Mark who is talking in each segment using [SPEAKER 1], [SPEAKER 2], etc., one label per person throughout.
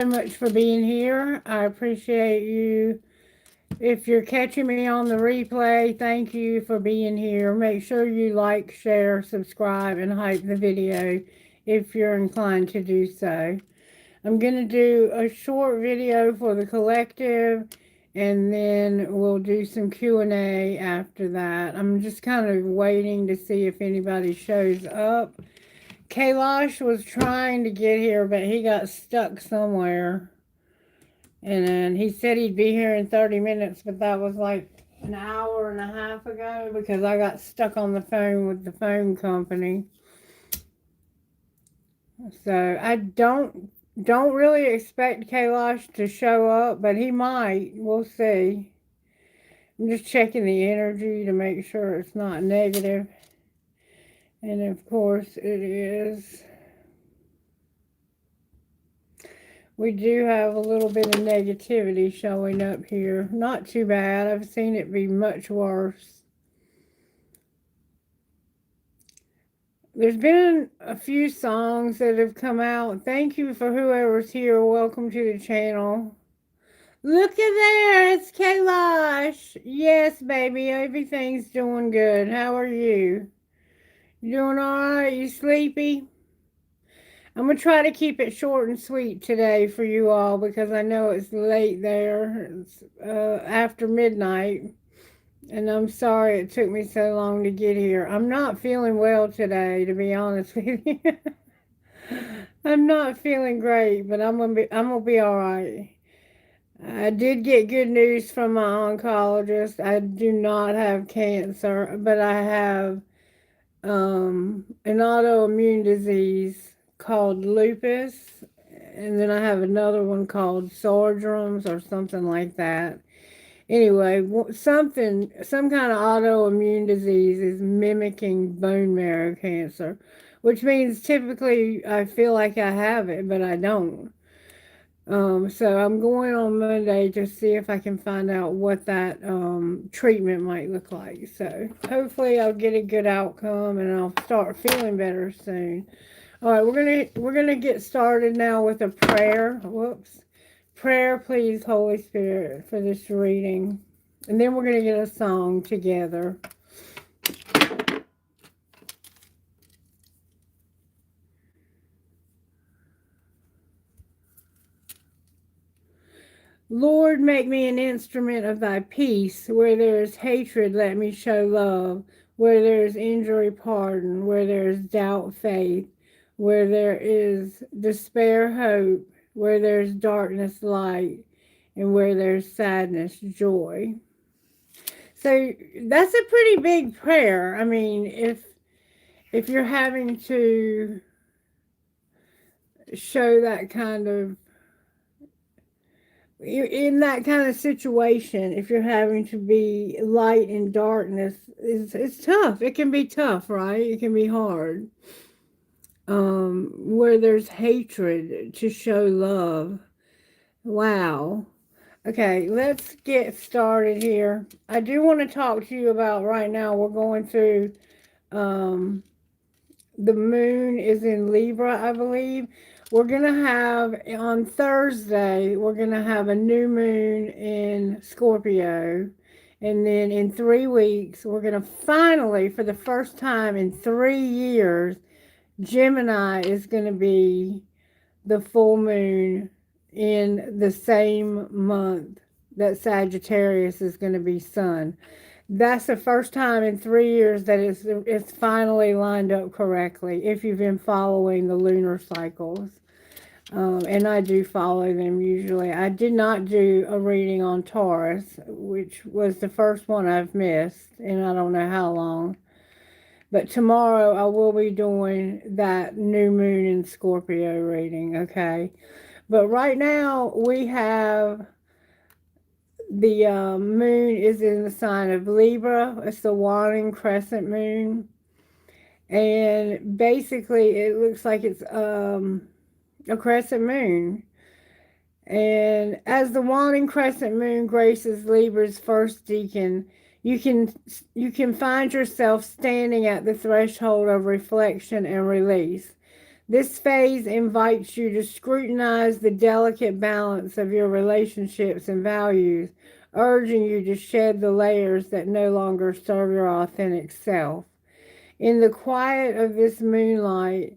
[SPEAKER 1] So much for being here. I appreciate you. If you're catching me on the replay, thank you for being here. Make sure you like, share, subscribe, and hype the video if you're inclined to do so. I'm going to do a short video for the collective, and then we'll do some Q&A after that. I'm just kind of waiting to see if anybody shows up. Kailash was trying to get here, but he got stuck somewhere. And then he said he'd be here in 30 minutes, but that was like an hour and a half ago because I got stuck on the phone with the phone company. So I don't really expect Kailash to show up, but he might. We'll see. I'm just checking the energy to make sure it's not negative. And of course it is. We do have a little bit of negativity showing up here. Not too bad. I've seen it be much worse. There's been a few songs that have come out. Thank you for whoever's here. Welcome to the channel. Look at there. It's Kailash. Yes, baby. Everything's doing good. How are you? You doing all right? You sleepy? I'm going to try to keep it short and sweet today for you all because I know it's late there. It's after midnight. And I'm sorry it took me so long to get here. I'm not feeling well today, to be honest with you. I'm not feeling great, but I'm gonna be all right. I did get good news from my oncologist. I do not have cancer, but I have an autoimmune disease called lupus, and then I have another one called Sjögren's or something like that. Anyway, some kind of autoimmune disease is mimicking bone marrow cancer, which means typically I feel like I have it, but I don't. So I'm going on Monday to see if I can find out what that treatment might look like. So hopefully I'll get a good outcome and I'll start feeling better soon. All right, we're gonna get started now with a prayer. Whoops. Prayer, please, Holy Spirit, for this reading. And then we're going to get a song together. Lord, make me an instrument of thy peace. Where there is hatred, let me show love. Where there is injury, pardon. Where there is doubt, faith. Where there is despair, hope. Where there is darkness, light. And where there's sadness, joy. So that's a pretty big prayer. I mean, if you're having to show that kind of, in that kind of situation, if you're having to be light in darkness, it's tough. It can be tough, right? It can be hard. Where there's hatred, to show love. Wow. Okay, let's get started here. I do want to talk to you about right now, we're going through, the moon is in Libra, I believe. We're going to have, on Thursday, we're going to have a new moon in Scorpio. And then in 3 weeks, we're going to finally, for the first time in 3 years, Gemini is going to be the full moon in the same month that Sagittarius is going to be Sun. That's the first time in 3 years that it's finally lined up correctly, if you've been following the lunar cycles. And I do follow them usually. I did not do a reading on Taurus, which was the first one I've missed, and I don't know how long. But tomorrow I will be doing that new moon in Scorpio reading, okay? But right now we have the moon is in the sign of Libra. It's the waning crescent moon. And basically it looks like it's a crescent moon. And as the waning crescent moon graces Libra's first decan, you can find yourself standing at the threshold of reflection and release. This phase invites you to scrutinize the delicate balance of your relationships and values, urging you to shed the layers that no longer serve your authentic self. In the quiet of this moonlight,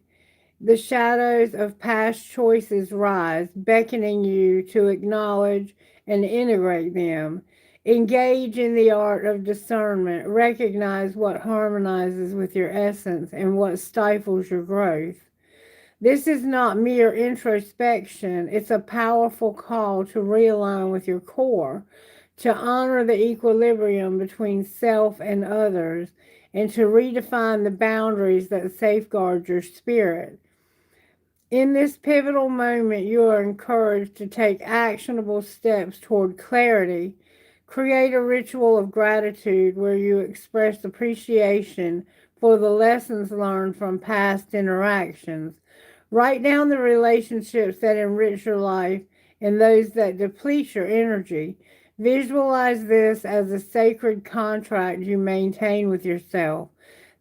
[SPEAKER 1] the shadows of past choices rise, beckoning you to acknowledge and integrate them. Engage in the art of discernment. Recognize what harmonizes with your essence and what stifles your growth. This is not mere introspection, it's a powerful call to realign with your core, to honor the equilibrium between self and others, and to redefine the boundaries that safeguard your spirit. In this pivotal moment, you are encouraged to take actionable steps toward clarity. Create a ritual of gratitude where you express appreciation for the lessons learned from past interactions. Write down the relationships that enrich your life and those that deplete your energy. Visualize this as a sacred contract you maintain with yourself.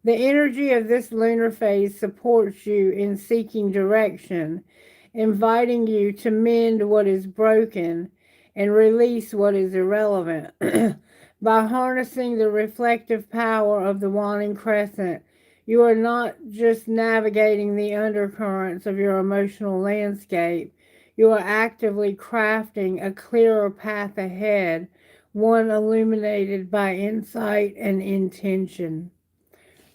[SPEAKER 1] The energy of this lunar phase supports you in seeking direction, inviting you to mend what is broken and release what is irrelevant. By harnessing the reflective power of the waning crescent, you are not just navigating the undercurrents of your emotional landscape, you are actively crafting a clearer path ahead, one illuminated by insight and intention.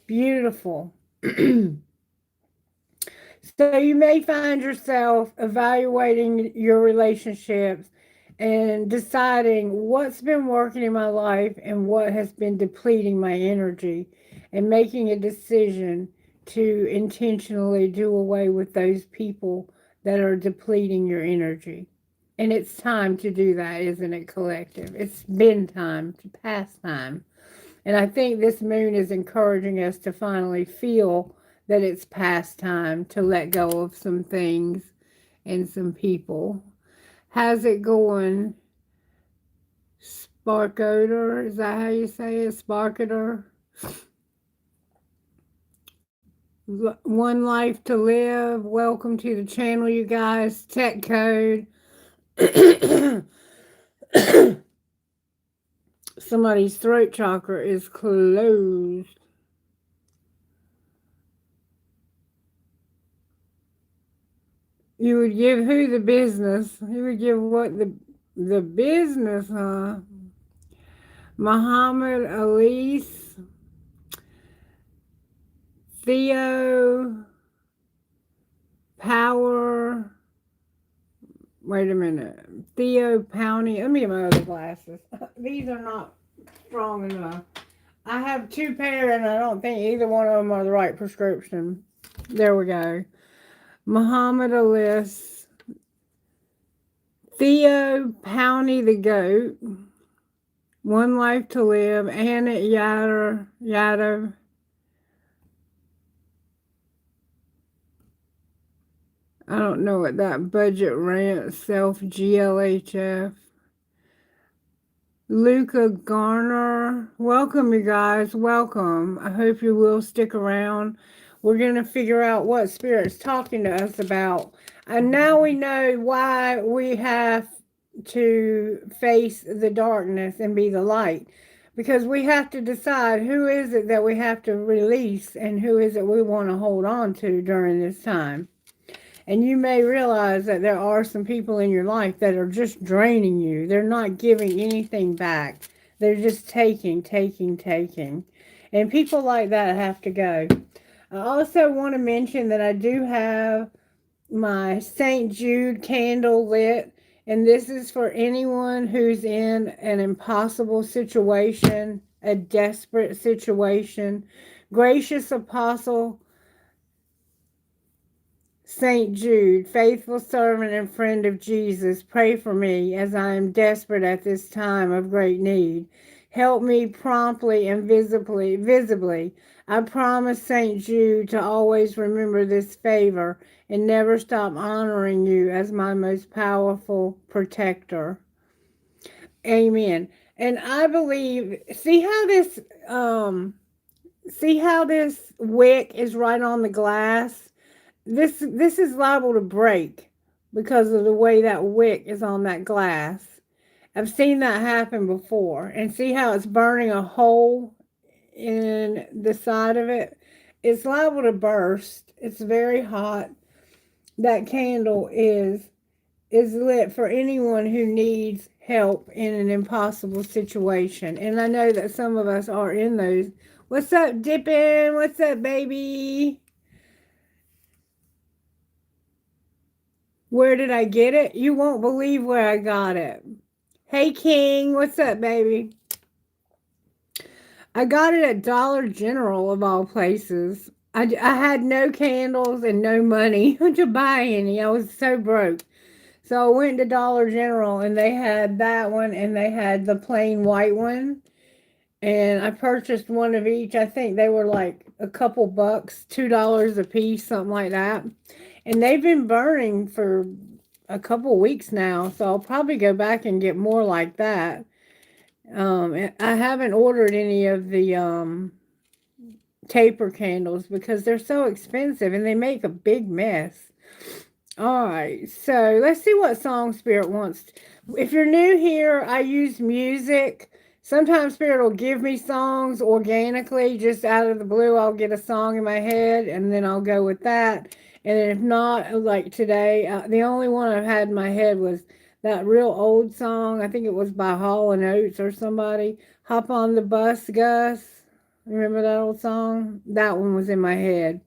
[SPEAKER 1] Beautiful. So you may find yourself evaluating your relationships and deciding what's been working in my life and what has been depleting my energy, and making a decision to intentionally do away with those people that are depleting your energy. And it's time to do that, isn't it, collective? It's been time to pass time. And I think this moon is encouraging us to finally feel that it's past time to let go of some things and some people. How's it going, Sparkoder? Is that how you say it? Sparkoder? One life to live. Welcome to the channel, you guys. Tech code. Somebody's throat chakra is closed. You would give who the business? You would give what the business, huh? Muhammad Elise, Theo, Power. Wait a minute. Theo Powney. Let me get my other glasses. These are not strong enough. I have two pair and I don't think either one of them are the right prescription. There we go. Muhammad Elise, Theo Powney the Goat, One Life to Live, Anna Yadav, I don't know what that budget rant, self GLHF, Luca Garner. Welcome, you guys. Welcome. I hope you will stick around. We're going to figure out what Spirit's talking to us about. And now we know why we have to face the darkness and be the light. Because we have to decide who is it that we have to release and who is it we want to hold on to during this time. And you may realize that there are some people in your life that are just draining you. They're not giving anything back. They're just taking. And people like that have to go. I also want to mention that I do have my St. Jude candle lit. And this is for anyone who's in an impossible situation, a desperate situation. Gracious Apostle St. Jude, faithful servant and friend of Jesus, pray for me as I am desperate at this time of great need. Help me promptly and visibly. I promise, St. Jude, to always remember this favor and never stop honoring you as my most powerful protector. Amen. And I believe, see how this wick is right on the glass? this is liable to break because of the way that wick is on that glass. I've seen that happen before. And see how it's burning a hole in the side of it? It's liable to burst. It's very hot. That candle is lit for anyone who needs help in an impossible situation. And I know that some of us are in those. What's up, Dippin'? What's up, baby? Where did I get it? You won't believe where I got it. Hey, King. What's up, baby? I got it at Dollar General, of all places. I had no candles and no money to buy any. I was so broke. So I went to Dollar General and they had that one and they had the plain white one. And I purchased one of each. I think they were like a couple bucks, $2 a piece, something like that. And they've been burning for a couple weeks now. So I'll probably go back and get more like that. I haven't ordered any of the taper candles because they're so expensive and they make a big mess. All right, so let's see what song Spirit wants. If you're new here, I use music. Sometimes Spirit will give me songs organically, just out of the blue. I'll get a song in my head and then I'll go with that. And if not, like today, the only one I've had in my head was that real old song. I think it was by Hall and Oates or somebody. Hop on the bus, Gus. Remember that old song? That one was in my head.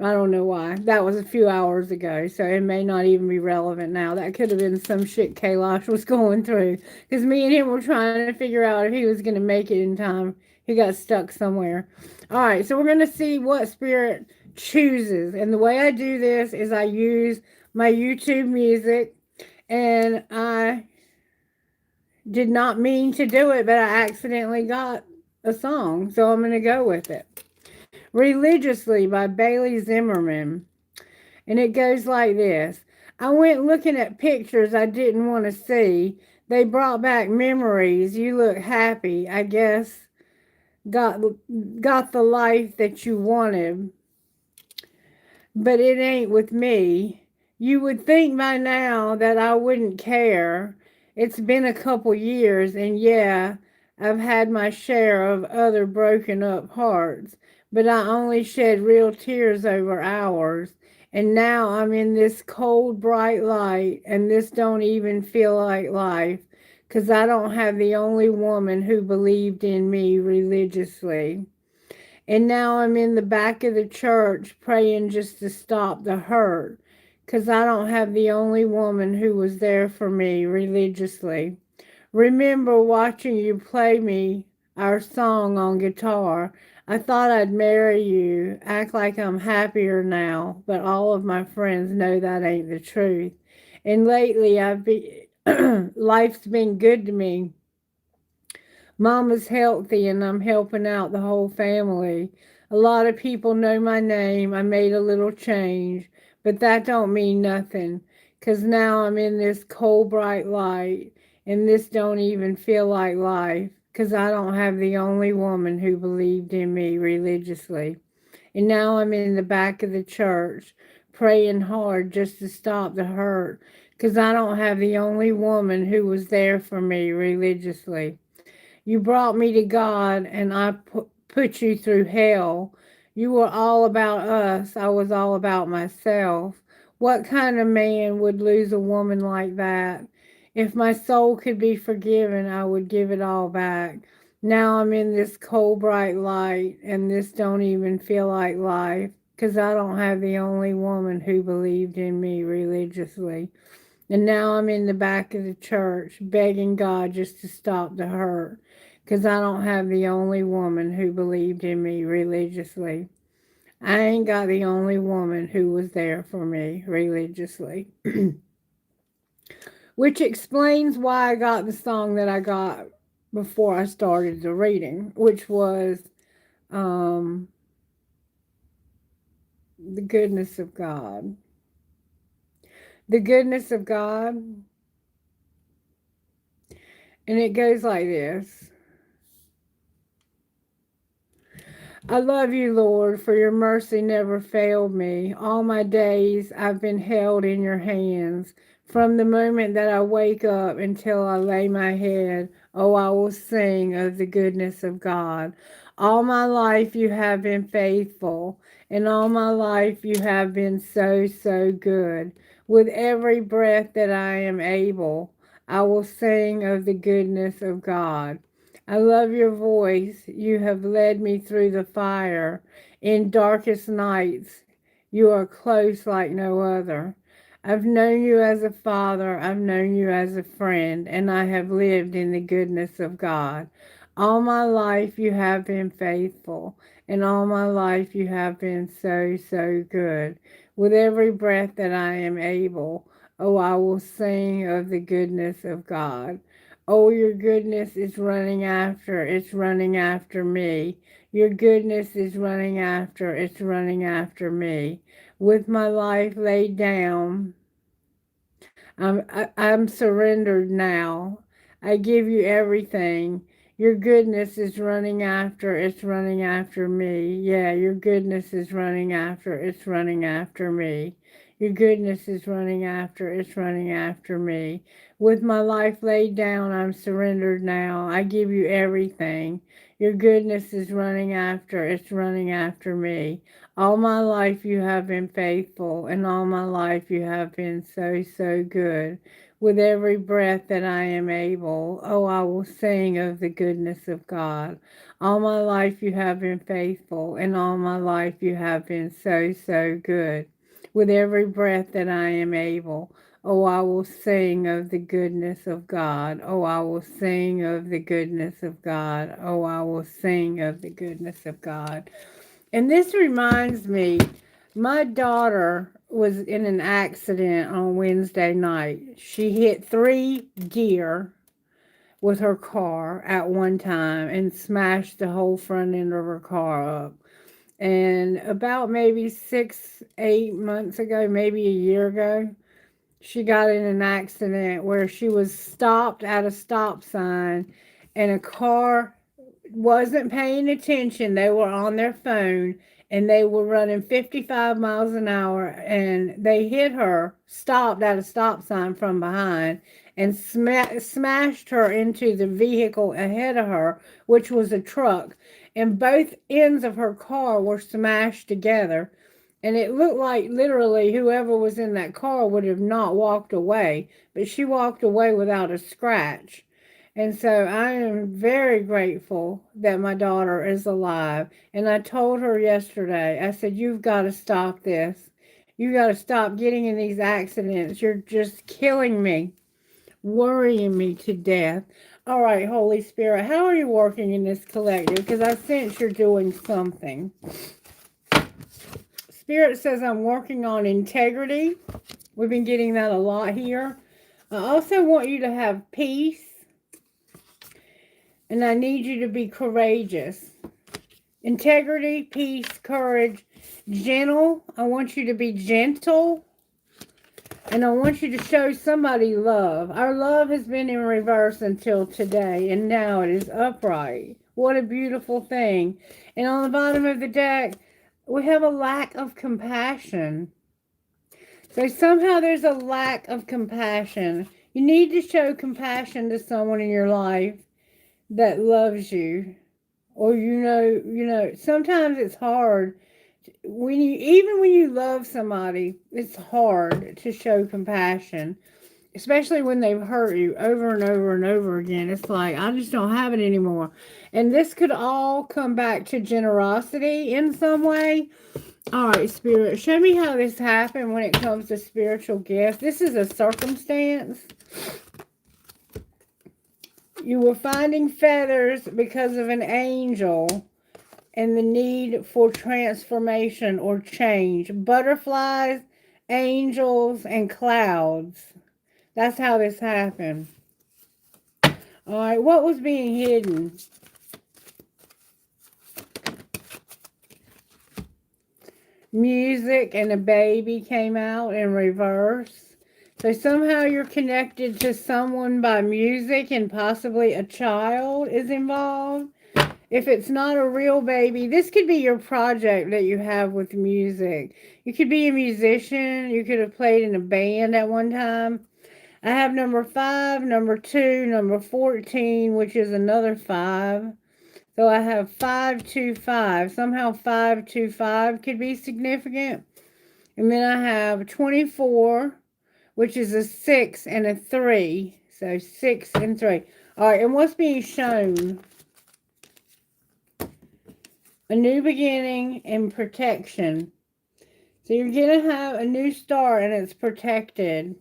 [SPEAKER 1] I don't know why. That was a few hours ago, so it may not even be relevant now. That could have been some shit Kailash was going through. Because me and him were trying to figure out if he was going to make it in time. He got stuck somewhere. All right, so we're going to see what Spirit chooses. And the way I do this is I use my YouTube music. And I did not mean to do it, but I accidentally got a song. So I'm going to go with it. Religiously by Bailey Zimmerman. And it goes like this. I went looking at pictures I didn't want to see. They brought back memories. You look happy. I guess got the life that you wanted. But it ain't with me. You would think by now that I wouldn't care. It's been a couple years, and yeah, I've had my share of other broken up hearts, but I only shed real tears over ours. And now I'm in this cold, bright light, and this don't even feel like life, 'cause I don't have the only woman who believed in me religiously. And now I'm in the back of the church praying just to stop the hurt, 'cause I don't have the only woman who was there for me religiously. Remember watching you play me our song on guitar. I thought I'd marry you, act like I'm happier now, but all of my friends know that ain't the truth. And lately life's been good to me. Mama's healthy and I'm helping out the whole family. A lot of people know my name. I made a little change, but that don't mean nothing, 'cause now I'm in this cold, bright light, and this don't even feel like life, 'cause I don't have the only woman who believed in me religiously. And now I'm in the back of the church praying hard just to stop the hurt, 'cause I don't have the only woman who was there for me religiously. You brought me to God, and I put you through hell. You were all about us. I was all about myself. What kind of man would lose a woman like that? If my soul could be forgiven, I would give it all back. Now I'm in this cold, bright light, and this don't even feel like life, 'cause I don't have the only woman who believed in me religiously. And now I'm in the back of the church begging God just to stop the hurt, 'cause I don't have the only woman who believed in me religiously. I ain't got the only woman who was there for me religiously. Which explains why I got the song that I got before I started the reading, which was the goodness of God. The goodness of God. And it goes like this. I love you, Lord, for your mercy never failed me. All my days I've been held in your hands. From the moment that I wake up until I lay my head, oh, I will sing of the goodness of God. All my life you have been faithful, and all my life you have been so, so good. With every breath that I am able, I will sing of the goodness of God. I love your voice. You have led me through the fire. In darkest nights, you are close like no other. I've known you as a father, I've known you as a friend, and I have lived in the goodness of God. All my life you have been faithful, and all my life you have been so, so good. With every breath that I am able, oh, I will sing of the goodness of God. Oh, your goodness is running after, it's running after me. Your goodness is running after, it's running after me. With my life laid down, I'm surrendered now. I give you everything. Your goodness is running after, it's running after me. Yeah, your goodness is running after, it's running after me. Your goodness is running after, it's running after me. With my life laid down, I'm surrendered now. I give you everything. Your goodness is running after, it's running after me. All my life you have been faithful, and all my life you have been so, so good. With every breath that I am able, oh, I will sing of the goodness of God. All my life you have been faithful, and all my life you have been so, so good. With every breath that I am able, oh, I will sing of the goodness of God. Oh, I will sing of the goodness of God. Oh, I will sing of the goodness of God. And this reminds me, my daughter was in an accident on Wednesday night. She hit 3 deer with her car at one time and smashed the whole front end of her car up. And about maybe 6, 8 months ago, maybe a year ago, she got in an accident where she was stopped at a stop sign and a car wasn't paying attention. They were on their phone and they were running 55 miles an hour, and they hit her, stopped at a stop sign from behind, and smashed her into the vehicle ahead of her, which was a truck. And both ends of her car were smashed together. And it looked like literally whoever was in that car would have not walked away, but she walked away without a scratch. And so I am very grateful that my daughter is alive. And I told her yesterday, I said, you've got to stop this. You got to stop getting in these accidents. You're just killing me, worrying me to death. All right, Holy Spirit, how are you working in this collective? Because I sense you're doing something. Spirit says I'm working on integrity. We've been getting that a lot here. I also want you to have peace. And I need you to be courageous. Integrity, peace, courage, gentle. I want you to be gentle. And I want you to show somebody love. Our love has been in reverse until today, and now it is upright. What a beautiful thing. And on the bottom of the deck, we have a lack of compassion. So somehow there's a lack of compassion. You need to show compassion to someone in your life that loves you. Or sometimes it's hard even when you love somebody, it's hard to show compassion, especially when they've hurt you over and over and over again. It's like, I just don't have it anymore. And this could all come back to generosity in some way. All right, Spirit, show me how this happened when it comes to spiritual gifts. This is a circumstance. You were finding feathers because of an angel and the need for transformation or change. Butterflies, angels, and clouds. That's how this happened. All right, what was being hidden? Music and a baby came out in reverse. So somehow you're connected to someone by music, and possibly a child is involved. If it's not a real baby, this could be your project that you have with music. You could be a musician. You could have played in a band at one time. I have number 5, number 2, number 14, which is another 5. So I have 525. Somehow 525 could be significant. And then I have 24, which is a 6 and a 3. So 6 and 3. All right, and what's being shown? A new beginning and protection. So you're going to have a new start and it's protected.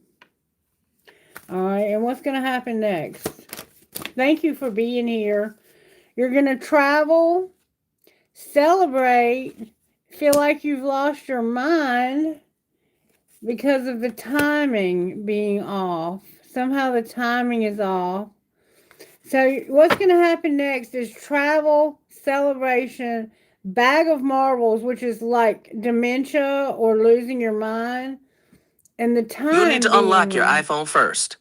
[SPEAKER 1] All right, and what's going to happen next? Thank you for being here. You're going to travel, celebrate, feel like you've lost your mind because of the timing being off. Somehow the timing is off. So what's going to happen next is travel, celebration, bag of marbles, which is like dementia or losing your mind. And the time
[SPEAKER 2] you need to unlock your iPhone first.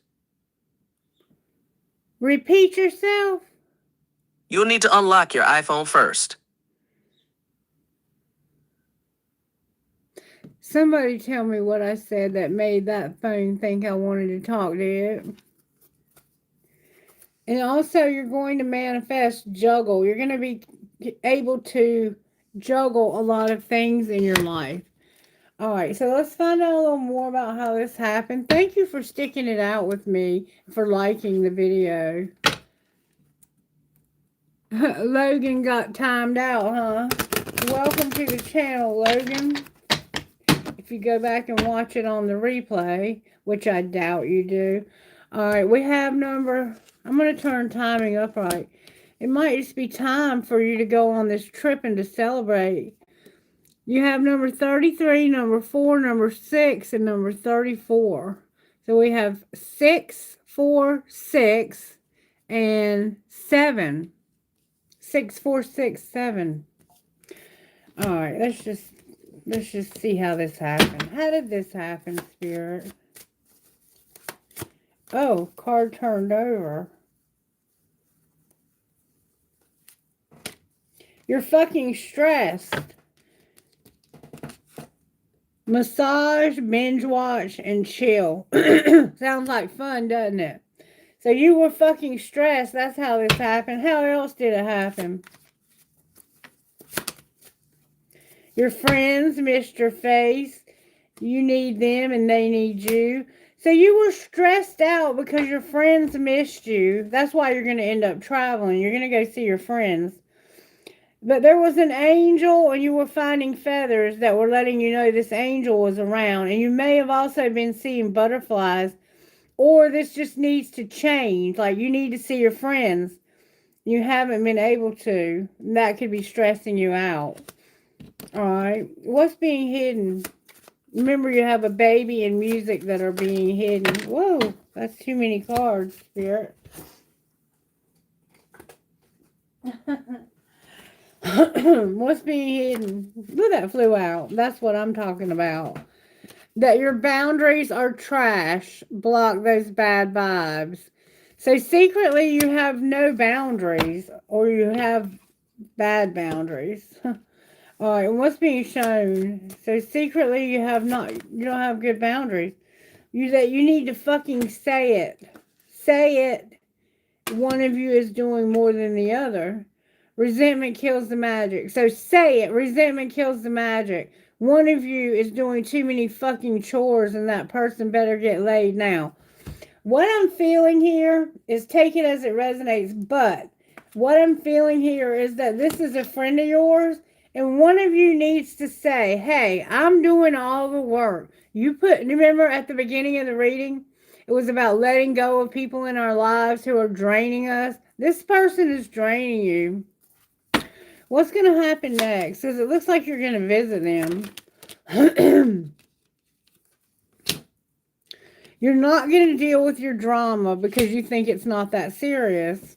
[SPEAKER 1] Repeat yourself.
[SPEAKER 2] You'll need to unlock your iPhone first.
[SPEAKER 1] Somebody tell me what I said that made that phone think I wanted to talk to it. And also, you're going to manifest juggle. You're going to be able to juggle a lot of things in your life. All right, so let's find out a little more about how this happened. Thank you for sticking it out with me, for liking the video. Logan got timed out, huh? Welcome to the channel, Logan. If you go back and watch it on the replay, which I doubt you do. All right, we have number... I'm going to turn timing up right. It might just be time for you to go on this trip and to celebrate. You have number 33, number 4, number 6, and number 34. So we have 6, 4, 6, and 7. 6, 4, 6, 7. All right, let's just see how this happened. How did this happen, Spirit? Oh, card turned over. You're fucking stressed. Massage, binge watch, and chill. Sounds like fun, doesn't it? So you were fucking stressed. That's how this happened. How else did it happen? Your friends missed your face. You need them and they need you. So you were stressed out because your friends missed you. That's why you're going to end up traveling. You're going to go see your friends. But there was an angel and you were finding feathers that were letting you know this angel was around. And you may have also been seeing butterflies. Or this just needs to change. Like you need to see your friends. You haven't been able to. That could be stressing you out. Alright. What's being hidden? Remember you have a baby and music that are being hidden. Whoa. That's too many cards, Spirit. What's being hidden? Look, that flew out. That's what I'm talking about. That your boundaries are trash. Block those bad vibes. So secretly you have no boundaries. Or you have bad boundaries. Alright, and what's being shown? So secretly you don't have good boundaries. You need to fucking say it. Say it. One of you is doing more than the other. Resentment kills the magic. So say it. Resentment kills the magic. One of you is doing too many fucking chores and that person better get laid now. What I'm feeling here is take it as it resonates, but what I'm feeling here is that this is a friend of yours and one of you needs to say, hey, I'm doing all the work. Remember at the beginning of the reading, it was about letting go of people in our lives who are draining us. This person is draining you. What's going to happen next? Because it looks like you're going to visit them. You're not going to deal with your drama because you think it's not that serious.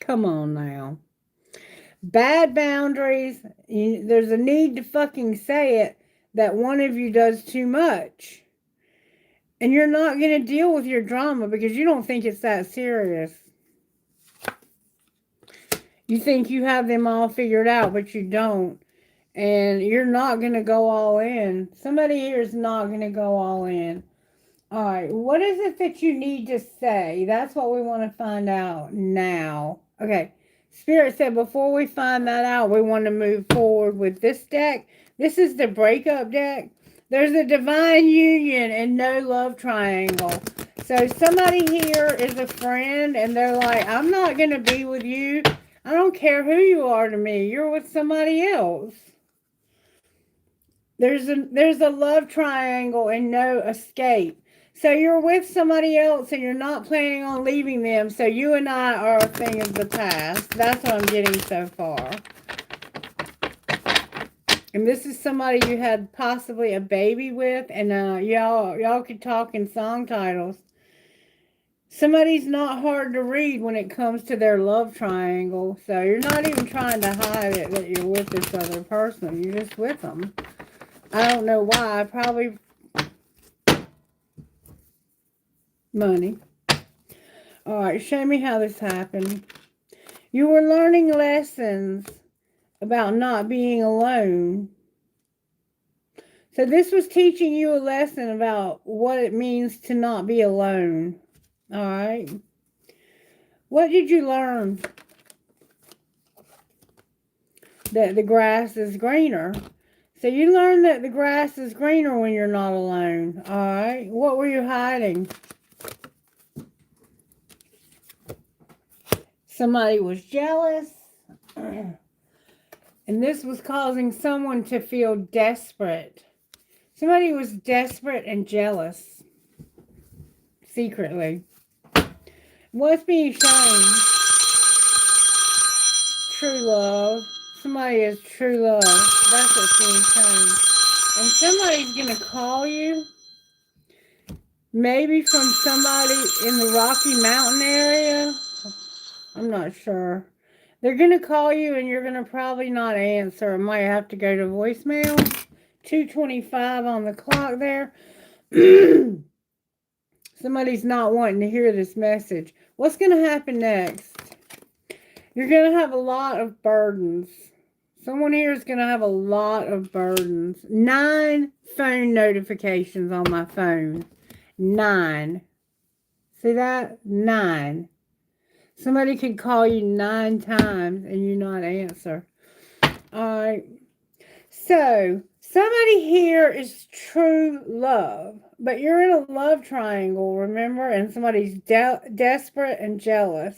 [SPEAKER 1] Come on now. Bad boundaries. There's a need to fucking say it that one of you does too much. And you're not going to deal with your drama because you don't think it's that serious. You think you have them all figured out, but you don't. And you're not going to go all in. Somebody here is not going to go all in. All right, what is it that you need to say? That's what we want to find out now. Okay, Spirit said before we find that out, we want to move forward with this deck. This is the breakup deck. There's a divine union and no love triangle. So somebody here is a friend and they're like, I'm not going to be with you. I don't care who you are to me. You're with somebody else. There's a love triangle and no escape. So you're with somebody else and you're not planning on leaving them. So you and I are a thing of the past. That's what I'm getting so far. And this is somebody you had possibly a baby with, and y'all could talk in song titles. Somebody's not hard to read when it comes to their love triangle. So you're not even trying to hide it that you're with this other person. You're just with them. I don't know why. Probably money. All right, show me how this happened. You were learning lessons about not being alone. So this was teaching you a lesson about what it means to not be alone. All right. What did you learn? That the grass is greener. So you learned that the grass is greener when you're not alone. All right. What were you hiding? Somebody was jealous. And this was causing someone to feel desperate. Somebody was desperate and jealous. Secretly. What's being shown? True love. Somebody is true love. That's what's being shown. And somebody's going to call you. Maybe from somebody in the Rocky Mountain area. I'm not sure. They're going to call you and you're going to probably not answer. It might have to go to voicemail. 2:25 on the clock there. Somebody's not wanting to hear this message. What's going to happen next? You're going to have a lot of burdens. Someone here is going to have a lot of burdens. 9 phone notifications on my phone. 9. See that? 9. Somebody could call you 9 times and you not answer. All right. So, somebody here is true love. But you're in a love triangle, remember? And somebody's desperate and jealous.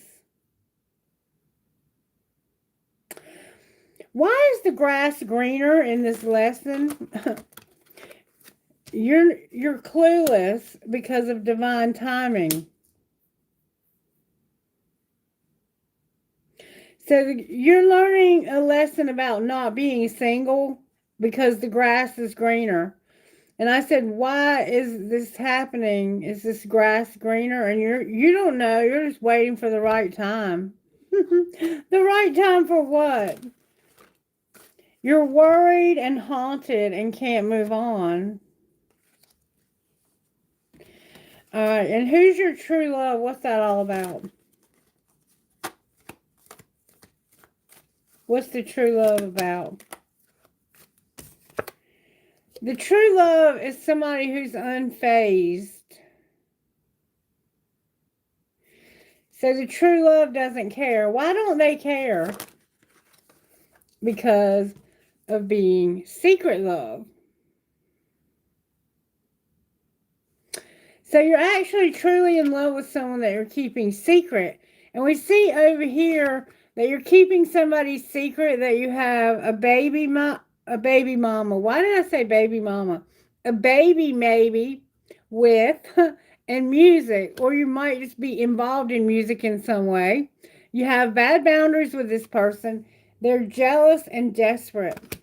[SPEAKER 1] Why is the grass greener in this lesson? You're clueless because of divine timing. So you're learning a lesson about not being single because the grass is greener. And I said, why is this happening? Is this grass greener? And you don't know. You're just waiting for the right time. The right time for what? You're worried and haunted and can't move on. All right, and who's your true love? What's that all about? What's the true love about? The true love is somebody who's unfazed. So the true love doesn't care. Why don't they care? Because of being secret love. So you're actually truly in love with someone that you're keeping secret. And we see over here that you're keeping somebody's secret that you have a baby mama. Why did I say baby mama? A baby maybe with and music, or you might just be involved in music in some way. You have bad boundaries with this person. They're jealous and desperate.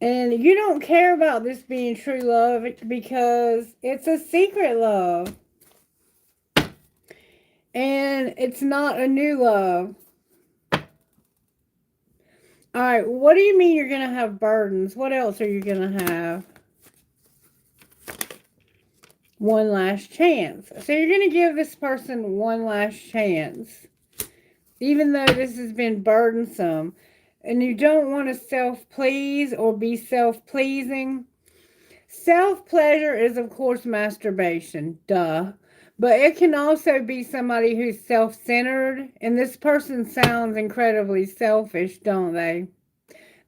[SPEAKER 1] And you don't care about this being true love because it's a secret love. And it's not a new love. All right, what do you mean you're going to have burdens? What else are you going to have? One last chance. So you're going to give this person one last chance. even though this has been burdensome. And you don't want to self-please or be self-pleasing. Self-pleasure is, of course, masturbation. Duh. But it can also be somebody who's self-centered. And this person sounds incredibly selfish, don't they?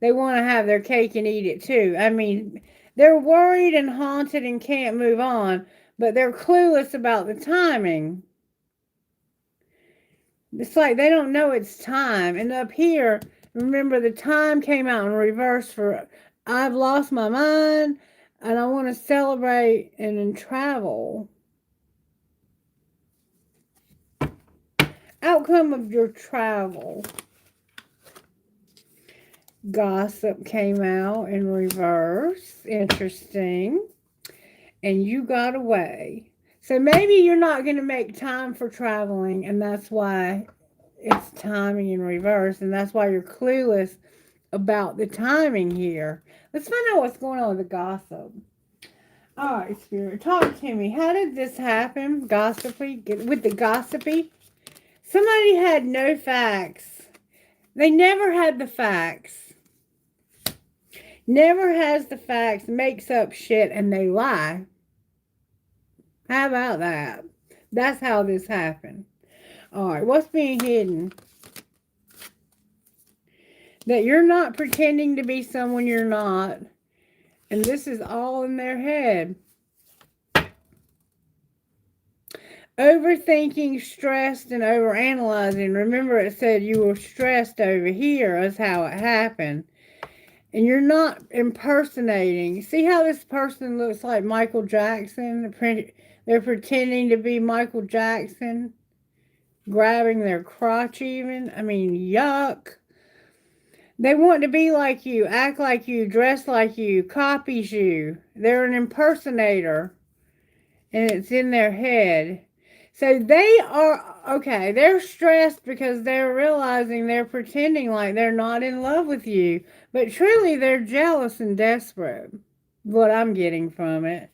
[SPEAKER 1] They want to have their cake and eat it too. I mean, they're worried and haunted and can't move on, but they're clueless about the timing. It's like they don't know it's time. And up here, remember the time came out in reverse for I've lost my mind and I want to celebrate and then travel. Outcome of your travel. Gossip came out in reverse. Interesting. And you got away. So maybe you're not going to make time for traveling, and that's why it's timing in reverse, and that's why you're clueless about the timing here. Let's find out what's going on with the gossip. All right, Spirit, talk to me. How did this happen? Gossipy? With the gossipy? Somebody had no facts. They never had the facts. Never has the facts, makes up shit, and they lie. How about that? That's how this happened. All right, what's being hidden? That you're not pretending to be someone you're not. And this is all in their head. Overthinking, stressed, and overanalyzing. Remember it said you were stressed over here is how it happened. And you're not impersonating. See how this person looks like Michael Jackson? They're pretending to be Michael Jackson. Grabbing their crotch even. I mean, yuck. They want to be like you, act like you, dress like you, copies you. They're an impersonator. And it's in their head. So they are, okay, they're stressed because they're realizing they're pretending like they're not in love with you. But truly, they're jealous and desperate. What I'm getting from it.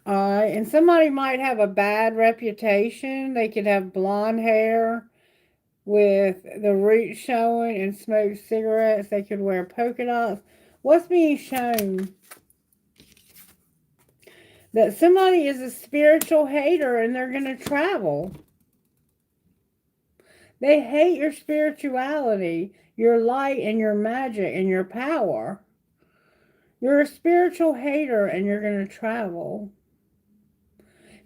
[SPEAKER 1] And somebody might have a bad reputation. They could have blonde hair with the roots showing and smoke cigarettes. They could wear polka dots. What's being shown? That somebody is a spiritual hater and they're going to travel. They hate your spirituality, your light and your magic and your power. You're a spiritual hater and you're going to travel.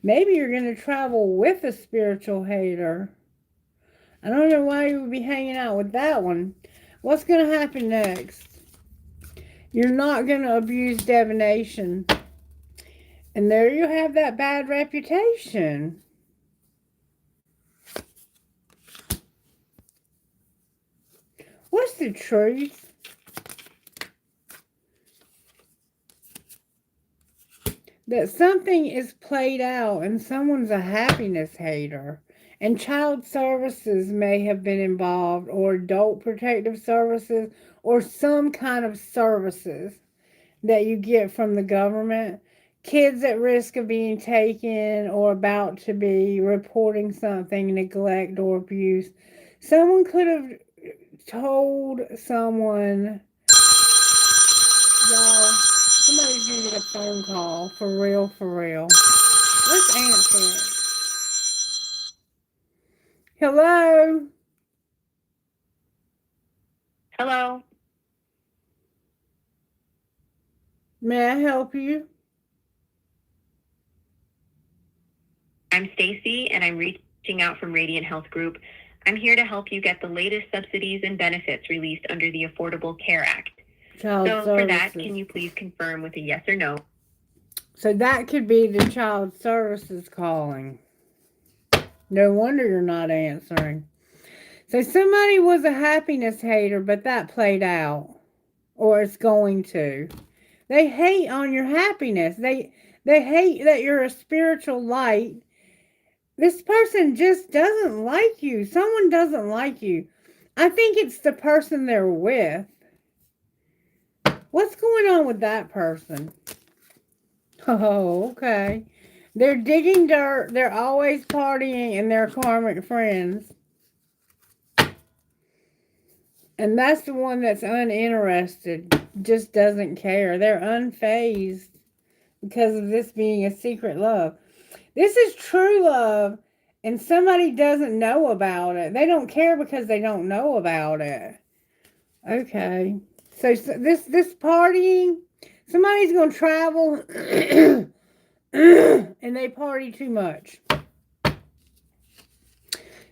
[SPEAKER 1] Maybe you're going to travel with a spiritual hater. I don't know why you would be hanging out with that one. What's going to happen next? You're not going to abuse divination. And there you have that bad reputation. What's the truth? That something is played out and someone's a happiness hater. And child services may have been involved, or adult protective services, or some kind of services that you get from the government. Kids at risk of being taken or about to be, reporting something, neglect or abuse. Someone could have told someone, y'all, somebody's gonna get a phone call, for real, for real. Let's answer it. Hello?
[SPEAKER 3] Hello.
[SPEAKER 1] May I help you?
[SPEAKER 3] I'm Stacy, and I'm reaching out from Radiant Health Group. I'm here to help you get the latest subsidies and benefits released under the Affordable Care Act.
[SPEAKER 1] Child
[SPEAKER 3] so
[SPEAKER 1] services.
[SPEAKER 3] For that, can you please confirm with a yes or no?
[SPEAKER 1] So that could be the child services calling. No wonder you're not answering. So somebody was a happiness hater, but that played out. Or it's going to. They hate on your happiness. They hate that you're a spiritual light. This person just doesn't like you. Someone doesn't like you. I think it's the person they're with. What's going on with that person? Oh, okay. They're digging dirt. They're always partying and they're karmic friends. And that's the one that's uninterested, just doesn't care. They're unfazed because of this being a secret love. This is true love, and somebody doesn't know about it. They don't care because they don't know about it. Okay. So this partying, somebody's going to travel and they party too much.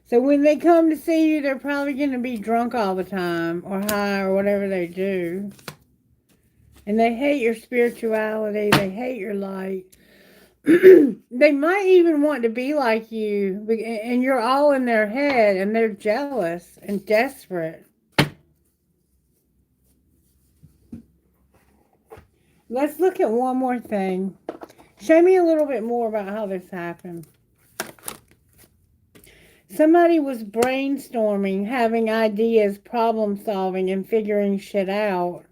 [SPEAKER 1] So when they come to see you, they're probably going to be drunk all the time or high or whatever they do. And they hate your spirituality. They hate your light. They might even want to be like you, and you're all in their head, and they're jealous and desperate. Let's look at one more thing. Show me a little bit more about how this happened. Somebody was brainstorming, having ideas, problem solving, and figuring shit out.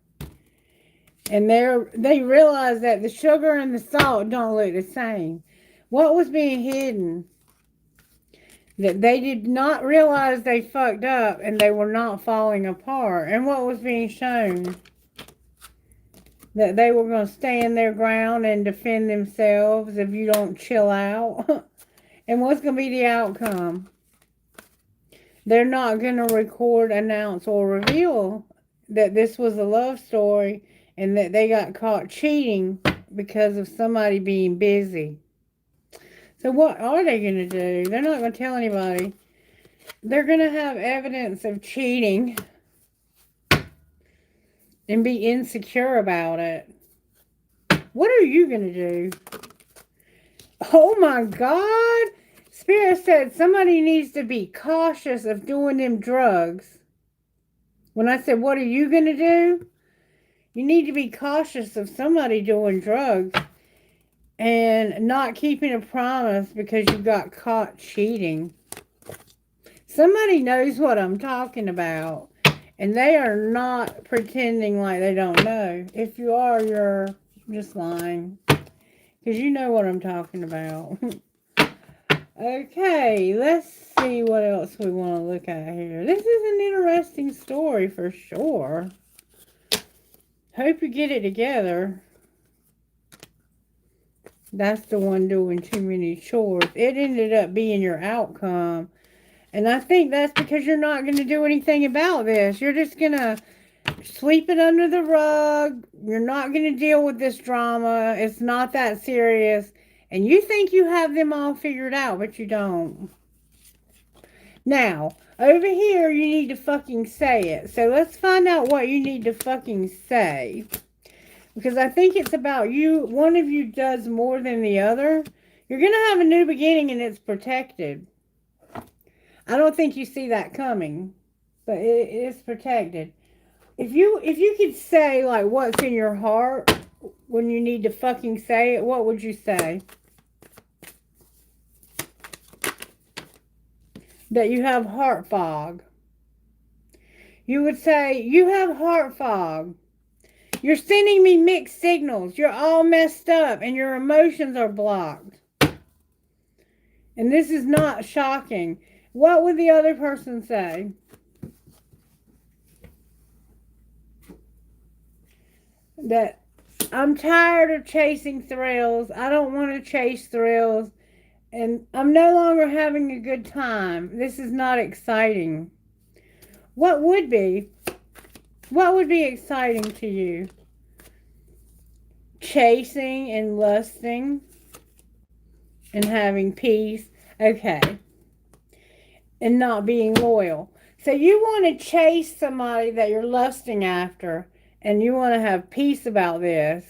[SPEAKER 1] And they realized that the sugar and the salt don't look the same. What was being hidden? That they did not realize they fucked up and they were not falling apart. And what was being shown? That they were going to stand their ground and defend themselves if you don't chill out. And what's going to be the outcome? They're not going to record, announce, or reveal that this was a love story and that they got caught cheating because of somebody being busy. So what are they going to do? They're not going to tell anybody. They're going to have evidence of cheating and be insecure about it. What are you going to do? Oh my God. Spirit said somebody needs to be cautious of doing them drugs. When I said, what are you going to do? You need to be cautious of somebody doing drugs and not keeping a promise because you got caught cheating. Somebody knows what I'm talking about, and they are not pretending like they don't know. If you are, you're just lying, because you know what I'm talking about. Okay, let's see what else we want to look at here. This is an interesting story for sure. Hope you get it together. That's the one doing too many chores. It ended up being your outcome. And I think that's because you're not going to do anything about this. You're just going to sweep it under the rug. You're not going to deal with this drama. It's not that serious. And you think you have them all figured out, but you don't. Now, over here, you need to fucking say it. So let's find out what you need to fucking say. Because I think it's about you. One of you does more than the other. You're going to have a new beginning and it's protected. I don't think you see that coming. But it is protected. If you could say like what's in your heart when you need to fucking say it, what would you say? That you have heart fog. You would say, you have heart fog. You're sending me mixed signals. You're all messed up and your emotions are blocked. And this is not shocking. What would the other person say? That I'm tired of chasing thrills. I don't want to chase thrills. And I'm no longer having a good time. This is not exciting. What would be? What would be exciting to you? Chasing and lusting and having peace. Okay. And not being loyal. So you want to chase somebody that you're lusting after and you want to have peace about this.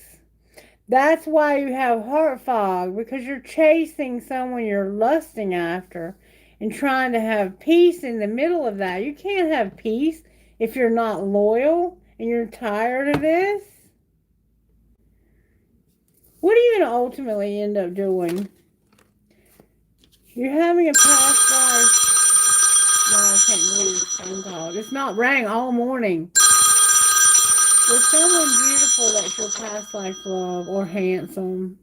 [SPEAKER 1] That's why you have heart fog, because you're chasing someone you're lusting after and trying to have peace in the middle of that. You can't have peace if you're not loyal and you're tired of this. What are you going to ultimately end up doing? You're having a past life. No, I can't believe this phone call. It's not rang all morning. There's someone beautiful that's your past life love or handsome.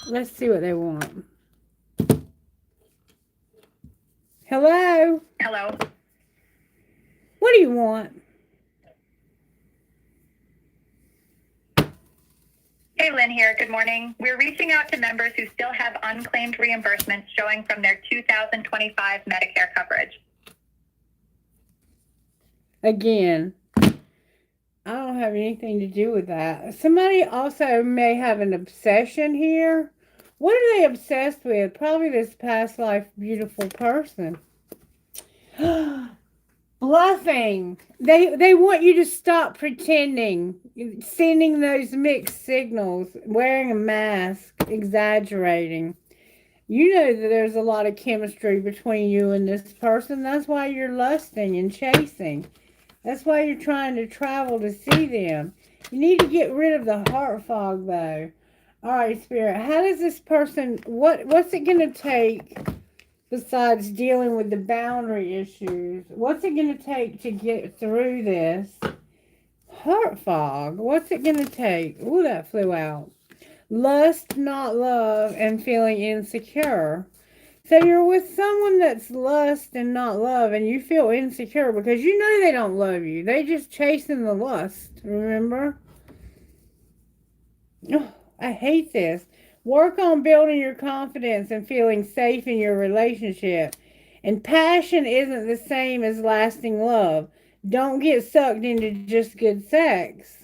[SPEAKER 1] Let's see what they want. Hello?
[SPEAKER 3] Hello.
[SPEAKER 1] What do you want?
[SPEAKER 3] Hey, Lynn here. Good morning. We're reaching out to members who still have unclaimed reimbursements showing from their 2025 Medicare coverage.
[SPEAKER 1] Again, I don't have anything to do with that. Somebody also may have an obsession here. What are they obsessed with? Probably this past life beautiful person. Bluffing. They want you to stop pretending, sending those mixed signals, wearing a mask, exaggerating. You know that there's a lot of chemistry between you and this person. That's why you're lusting and chasing. That's why you're trying to travel to see them. You need to get rid of the heart fog, though. All right, Spirit. How does this person, what's it going to take besides dealing with the boundary issues? What's it going to take to get through this? Heart fog. What's it going to take? Ooh, that flew out. Lust, not love, and feeling insecure. So you're with someone that's lust and not love, and you feel insecure because you know they don't love you. They just chasing the lust, remember? Oh, I hate this. Work on building your confidence and feeling safe in your relationship. And passion isn't the same as lasting love. Don't get sucked into just good sex.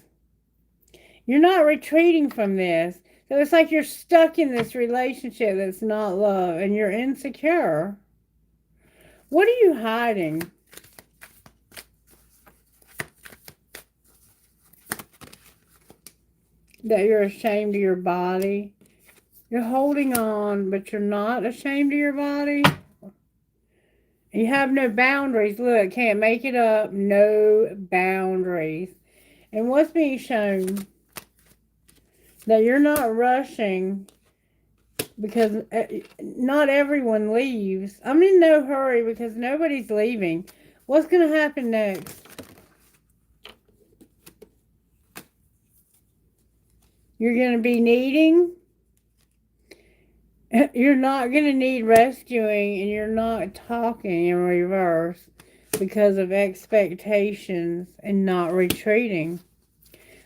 [SPEAKER 1] You're not retreating from this. So it's like you're stuck in this relationship that's not love and you're insecure. What are you hiding? That you're ashamed of your body. You're holding on, but you're not ashamed of your body. You have no boundaries. Look, can't make it up. No boundaries. And what's being shown? That you're not rushing because not everyone leaves. I'm in no hurry because nobody's leaving. What's going to happen next? You're going to be needing. You're not going to need rescuing, and you're not talking in reverse because of expectations and not retreating.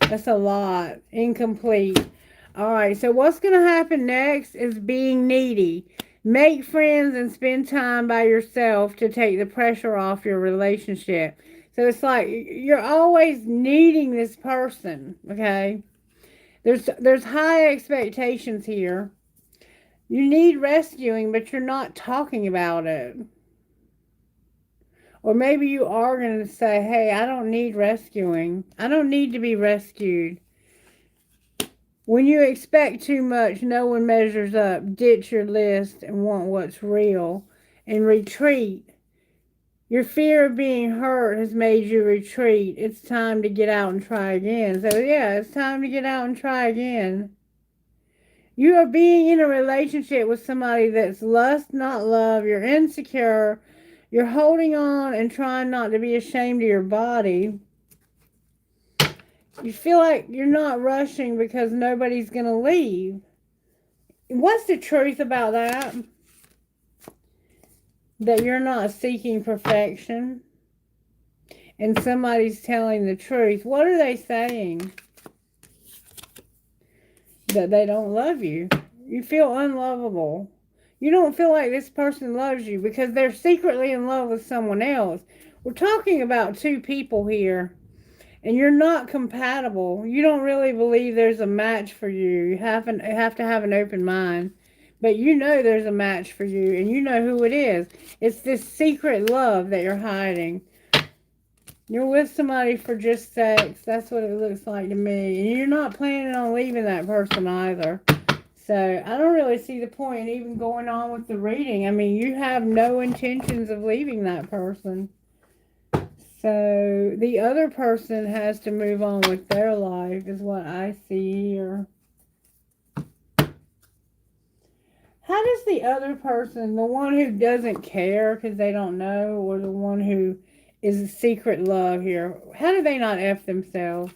[SPEAKER 1] That's a lot. Incomplete. All right, so what's going to happen next is being needy. Make friends and spend time by yourself to take the pressure off your relationship. So it's like you're always needing this person, okay? There's high expectations here. You need rescuing, but you're not talking about it. Or maybe you are going to say, hey, I don't need rescuing. I don't need to be rescued. When you expect too much, no one measures up. Ditch your list and want what's real. And retreat. Your fear of being hurt has made you retreat. It's time to get out and try again. So yeah, it's time to get out and try again. You are being in a relationship with somebody that's lust, not love. You're insecure. You're holding on and trying not to be ashamed of your body. You feel like you're not rushing because nobody's going to leave. What's the truth about that? That you're not seeking perfection. And somebody's telling the truth. What are they saying? That they don't love you. You feel unlovable. You don't feel like this person loves you because they're secretly in love with someone else. We're talking about two people here. And you're not compatible. You don't really believe there's a match for you. You have to have an open mind. But you know there's a match for you. And you know who it is. It's this secret love that you're hiding. You're with somebody for just sex. That's what it looks like to me. And you're not planning on leaving that person either. So I don't really see the point in even going on with the reading. I mean, you have no intentions of leaving that person. So the other person has to move on with their life is what I see here. How does the other person, the one who doesn't care because they don't know, or the one who is a secret love here, how do they not F themselves?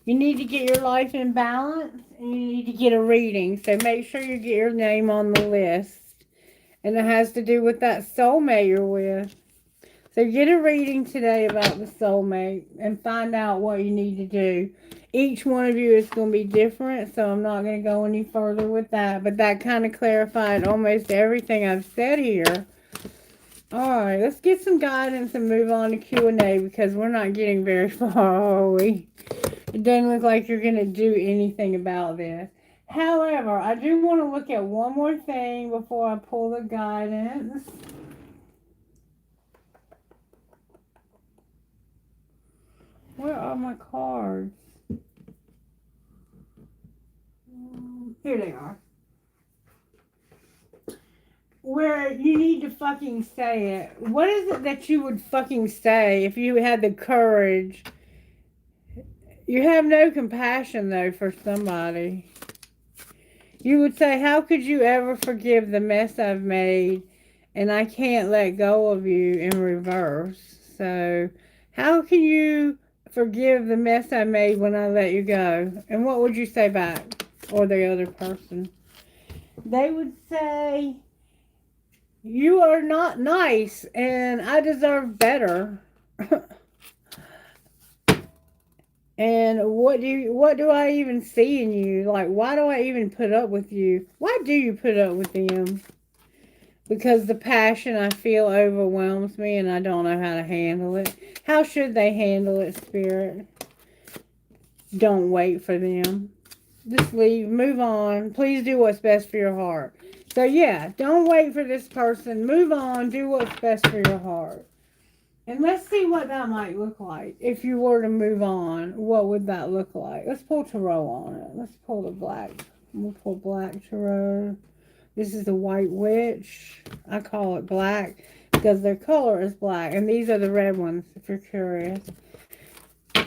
[SPEAKER 1] You need to get your life in balance and you need to get a reading. So make sure you get your name on the list. And it has to do with that soulmate you're with. So get a reading today about the soulmate and find out what you need to do. Each one of you is going to be different, so I'm not going to go any further with that. But that kind of clarified almost everything I've said here. Alright, let's get some guidance and move on to Q&A because we're not getting very far, are we? It doesn't look like you're going to do anything about this. However, I do want to look at one more thing before I pull the guidance. Where are my cards? Here they are. Where you need to fucking say it. What is it that you would fucking say if you had the courage? You have no compassion, though, for somebody. You would say, how could you ever forgive the mess I've made? And I can't let go of you in reverse. So, how can you forgive the mess I made when I let you go? And what would you say back? Or the other person? They would say, you are not nice and I deserve better. And what do I even see in you? Like, why do I even put up with you? Why do you put up with them? Because the passion I feel overwhelms me and I don't know how to handle it. How should they handle it, Spirit? Don't wait for them. Just leave. Move on. Please do what's best for your heart. So, yeah, don't wait for this person. Move on. Do what's best for your heart. And let's see what that might look like. If you were to move on, what would that look like? Let's pull tarot on it. Let's pull the black. We'll pull black tarot. This is the White Witch. I call it black because their color is black. And these are the red ones, if you're curious.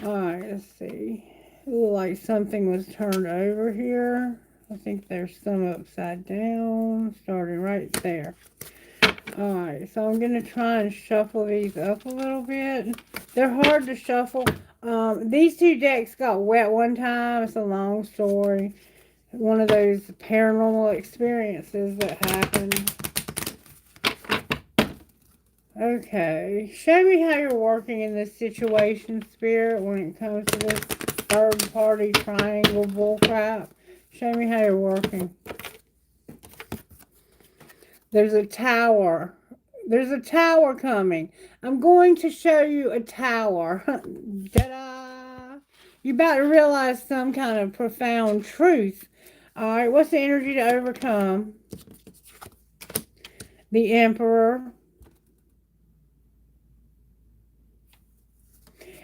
[SPEAKER 1] Alright, let's see. It looks like something was turned over here. I think there's some upside down, starting right there. Alright, so I'm going to try and shuffle these up a little bit. They're hard to shuffle. These two decks got wet one time. It's a long story. One of those paranormal experiences that happened. Okay, show me how you're working in this situation, Spirit, when it comes to this third-party triangle bullcrap. Show me how you're working. There's a tower. There's a tower coming. I'm going to show you a tower. Ta-da! You're about to realize some kind of profound truth. Alright, what's the energy to overcome? The Emperor.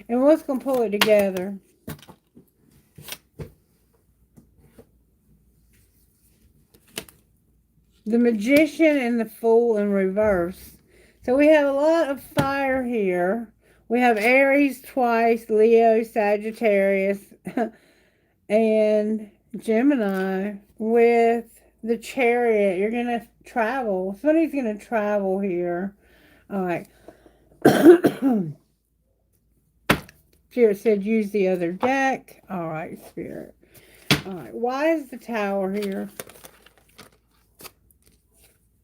[SPEAKER 1] And what's going to pull it together? The Magician and the Fool in reverse. So we have a lot of fire here. We have Aries twice, Leo, Sagittarius, and Gemini with the Chariot. You're going to travel. Somebody's going to travel here. All right. Spirit said use the other deck. All right, Spirit. All right. Why is the Tower here?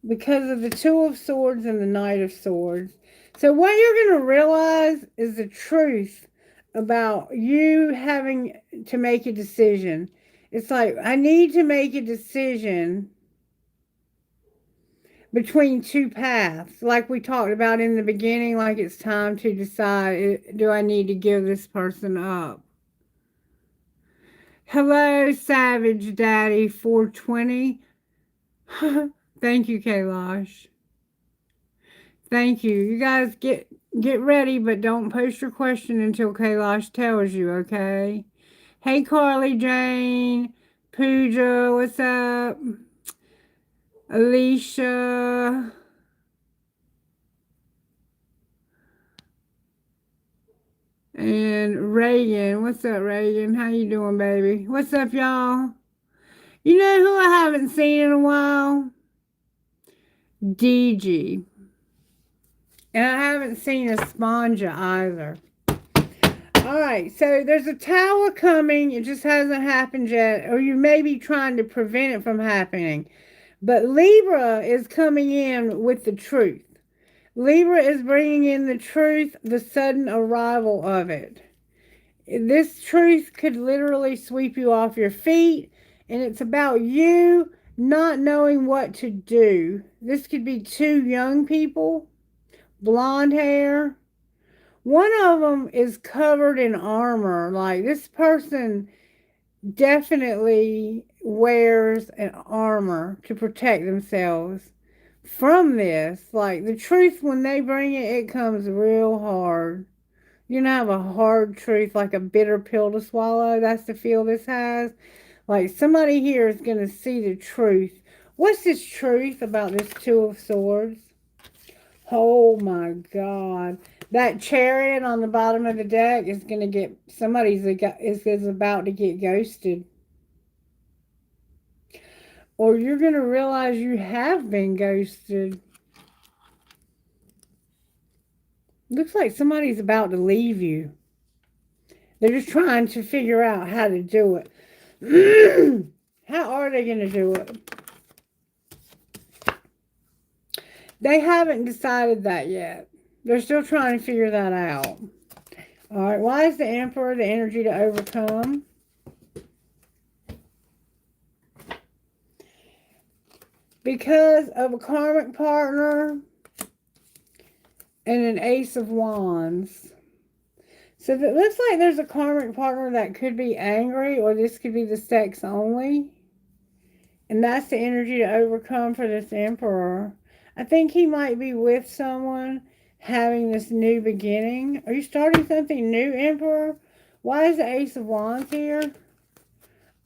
[SPEAKER 1] Because of the Two of Swords and the Knight of Swords. So what you're going to realize is the truth about you having to make a decision. It's like, I need to make a decision between two paths. Like we talked about in the beginning, like it's time to decide, do I need to give this person up? Hello, Savage Daddy 420. Thank you, Kailash. Thank you. You guys get ready, but don't post your question until Kailash tells you, okay? Hey, Carly Jane. Pooja, what's up? Alicia. And Reagan. What's up, Reagan? How you doing, baby? What's up, y'all? You know who I haven't seen in a while? DG. And I haven't seen a Sponja either. Alright, so there's a tower coming. It just hasn't happened yet. Or you may be trying to prevent it from happening. But Libra is coming in with the truth. Libra is bringing in the truth, the sudden arrival of it. This truth could literally sweep you off your feet, and it's about you not knowing what to do. This could be two young people, blonde hair. One of them is covered in armor. Like, this person definitely wears an armor to protect themselves from this. Like, the truth, when they bring it, it comes real hard. You know, have a hard truth, like a bitter pill to swallow. That's the feel this has. Like, somebody here is going to see the truth. What's this truth about this Two of Swords? Oh my God. That Chariot on the bottom of the deck is going to get, is about to get ghosted. Or you're going to realize you have been ghosted. Looks like somebody's about to leave you. They're just trying to figure out how to do it. How are they going to do it? They haven't decided that yet. They're still trying to figure that out. All right, why is the Emperor the energy to overcome? Because of a karmic partner and an Ace of Wands. So it looks like there's a karmic partner that could be angry, or this could be the sex only. And that's the energy to overcome for this Emperor. I think he might be with someone having this new beginning. Are you starting something new, Emperor? Why is the Ace of Wands here?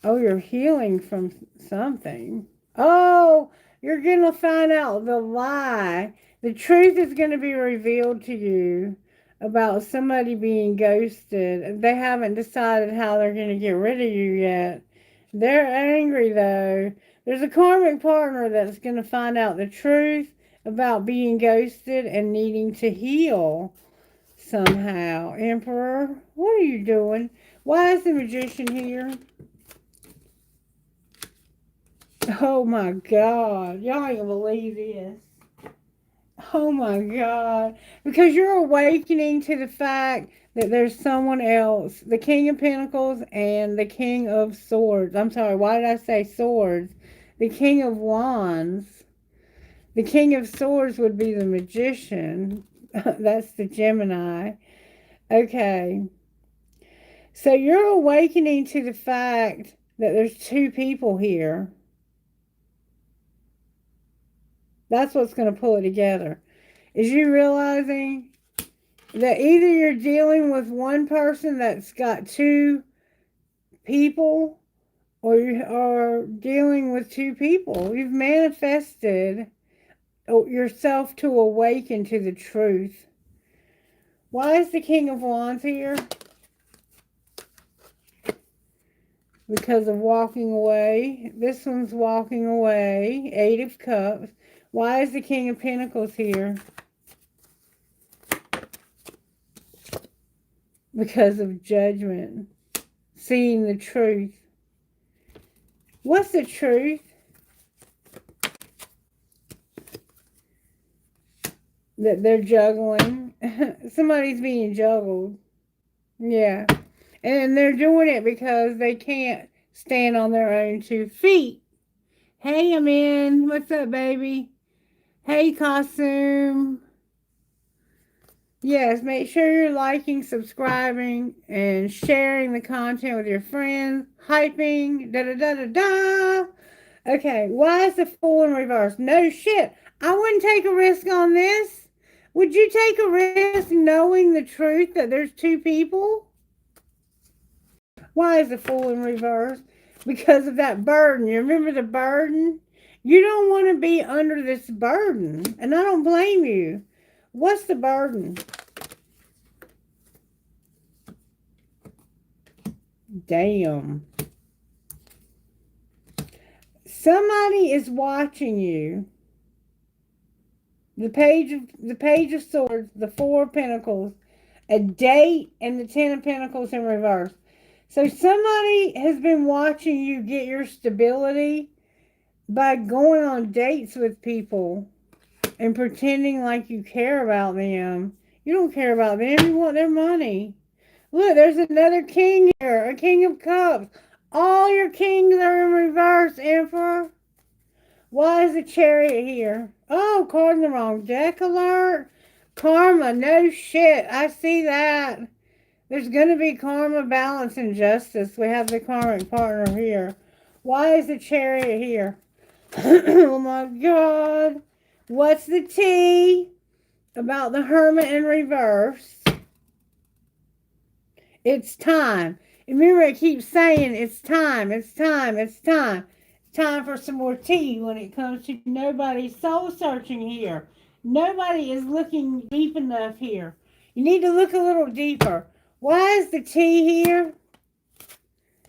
[SPEAKER 1] Oh, you're healing from something. Oh, you're going to find out the lie. The truth is going to be revealed to you about somebody being ghosted. They haven't decided how they're going to get rid of you yet. They're angry, though. There's a karmic partner that's going to find out the truth about being ghosted and needing to heal somehow. Emperor, what are you doing? Why is the Magician here? Oh my God. Y'all ain't gonna believe this. Oh my God. Because you're awakening to the fact that there's someone else. The King of Pentacles and the King of Swords. I'm sorry, why did I say swords? The King of Wands. The King of Swords would be the Magician. That's the Gemini. Okay. So you're awakening to the fact that there's two people here. That's what's going to pull it together. Is you realizing that either you're dealing with one person that's got two people, or you are dealing with two people. You've manifested yourself to awaken to the truth. Why is the King of Wands here? Because of walking away. This one's walking away. Eight of Cups. Why is the King of Pentacles here? Because of judgment. Seeing the truth. What's the truth? That they're juggling. Somebody's being juggled. Yeah. And they're doing it because they can't stand on their own 2 feet. Hey, I'm in. What's up, baby? Hey, costume. Yes, make sure you're liking, subscribing, and sharing the content with your friends. Hyping. Da-da-da-da-da. Okay, why is the Fool in reverse? No shit. I wouldn't take a risk on this. Would you take a risk knowing the truth that there's 2 people? Why is the Fool in reverse? Because of that burden. You remember the burden? You don't want to be under this burden. And I don't blame you. What's the burden? Damn. Somebody is watching you. The Page of Swords, the Four of Pentacles, a date, and the Ten of Pentacles in reverse. So somebody has been watching you get your stability by going on dates with people and pretending like you care about them. You don't care about them. You want their money. Look, there's another king here, a king of cups. All your kings are in reverse, Emperor. Why is the chariot here? Oh, card in the wrong deck alert. Karma, no shit. I see that. There's going to be karma, balance, and justice. We have the karmic partner here. Why is the chariot here? Oh my God. What's the tea about the hermit in reverse? It's time. Remember, it keeps saying it's time, it's time, it's time. Time for some more tea when it comes to nobody's soul searching here. Nobody is looking deep enough here. You need to look a little deeper. Why is the tea here?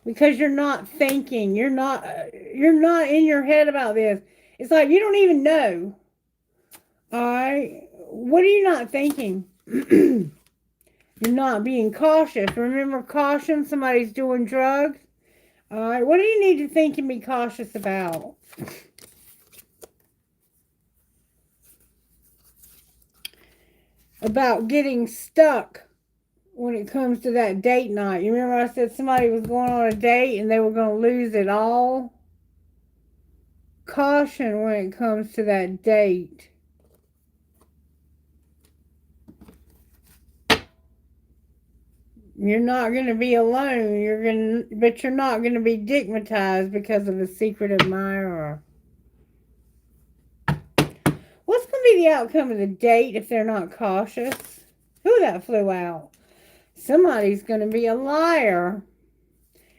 [SPEAKER 1] Because you're not thinking. You're not in your head about this. It's like you don't even know. All right. What are you not thinking? You're not being cautious. Remember caution? Somebody's doing drugs. All right. What do you need to think and be cautious about? About getting stuck when it comes to that date night. You remember I said somebody was going on a date and they were going to lose it all? Caution when it comes to that date. You're not going to be alone. But you're not going to be stigmatized because of a secret admirer. What's going to be the outcome of the date if they're not cautious? Who that flew out? Somebody's going to be a liar.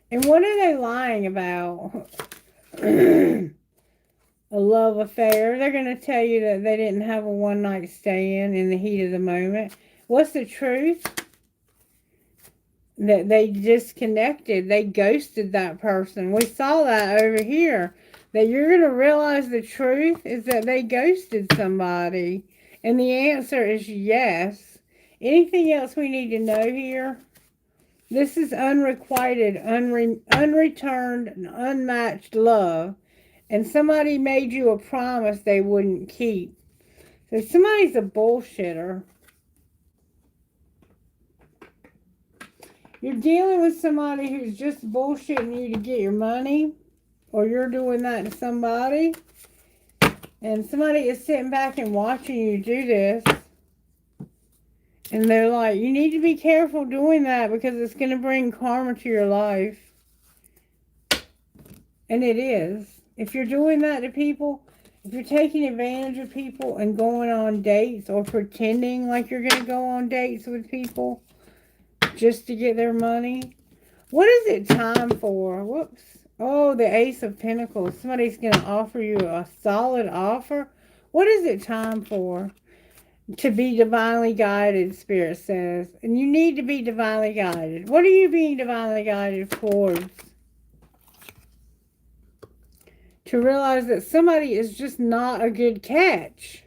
[SPEAKER 1] And what are they lying about? A love affair. They're going to tell you that they didn't have a one-night stand in the heat of the moment. What's the truth? That they disconnected. They ghosted that person. We saw that over here. That you're going to realize the truth is that they ghosted somebody. And the answer is yes. Anything else we need to know here? This is unrequited, unreturned, and unmatched love. And somebody made you a promise they wouldn't keep. So somebody's a bullshitter. You're dealing with somebody who's just bullshitting you to get your money, or you're doing that to somebody, and somebody is sitting back and watching you do this, and they're like, you need to be careful doing that because it's going to bring karma to your life. And it is. If you're doing that to people, if you're taking advantage of people and going on dates or pretending like you're going to go on dates with people, just to get their money. What is it time for? Whoops. Oh, the Ace of Pentacles. Somebody's going to offer you a solid offer. What is it time for? To be divinely guided, Spirit says. And you need to be divinely guided. What are you being divinely guided towards? To realize that somebody is just not a good catch.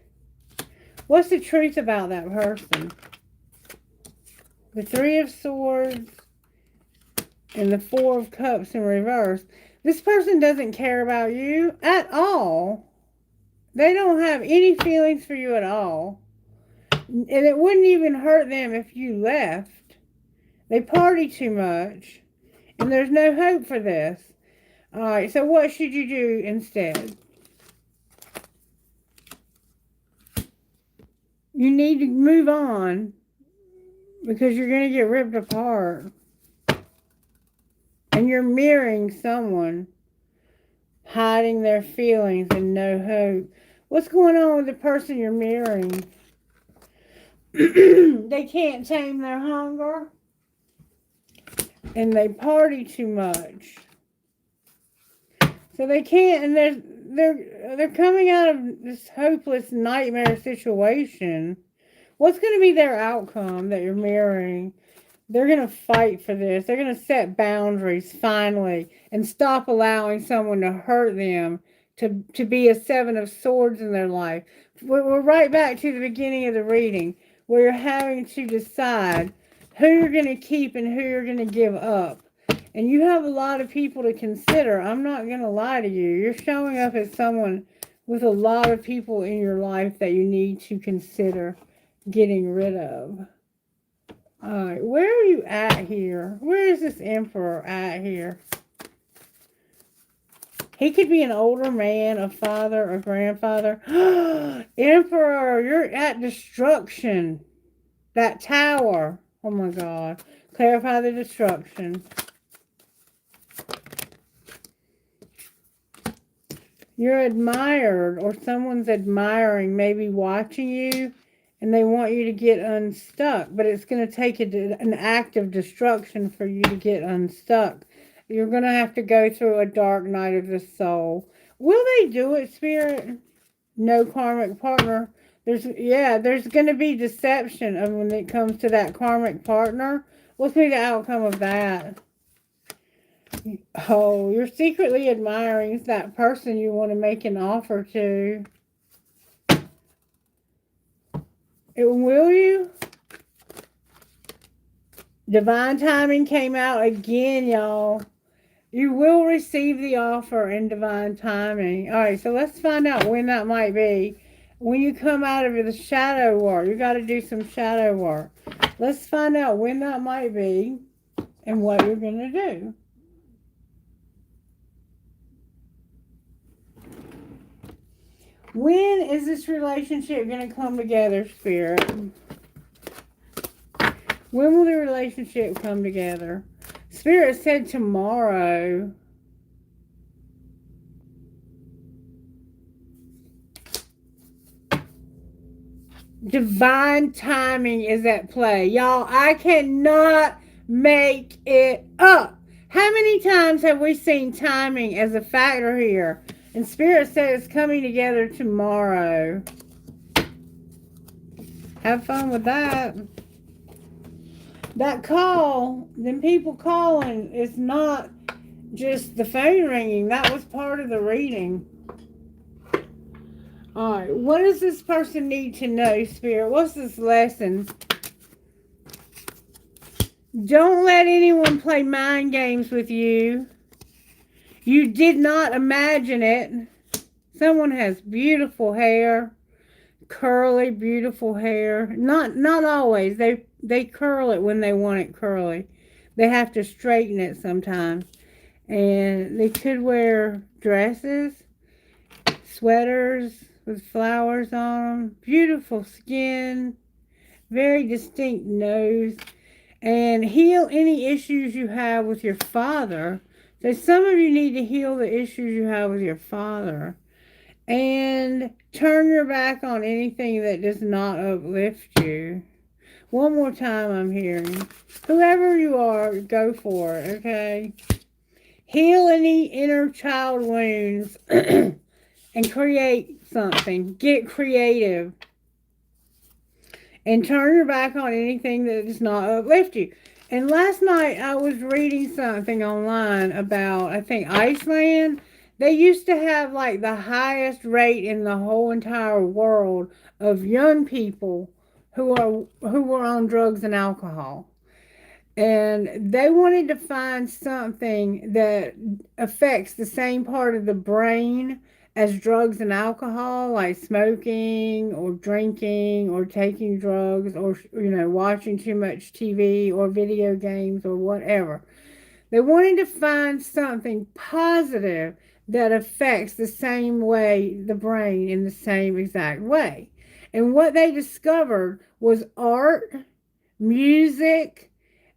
[SPEAKER 1] What's the truth about that person? The Three of Swords and the Four of Cups in reverse. This person doesn't care about you at all. They don't have any feelings for you at all. And it wouldn't even hurt them if you left. They party too much. And there's no hope for this. Alright, so what should you do instead? You need to move on. Because you're going to get ripped apart. And you're mirroring someone. Hiding their feelings and no hope. What's going on with the person you're mirroring? They can't tame their hunger. And they party too much. So they can't, and they're coming out of this hopeless nightmare situation. What's going to be their outcome that you're mirroring? They're going to fight for this. They're going to set boundaries finally and stop allowing someone to hurt them, to be a Seven of Swords in their life. We're right back to the beginning of the reading where you're having to decide who you're going to keep and who you're going to give up. And you have a lot of people to consider. I'm not going to lie to you. You're showing up as someone with a lot of people in your life that you need to consider getting rid of. Alright, where are you at here? Where is this Emperor at here? He could be an older man, a father, a grandfather. Emperor, you're at destruction. That tower. Oh my God. Clarify the destruction. You're admired, or someone's admiring, maybe watching you, and they want you to get unstuck. But it's going to take an act of destruction for you to get unstuck. You're going to have to go through a dark night of the soul. Will they do it, Spirit? No karmic partner. There's going to be deception when it comes to that karmic partner. What's going to be the outcome of that? Oh, you're secretly admiring that person you want to make an offer to. Will you? Divine timing came out again, y'all. You will receive the offer in divine timing. All right, so let's find out when that might be. When you come out of the shadow work, you got to do some shadow work. Let's find out when that might be and what you're going to do. When is this relationship going to come together, Spirit? When will the relationship come together? Spirit said tomorrow. Divine timing is at play. Y'all, I cannot make it up. How many times have we seen timing as a factor here? And Spirit says it's coming together tomorrow. Have fun with that. That call, them people calling, is not just the phone ringing. That was part of the reading. Alright, what does this person need to know, Spirit? What's this lesson? Don't let anyone play mind games with you. You did not imagine it. Someone has beautiful hair. Curly, beautiful hair. Not always. They curl it when they want it curly. They have to straighten it sometimes. And they could wear dresses, sweaters with flowers on them. Beautiful skin. Very distinct nose. And heal any issues you have with your father. So some of you need to heal the issues you have with your father. And turn your back on anything that does not uplift you. One more time I'm hearing. Whoever you are, go for it, okay? Heal any inner child wounds and create something. Get creative. And turn your back on anything that does not uplift you. And last night I was reading something online about, I think, Iceland. They used to have like the highest rate in the whole entire world of young people who were on drugs and alcohol. And they wanted to find something that affects the same part of the brain as drugs and alcohol, like smoking or drinking or taking drugs or, watching too much TV or video games or whatever. They wanted to find something positive that affects the same way, the brain in the same exact way. And what they discovered was art, music,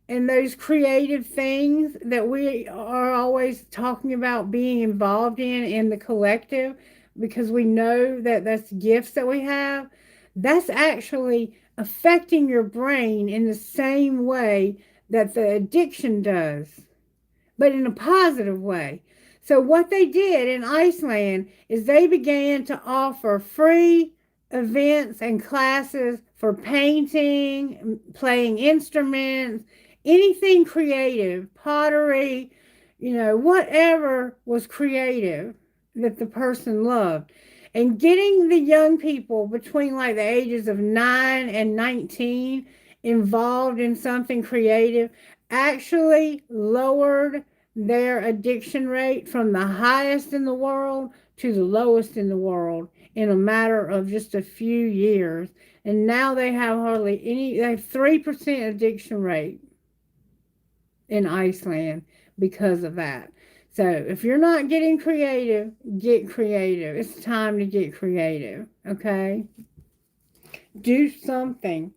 [SPEAKER 1] and those creative things that we are always talking about being involved in the collective, because we know that that's gifts that we have. That's actually affecting your brain in the same way that the addiction does, but in a positive way. So what they did in Iceland is they began to offer free events and classes for painting, playing instruments, anything creative, pottery, whatever was creative that the person loved. And getting the young people between like the ages of 9 and 19 involved in something creative actually lowered their addiction rate from the highest in the world to the lowest in the world in a matter of just a few years. And now they have hardly any, they have 3% addiction rate in Iceland because of that. So if you're not getting creative, get creative. It's time to get creative, okay? Do something.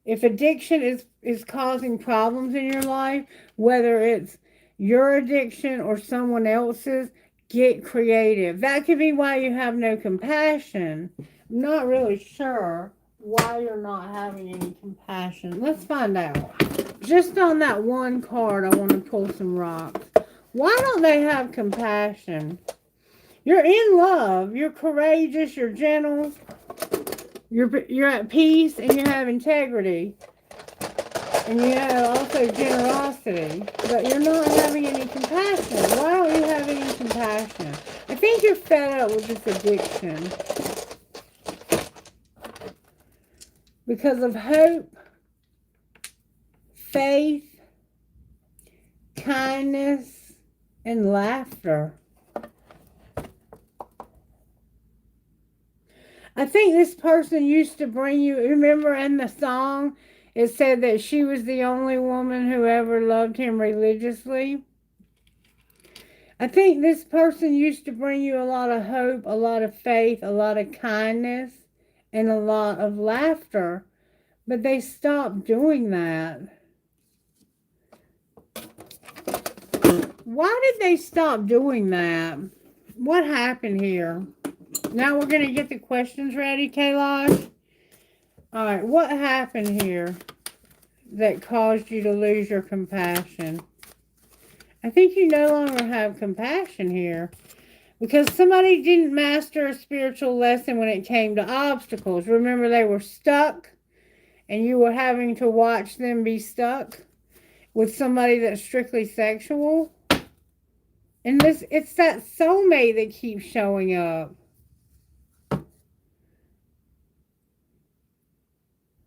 [SPEAKER 1] If addiction is causing problems in your life, whether it's your addiction or someone else's, get creative. That could be why you have no compassion. I'm not really sure why you're not having any compassion. Let's find out. Just on that one card, I want to pull some rocks. Why don't they have compassion? You're in love. You're courageous. You're gentle. You're at peace, and you have integrity. And you have also generosity. But you're not having any compassion. Why don't you have any compassion? I think you're fed up with this addiction. Because of hope, faith, kindness, and laughter. I think this person used to bring you, remember in the song, it said that she was the only woman who ever loved him religiously. I think this person used to bring you a lot of hope, a lot of faith, a lot of kindness, and a lot of laughter. But they stopped doing that. Why did they stop doing that? What happened here? Now we're going to get the questions ready, Kailash. All right, what happened here that caused you to lose your compassion? I think you no longer have compassion here because somebody didn't master a spiritual lesson when it came to obstacles. Remember, they were stuck and you were having to watch them be stuck with somebody that's strictly sexual. And it's that soulmate that keeps showing up.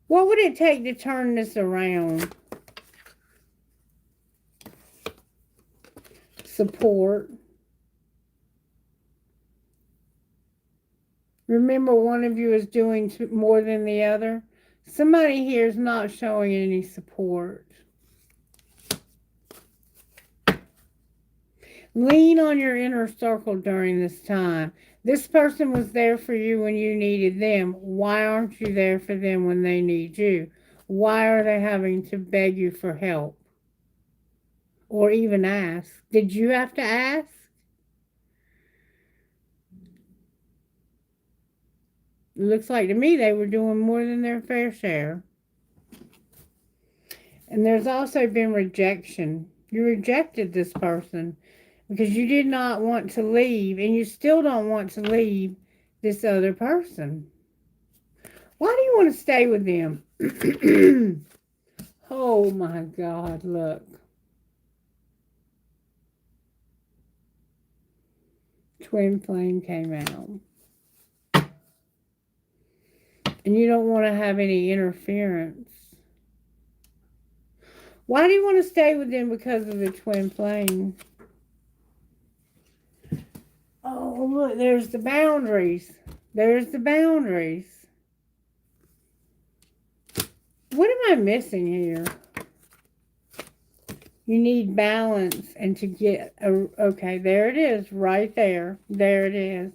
[SPEAKER 1] What would it take to turn this around? Support. Remember, one of you is doing more than the other. Somebody here is not showing any support. Lean on your inner circle during this time. This person was there for you when you needed them. Why aren't you there for them when they need you? Why are they having to beg you for help? Or even ask? Did you have to ask? It looks like to me they were doing more than their fair share. And there's also been rejection. You rejected this person because you did not want to leave, and you still don't want to leave this other person. Why do you want to stay with them? Oh my God, look. Twin flame came out. And you don't want to have any interference. Why do you want to stay with them because of the twin flame? Oh, look, there's the boundaries. There's the boundaries. What am I missing here? You need balance and to get okay, there it is, right there. There it is.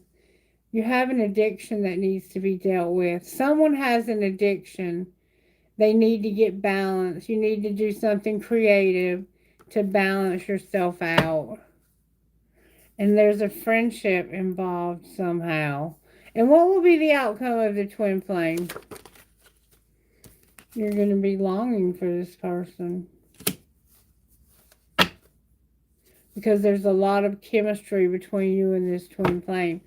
[SPEAKER 1] You have an addiction that needs to be dealt with. Someone has an addiction. They need to get balance. You need to do something creative to balance yourself out. And there's a friendship involved somehow. And what will be the outcome of the twin flame? You're going to be longing for this person. Because there's a lot of chemistry between you and this twin flame.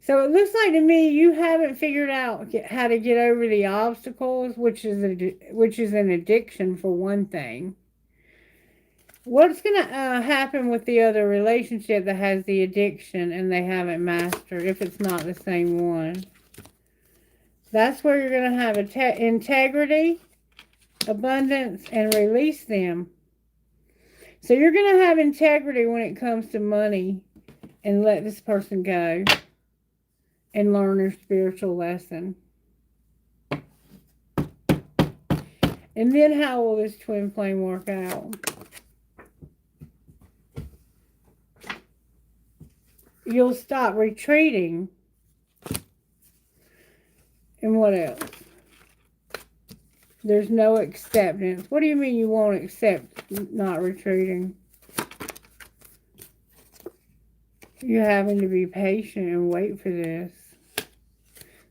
[SPEAKER 1] So it looks like to me you haven't figured out how to get over the obstacles, which is an addiction for one thing. What's going to happen with the other relationship that has the addiction and they haven't mastered, if it's not the same one? That's where you're going to have integrity, abundance, and release them. So you're going to have integrity when it comes to money and let this person go and learn their spiritual lesson. And then how will this twin flame work out? You'll stop retreating. And what else? There's no acceptance. What do you mean you won't accept not retreating? You're having to be patient and wait for this.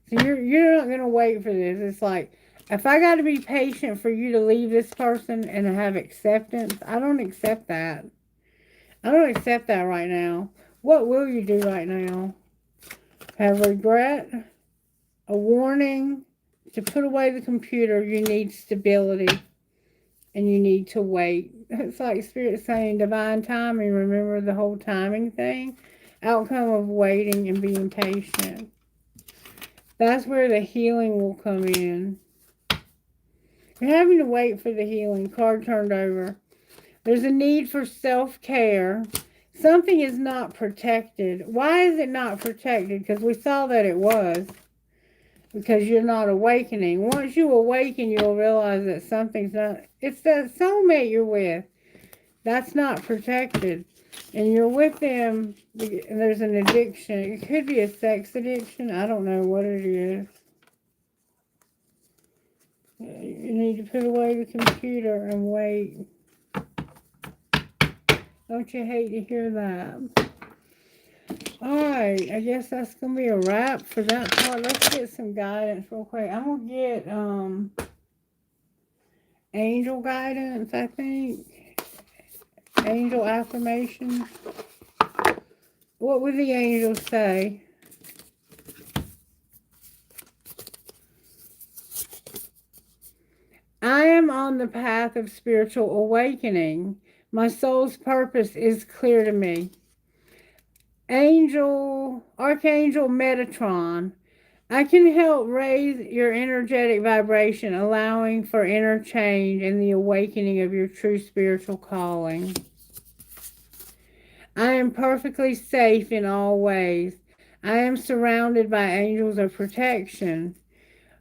[SPEAKER 1] So you're not going to wait for this. It's like, if I got to be patient for you to leave this person and have acceptance, I don't accept that. I don't accept that right now. What will you do right now? Have regret? A warning? To put away the computer, you need stability. And you need to wait. It's like Spirit saying divine timing. Remember the whole timing thing? Outcome of waiting and being patient. That's where the healing will come in. You're having to wait for the healing. Card turned over. There's a need for self-care. Something is not protected. Why is it not protected? Because we saw that it was. Because you're not awakening. Once you awaken, you'll realize that something's not... It's that soulmate you're with. That's not protected. And you're with them, and there's an addiction. It could be a sex addiction. I don't know what it is. You need to put away the computer and wait. Don't you hate to hear that? Alright, I guess that's going to be a wrap for that part. Let's get some guidance real quick. I'm going to get angel guidance, I think. Angel affirmations. What would the angels say? I am on the path of spiritual awakening. My soul's purpose is clear to me. Archangel Metatron, I can help raise your energetic vibration, allowing for inner change and the awakening of your true spiritual calling. I am perfectly safe in all ways. I am surrounded by angels of protection.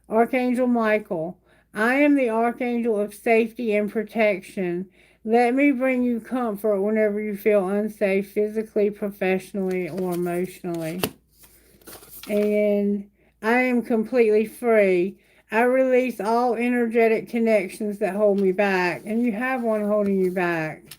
[SPEAKER 1] Archangel Michael, I am the archangel of safety and protection. Let me bring you comfort whenever you feel unsafe, physically, professionally, or emotionally. And I am completely free. I release all energetic connections that hold me back. And you have one holding you back.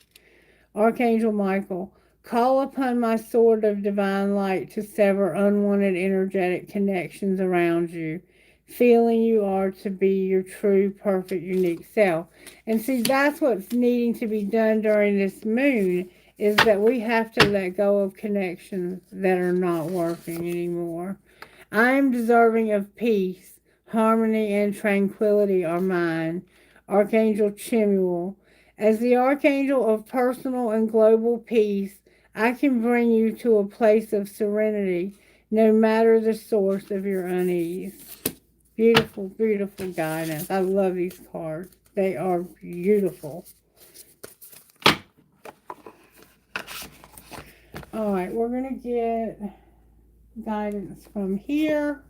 [SPEAKER 1] Archangel Michael, call upon my sword of divine light to sever unwanted energetic connections around you, feeling you are to be your true, perfect, unique self. And see, that's what's needing to be done during this moon, is that we have to let go of connections that are not working anymore. I am deserving of peace, harmony, and tranquility are mine. Archangel Chimuel, as the archangel of personal and global peace, I can bring you to a place of serenity, no matter the source of your unease. Beautiful, beautiful guidance. I love these cards. They are beautiful. Alright, we're going to get guidance from here.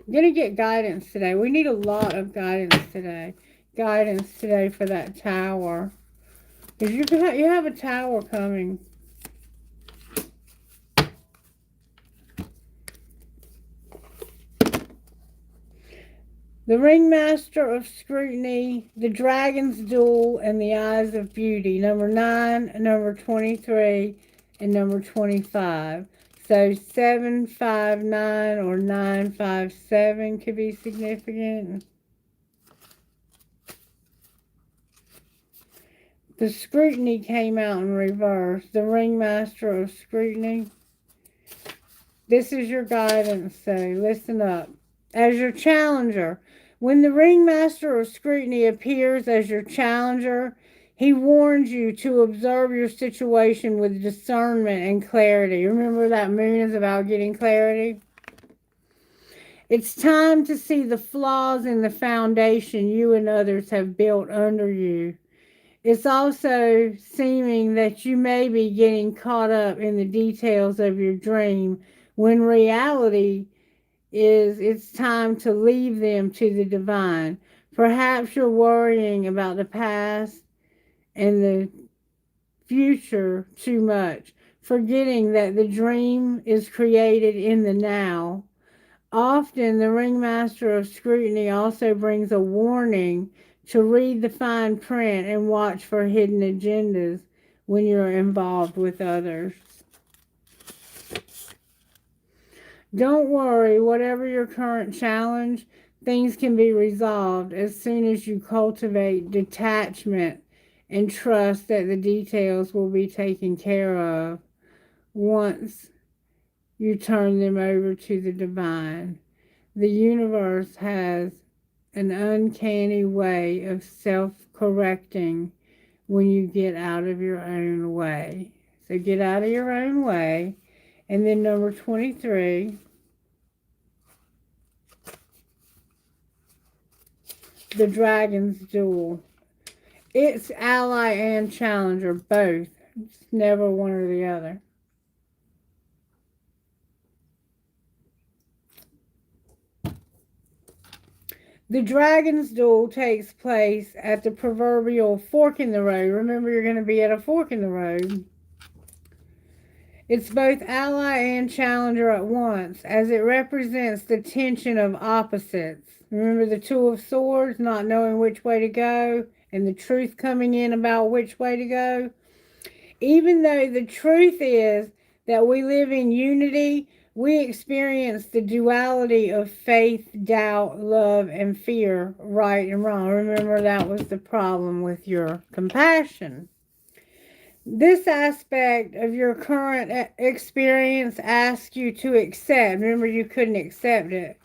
[SPEAKER 1] I'm going to get guidance today. We need a lot of guidance today. Guidance today for that tower. Because you have a tower coming. The Ringmaster of Scrutiny, the Dragon's Duel, and the Eyes of Beauty. Number 9, number 23, and number 25. So 759 or 957 could be significant. The Scrutiny came out in reverse. The Ringmaster of Scrutiny. This is your guidance, so listen up. As your challenger, when the Ringmaster of Scrutiny appears as your challenger, he warns you to observe your situation with discernment and clarity. Remember that moon is about getting clarity? It's time to see the flaws in the foundation you and others have built under you. It's also seeming that you may be getting caught up in the details of your dream when reality is it's time to leave them to the divine. Perhaps you're worrying about the past and the future too much, forgetting that the dream is created in the now. Often, the ringmaster of scrutiny also brings a warning to read the fine print and watch for hidden agendas when you're involved with others. Don't worry, whatever your current challenge, things can be resolved as soon as you cultivate detachment and trust that the details will be taken care of once you turn them over to the divine. The universe has an uncanny way of self-correcting when you get out of your own way. So get out of your own way. And then number 23, the Dragon's Duel. It's ally and challenger, both. It's never one or the other. The Dragon's Duel takes place at the proverbial fork in the road. Remember, you're going to be at a fork in the road. It's both ally and challenger at once, as it represents the tension of opposites. Remember the Two of Swords, not knowing which way to go, and the truth coming in about which way to go? Even though the truth is that we live in unity, we experience the duality of faith, doubt, love, and fear, right and wrong. Remember, that was the problem with your compassion. This aspect of your current experience asks you to accept. Remember, you couldn't accept it.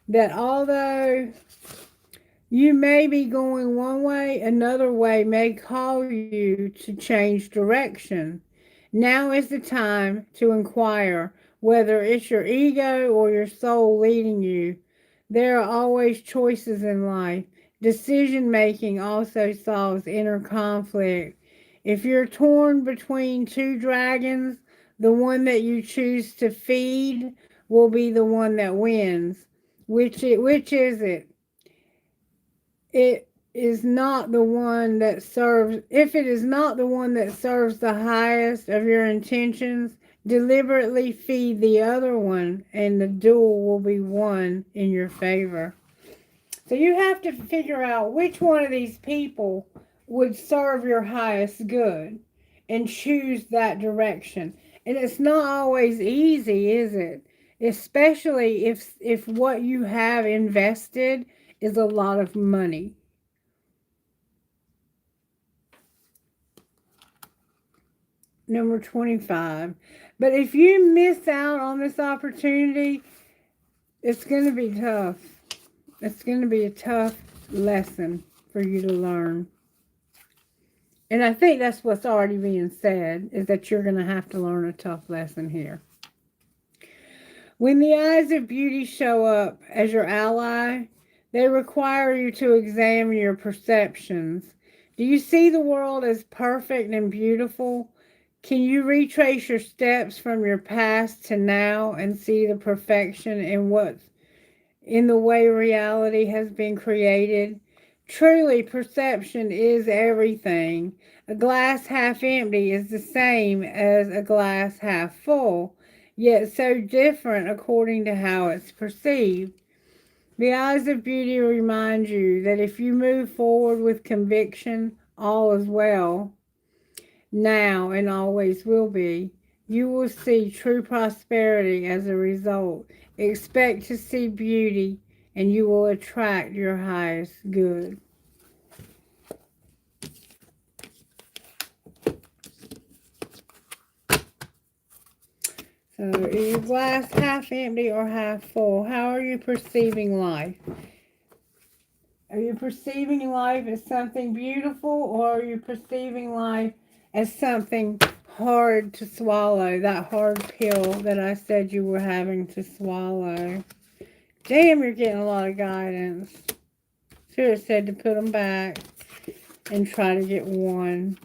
[SPEAKER 1] That although you may be going one way, another way may call you to change direction. Now is the time to inquire whether it's your ego or your soul leading you. There are always choices in life. Decision making also solves inner conflict. If you're torn between two dragons, the one that you choose to feed will be the one that wins. Which is it? It is not the one that serves, if it is not the one that serves the highest of your intentions, deliberately feed the other one and the duel will be won in your favor. So you have to figure out which one of these people would serve your highest good and choose that direction. And it's not always easy, is it? Especially if what you have invested is a lot of money. Number 25. But if you miss out on this opportunity, it's going to be tough. It's going to be a tough lesson for you to learn. And I think that's what's already being said, is that you're going to have to learn a tough lesson here. When the eyes of beauty show up as your ally, they require you to examine your perceptions. Do you see the world as perfect and beautiful? Can you retrace your steps from your past to now and see the perfection in the way reality has been created? Truly, perception is everything. A glass half empty is the same as a glass half full, yet so different according to how it's perceived. The eyes of beauty remind you that if you move forward with conviction, all is well, now and always will be. You will see true prosperity as a result. Expect to see beauty, and you will attract your highest good. So, is your glass half empty or half full? How are you perceiving life? Are you perceiving life as something beautiful, or are you perceiving life as something hard to swallow? That hard pill that I said you were having to swallow. Damn, you're getting a lot of guidance. Should have said to put them back. and try to get one.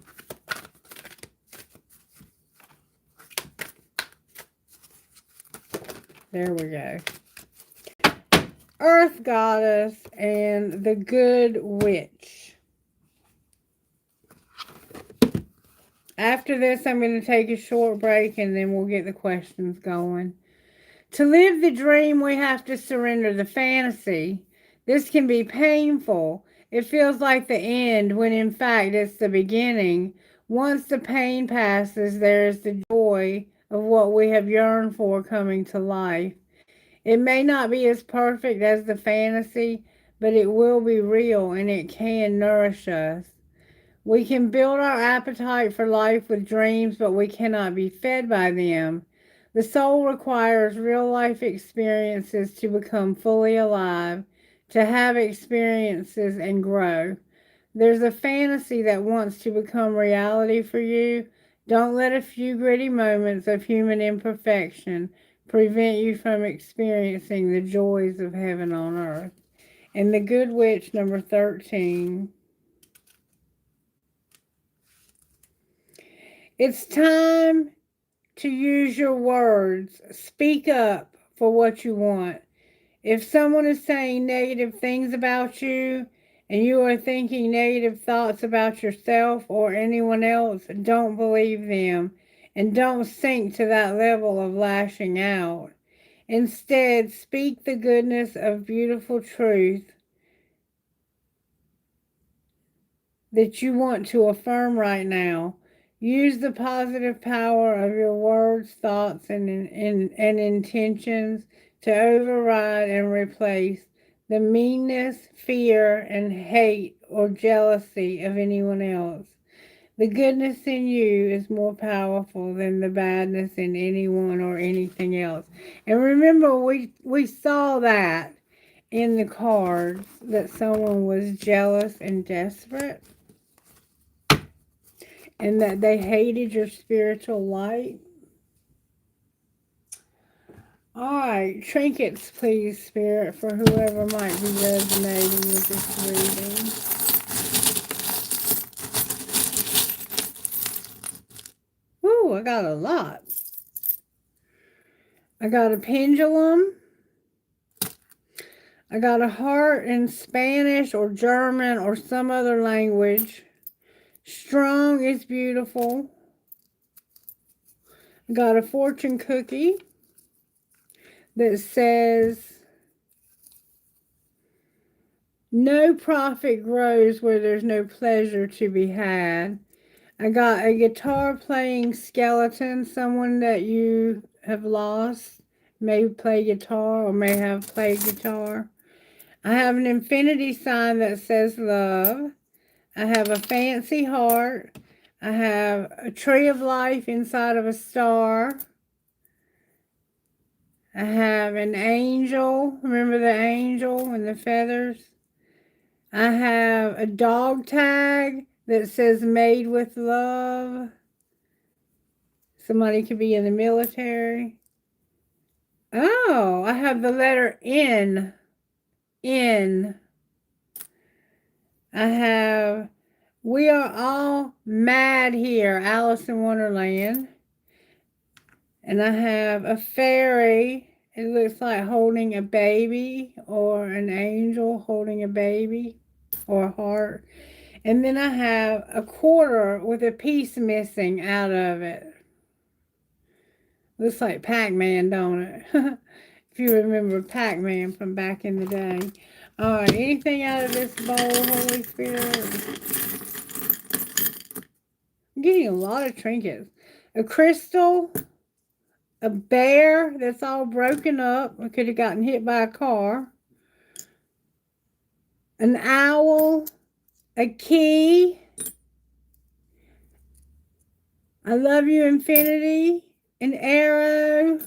[SPEAKER 1] There we go. Earth Goddess and the Good Witch. After this, I'm going to take a short break and then we'll get the questions going. To live the dream, we have to surrender the fantasy. This can be painful. It feels like the end when in fact it's the beginning. Once the pain passes, there is the joy of what we have yearned for coming to life. It may not be as perfect as the fantasy, but it will be real and it can nourish us. We can build our appetite for life with dreams, but we cannot be fed by them. The soul requires real life experiences to become fully alive, to have experiences and grow. There's a fantasy that wants to become reality for you. Don't let a few gritty moments of human imperfection prevent you from experiencing the joys of heaven on earth. And the Good Witch, number 13. It's time to use your words. Speak up for what you want. If someone is saying negative things about you and you are thinking negative thoughts about yourself or anyone else, don't believe them and don't sink to that level of lashing out. Instead, speak the goodness of beautiful truth that you want to affirm right now. Use the positive power of your words, thoughts, and intentions to override and replace the meanness, fear, and hate or jealousy of anyone else. The goodness in you is more powerful than the badness in anyone or anything else. And remember, we saw that in the cards, that someone was jealous and desperate, and that they hated your spiritual light. All right, trinkets, please, Spirit, for whoever might be resonating with this reading. Ooh, I got a lot. I got a pendulum. I got a heart in Spanish or German or some other language. Strong is beautiful. I got a fortune cookie that says, no profit grows where there's no pleasure to be had. I got a guitar playing skeleton, someone that you have lost may play guitar or may have played guitar. I have an infinity sign that says love. I have a fancy heart. I have a tree of life inside of a star. I have an angel. Remember the angel and the feathers? I have a dog tag that says made with love. Somebody could be in the military. Oh, I have the letter N. N. I have we are all mad here, Alice in Wonderland. And I have a fairy. It looks like holding a baby, or an angel holding a baby or a heart. And then I have a quarter with a piece missing out of it. Looks like Pac-Man, don't it? If you remember Pac-Man from back in the day. All right, anything out of this bowl, Holy Spirit? I'm getting a lot of trinkets. A crystal, a bear that's all broken up. I could have gotten hit by a car. An owl, a key. I love you, infinity. An arrow,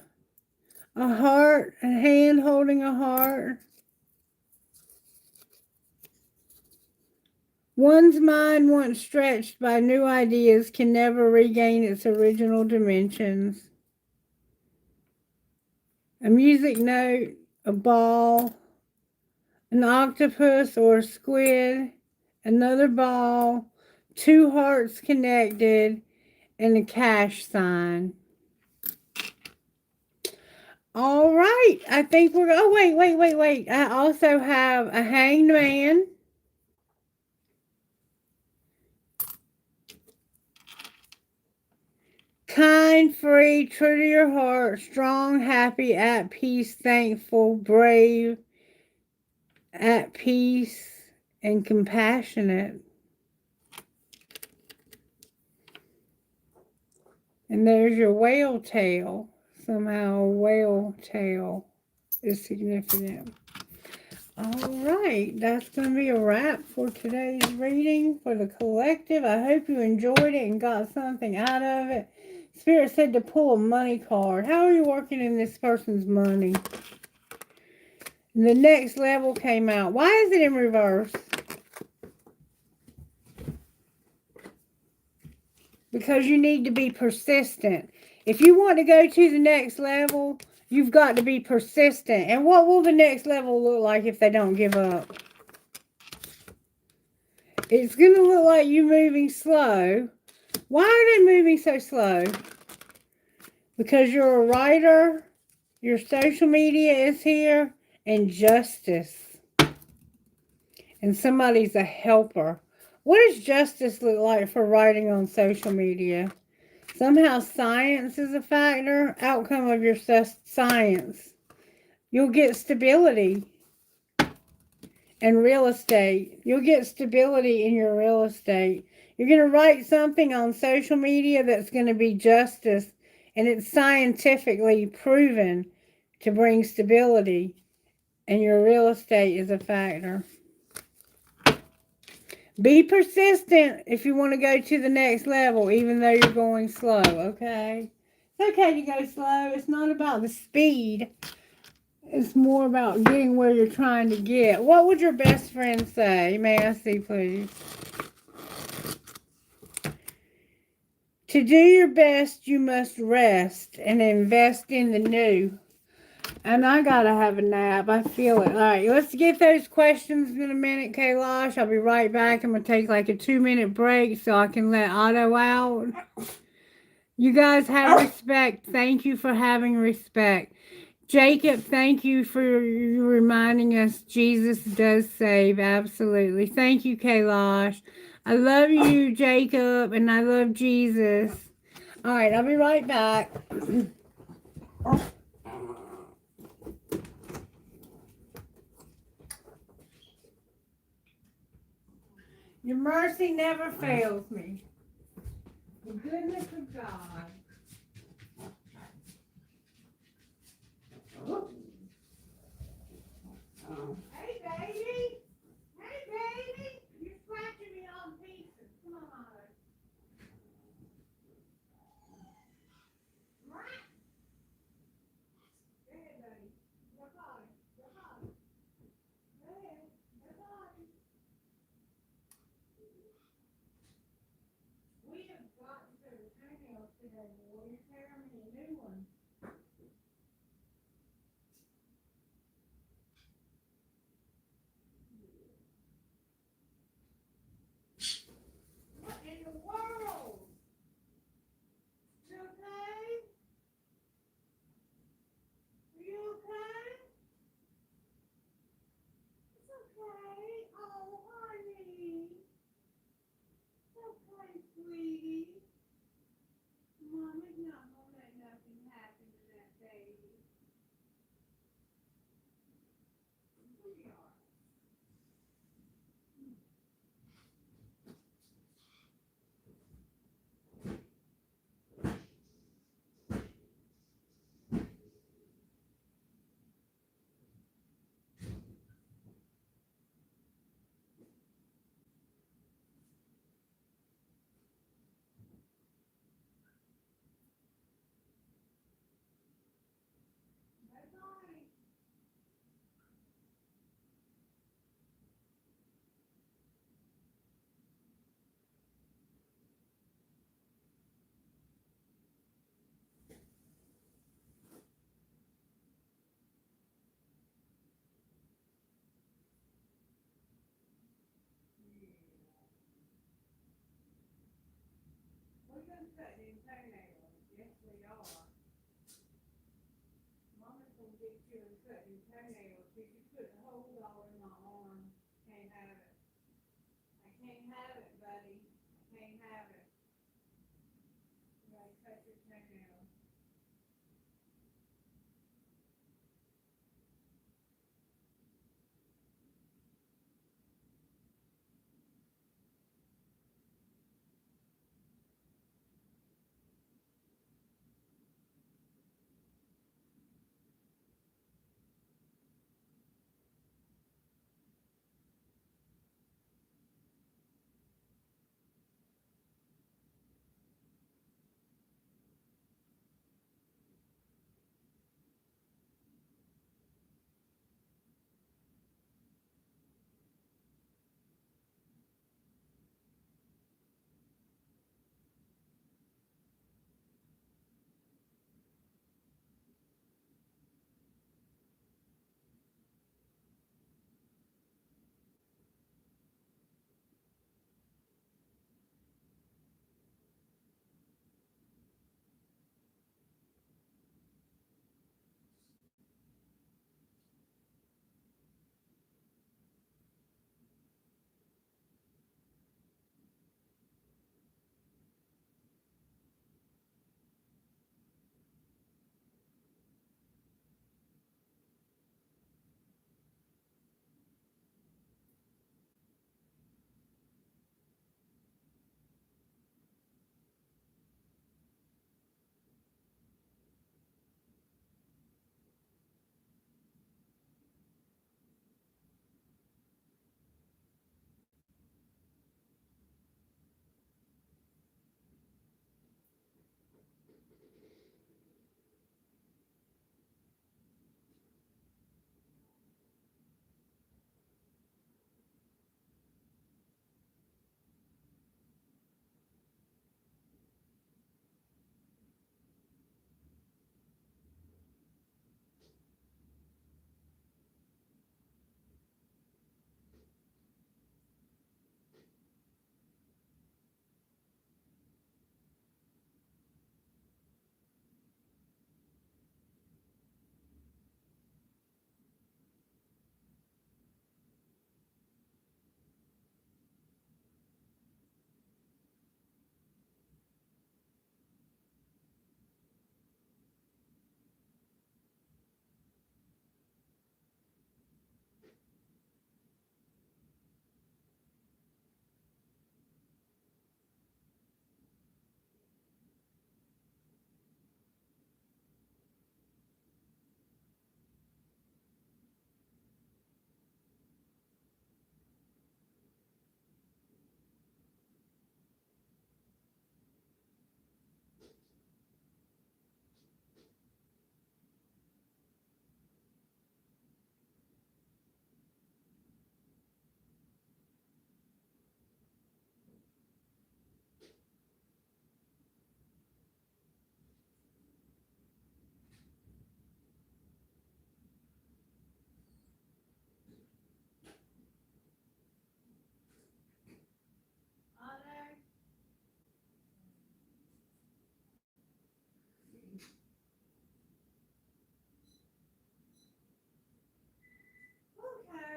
[SPEAKER 1] a heart, a hand holding a heart. One's mind, once stretched by new ideas, can never regain its original dimensions. A music note, a ball, an octopus or a squid, another ball, 2 hearts connected, and a cash sign. All right, I think we're, oh, wait. I also have a hanged man, kind, free, true to your heart, strong, happy, at peace, thankful, brave, at peace, and compassionate. And there's your whale tail. Somehow whale tail is significant. All right, that's going to be a wrap for today's reading for the collective. I hope you enjoyed it and got something out of it. Spirit said to pull a money card. How are you working in this person's money? And the next level came out. Why is it in reverse? Because you need to be persistent. If you want to go to the next level, you've got to be persistent. And what will the next level look like if they don't give up? It's going to look like you moving slow. Why are they moving so slow? Because you're a writer, your social media is here, and justice. And somebody's a helper. What does justice look like for writing on social media? Somehow science is a factor. Outcome of your science. You'll get stability. And real estate. You'll get stability in your real estate. You're going to write something on social media that's going to be justice. And it's scientifically proven to bring stability. And your real estate is a factor. Be persistent if you want to go to the next level, even though you're going slow, okay? It's okay to go slow. It's not about the speed. It's more about getting where you're trying to get. What would your best friend say? May I see, please? To do your best, you must rest and invest in the new. And I gotta have a nap. I feel it. All right, let's get those questions in a minute, Kailash. I'll be right back. I'm gonna take like a 2-minute break so I can let Otto out. You guys have respect. Thank you for having respect. Jacob, thank you for reminding us Jesus does save. Absolutely. Thank you, Kailash. I love you, Jacob, and I love Jesus. All right, I'll be right back. Your mercy never fails me. The goodness of God. Hey, baby. Hey, baby. You're scratching me all to pieces. Come on, Otto. Right. Go ahead, buddy. Go on. Go on. Go ahead. Go on. We have got to do the toenails today, boy. You're tearing me a new one. What in the world? You okay? Are you okay? It's okay. Oh, honey. It's okay, sweetie. Mama's not get you and cut your toenails. You could put a hold all in my arm. Can't have it. I can't have it, buddy. I can't have it. You gotta cut your toenails.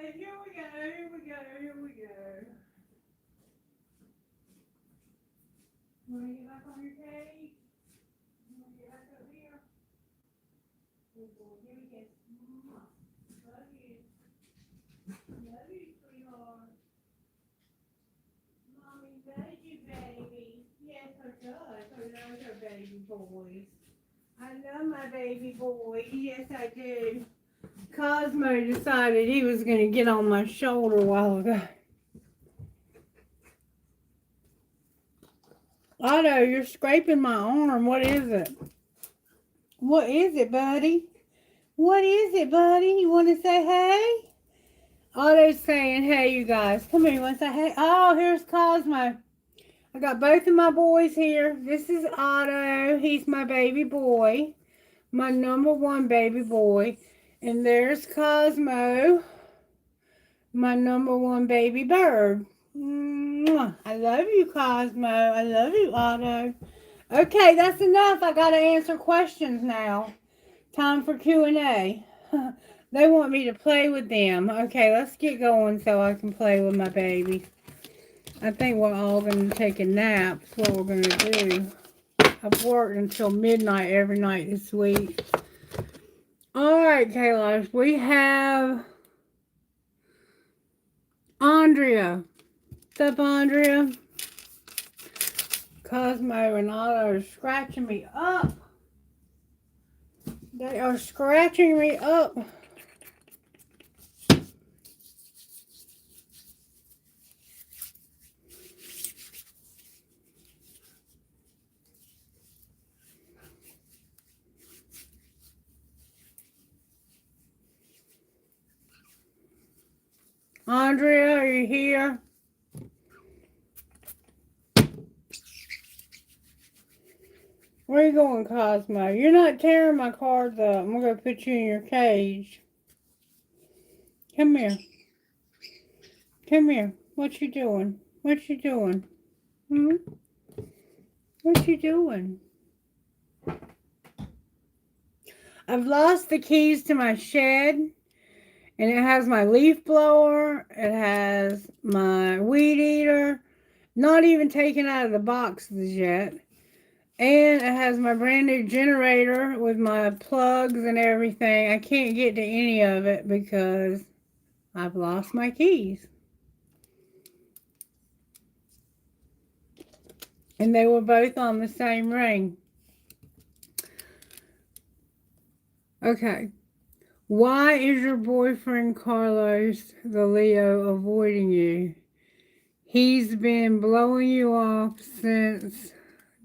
[SPEAKER 1] Okay, here we go, here we go, here we go. You wanna get back on your cage? You wanna get back up here? Good boy, here we go. Love you. Love you, sweetheart. Mommy loves you, baby. Yes, I does. I love her baby boys. I love my baby boy. Yes, I do. Cosmo decided he was going to get on my shoulder a while ago. Otto, you're scraping my arm. What is it? What is it, buddy? What is it, buddy? You want to say hey? Otto's saying hey, you guys. Come here, you want to say hey? Oh, here's Cosmo. I got both of my boys here. This is Otto. He's my baby boy. My number one baby boy. And there's Cosmo, my number one baby bird. Mwah. I love you, Cosmo. I love you, Otto. Okay, that's enough. I got to answer questions now. Time for Q&A. They want me to play with them. Okay, let's get going so I can play with my babies. I think we're all going to take a nap. That's what we're going to do. I've worked until midnight every night this week. Alright, Kayla, we have Andrea. What's up, Andrea? Cosmo and Otto are scratching me up. They are scratching me up. Andrea, are you here? Where are you going, Cosmo? You're not tearing my cards up. I'm going to put you in your cage. Come here. Come here. What you doing? What you doing? Hmm? What you doing? I've lost the keys to my shed. And it has my leaf blower. It has my weed eater. Not even taken out of the boxes yet. And it has my brand new generator with my plugs and everything. I can't get to any of it because I've lost my keys. And they were both on the same ring. Okay. Why is your boyfriend Carlos, the Leo, avoiding you? He's been blowing you off since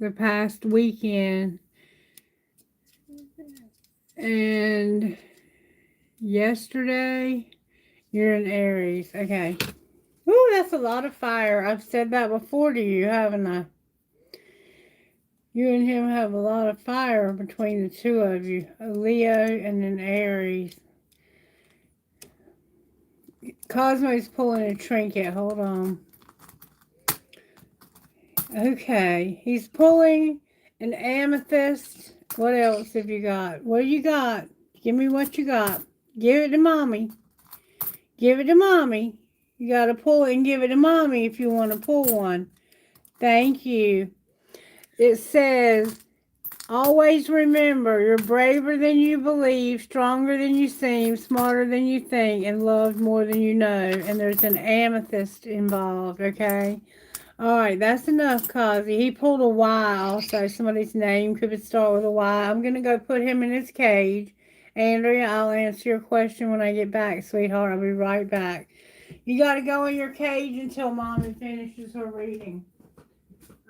[SPEAKER 1] the past weekend. And yesterday, you're in Aries. Okay. Ooh, that's a lot of fire. I've said that before to you, haven't I? You and him have a lot of fire between the two of you. A Leo and an Aries. Cosmo's pulling a trinket. Hold on. Okay. He's pulling an amethyst. What else have you got? What you got? Give me what you got. Give it to mommy. Give it to mommy. You got to pull it and give it to mommy if you want to pull one. Thank you. It says, always remember, you're braver than you believe, stronger than you seem, smarter than you think, and loved more than you know. And there's an amethyst involved, okay? All right, that's enough, Kazi. He pulled a Y also. Somebody's name could start with a Y. I'm going to go put him in his cage. Andrea, I'll answer your question when I get back, sweetheart. I'll be right back. You got to go in your cage until Mommy finishes her reading.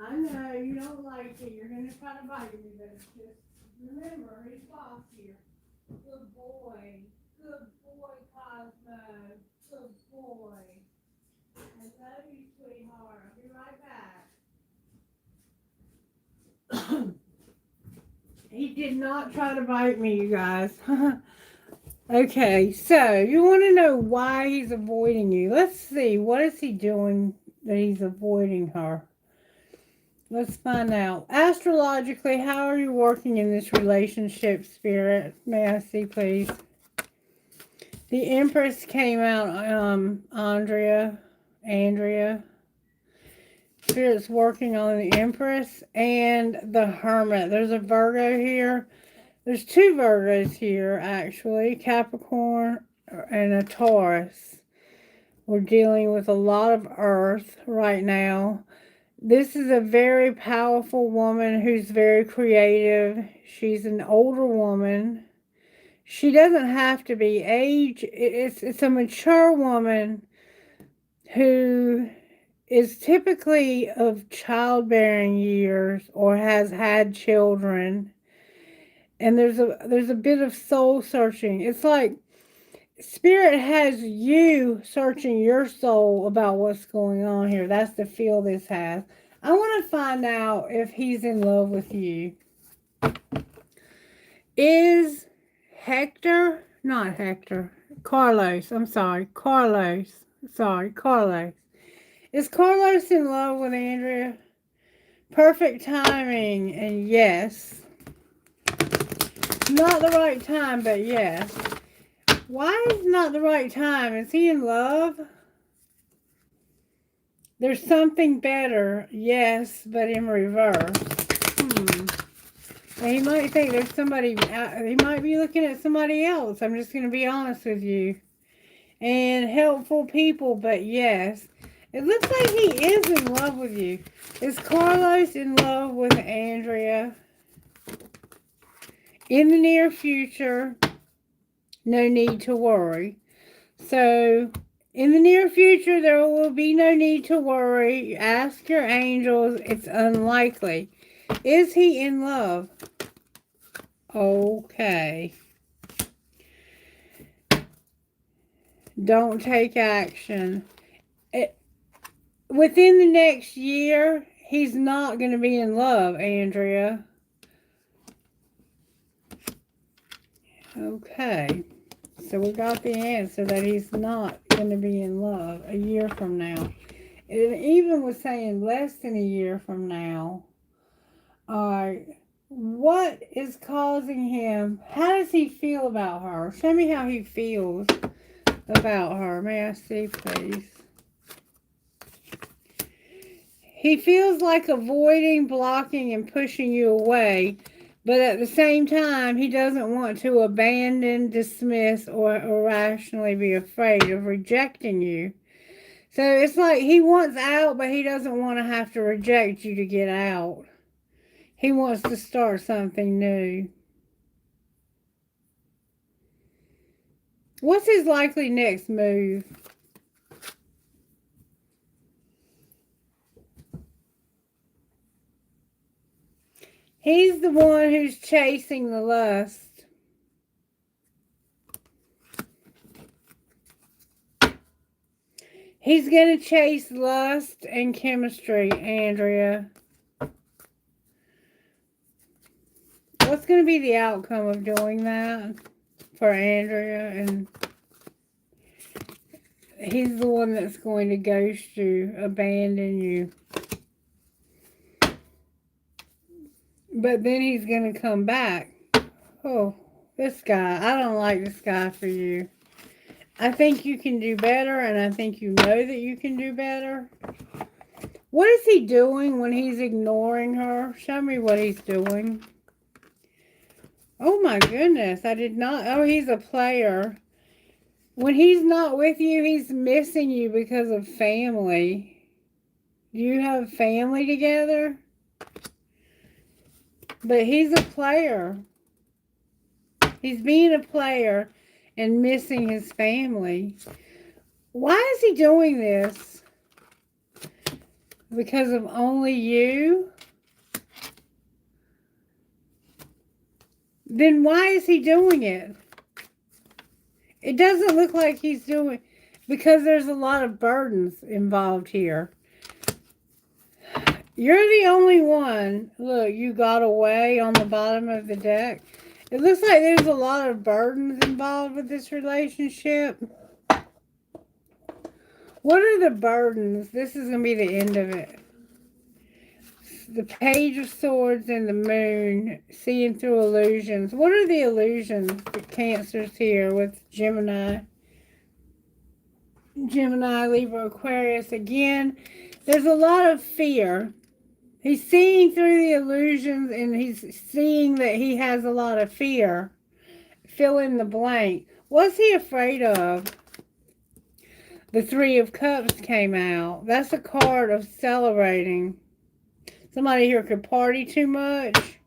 [SPEAKER 1] I know you don't like it. You're going to try to bite me, but it's just, remember, he's boss here. Good boy. Good boy, Cosmo. Good boy. I love you, sweetheart. I'll be right back. He did not try to bite me, you guys. Okay, so you want to know why he's avoiding you. Let's see. What is he doing that he's avoiding her? Let's find out. Astrologically, how are you working in this relationship, Spirit? May I see, please? The Empress came out, Andrea. Spirit's working on the Empress and the Hermit. There's a Virgo here. There's two Virgos here, actually. Capricorn and a Taurus. We're dealing with a lot of Earth right now. This is a very powerful woman who's very creative. She's an older woman. She doesn't have to be age. It's a mature woman who is typically of childbearing years or has had children. And there's a bit of soul searching. It's like Spirit has you searching your soul about what's going on here. That's the feel this has. I want to find out if he's in love with you. Is Hector, not Hector, Carlos, I'm sorry, Carlos. Is Carlos in love with Andrea? Perfect timing, and yes. Not the right time, but yes. Why is it not the right time? Is he in love? There's something better, yes, but in reverse. And he might think there's somebody, he might be looking at somebody else. I'm just going to be honest with you. And helpful people, but yes. It looks like he is in love with you. Is Carlos in love with Andrea? In the near future, no need to worry. So, in the near future, there will be no need to worry. Ask your angels. It's unlikely. Is he in love? Okay. Don't take action. Within the next year, he's not going to be in love, Andrea. Okay. So we got the answer that he's not going to be in love a year from now. It even was saying less than a year from now. Alright. What is causing him? How does he feel about her? Show me how he feels about her. May I see, please? He feels like avoiding, blocking, and pushing you away. But at the same time, he doesn't want to abandon, dismiss, or irrationally be afraid of rejecting you. So it's like he wants out, but he doesn't want to have to reject you to get out. He wants to start something new. What's his likely next move? He's the one who's chasing the lust. He's going to chase lust and chemistry, Andrea. What's going to be the outcome of doing that for Andrea? And he's the one that's going to ghost you, abandon you. But then he's going to come back. Oh, this guy. I don't like this guy for you. I think you can do better, and I think you know that you can do better. What is he doing when he's ignoring her? Show me what he's doing. Oh my goodness, I did not. Oh, he's a player. When he's not with you, he's missing you because of family. Do you have family together? But he's a player. He's being a player and missing his family. Why is he doing this? Because of only you? Then why is he doing it? It doesn't look like he's doing, because there's a lot of burdens involved here. You're the only one. Look, you got away on the bottom of the deck. It looks like there's a lot of burdens involved with this relationship. What are the burdens? This is going to be the end of it. The Page of Swords and the Moon, seeing through illusions. What are the illusions? The Cancers here with Gemini, Libra, Aquarius. Again, there's a lot of fear. He's seeing through the illusions, and he's seeing that he has a lot of fear. Fill in the blank. What's he afraid of? The Three of Cups came out. That's a card of celebrating. Somebody here could party too much.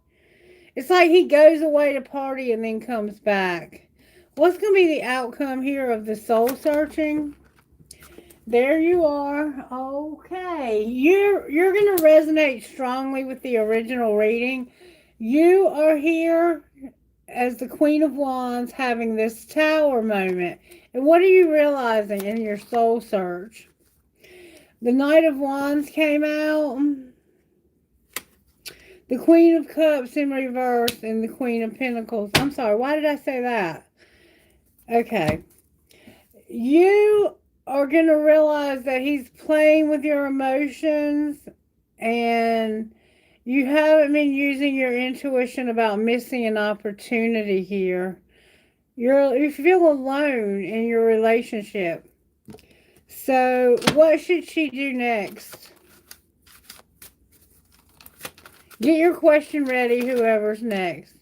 [SPEAKER 1] It's like he goes away to party and then comes back. What's going to be the outcome here of the soul searching? There you are. Okay. You're going to resonate strongly with the original reading. You are here as the Queen of Wands having this Tower moment. And what are you realizing in your soul search? The Knight of Wands came out. The Queen of Cups in reverse and the Queen of Pentacles. I'm sorry, why did I say that? Okay. You are going to realize that he's playing with your emotions, and you haven't been using your intuition about missing an opportunity here. You feel alone in your relationship. So what should she do next? Get your question ready, whoever's next.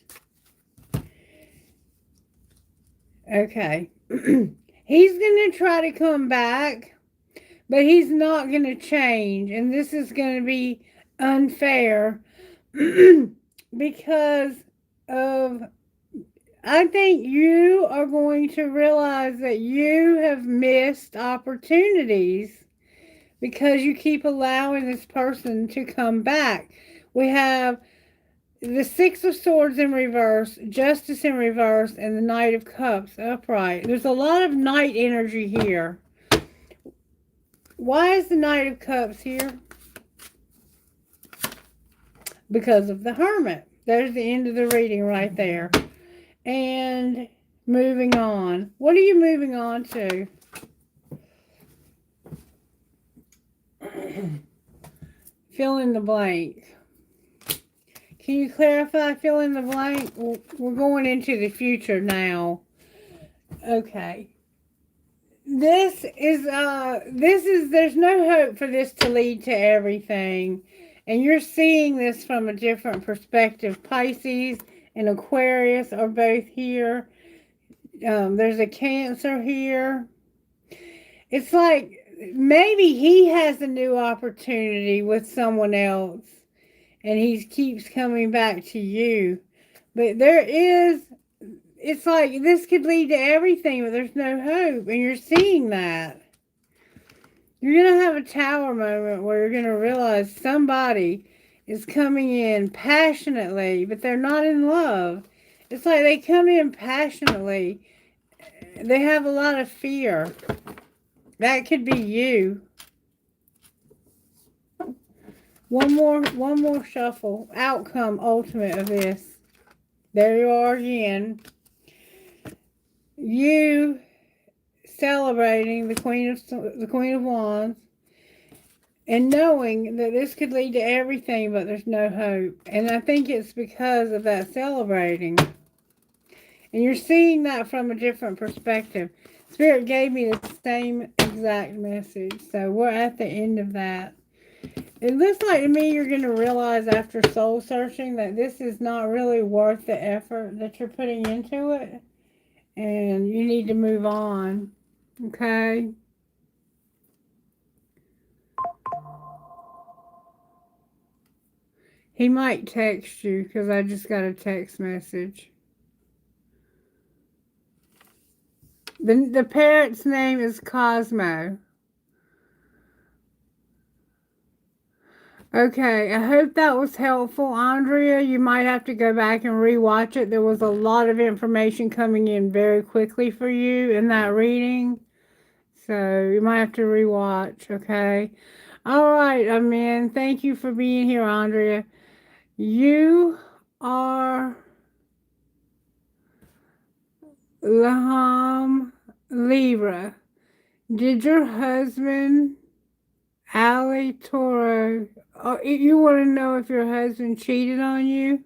[SPEAKER 1] Okay. He's going to try to come back, but he's not going to change. And this is going to be unfair because of, I think you are going to realize that you have missed opportunities because you keep allowing this person to come back. We have the Six of Swords in reverse, Justice in reverse, and the Knight of Cups upright. There's a lot of Knight energy here. Why is the Knight of Cups here? Because of the Hermit. There's the end of the reading right there. And moving on. What are you moving on to? Fill in the blank. Can you clarify fill in the blank? We're going into the future now. Okay. There's no hope for this to lead to everything. And you're seeing this from a different perspective. Pisces and Aquarius are both here. There's a Cancer here. It's like maybe he has a new opportunity with someone else. And he keeps coming back to you. But it's like this could lead to everything, but there's no hope. And you're seeing that. You're going to have a tower moment where you're going to realize somebody is coming in passionately, but they're not in love. It's like they come in passionately. They have a lot of fear. That could be you. One more shuffle. Outcome ultimate of this. There you are again. You celebrating the Queen of Wands and knowing that this could lead to everything, but there's no hope. And I think it's because of that celebrating. And you're seeing that from a different perspective. Spirit gave me the same exact message. So we're at the end of that. It looks like to me you're going to realize after soul searching that this is not really worth the effort that you're putting into it. And you need to move on. Okay? He might text you because I just got a text message. The parrot's name is Cosmo. Okay, I hope that was helpful. Andrea, you might have to go back and rewatch it. There was a lot of information coming in very quickly for you in that reading. So you might have to rewatch, okay? All right, Amen. Thank you for being here, Andrea. You are Laham Libra. Did your husband, Ali Toro, you want to know if your husband cheated on you?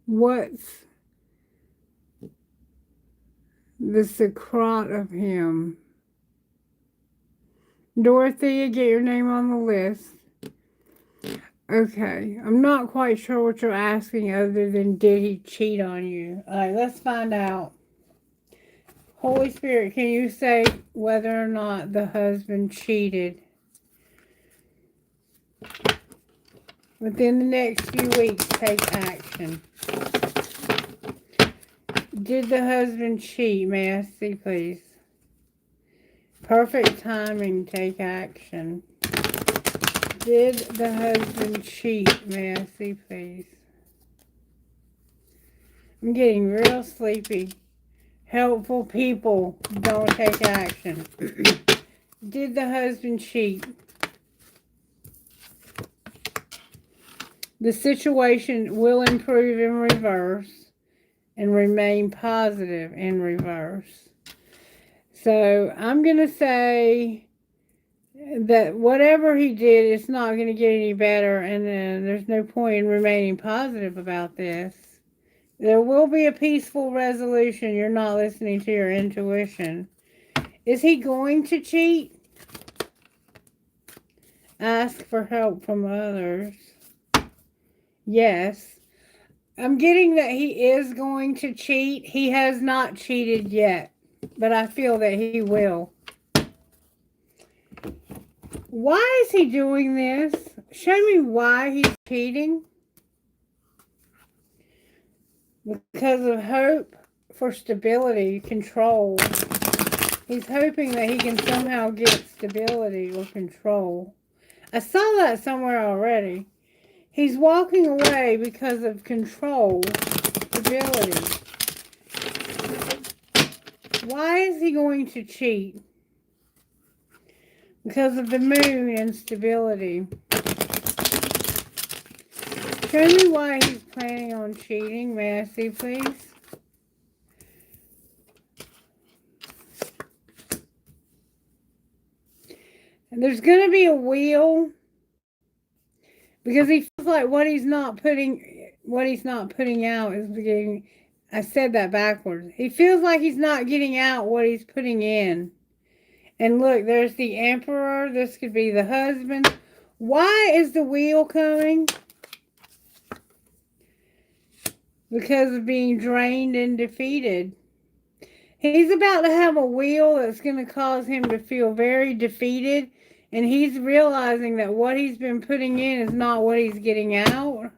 [SPEAKER 1] What's the secret of him? Dorothea, get your name on the list. Okay, I'm not quite sure what you're asking other than did he cheat on you? All right, let's find out. Holy Spirit, can you say whether or not the husband cheated? Within the next few weeks, take action. Did the husband cheat? May I see, please? Perfect timing, take action. Did the husband cheat? May I see, please? I'm getting real sleepy. Helpful people don't take action. Did the husband cheat? The situation will improve in reverse and remain positive in reverse. So I'm going to say that whatever he did, it's not going to get any better, and there's no point in remaining positive about this. There will be a peaceful resolution. You're not listening to your intuition. Is he going to cheat? Ask for help from others. Yes. I'm getting that he is going to cheat. He has not cheated yet, but I feel that he will. Why is he doing this? Show me why he's cheating. Because of hope for stability, control. He's hoping that he can somehow get stability or control. I saw that somewhere already. He's walking away because of control, stability. Why is he going to cheat? Because of the moon and stability. Show me why he's planning on cheating. May I see, please? And there's going to be a wheel. Because he feels like what he's not putting out is getting, I said that backwards. He feels like he's not getting out what he's putting in. And look, there's the Emperor. This could be the husband. Why is the wheel coming? Because of being drained and defeated. He's about to have a wheel that's going to cause him to feel very defeated. And he's realizing that what he's been putting in is not what he's getting out.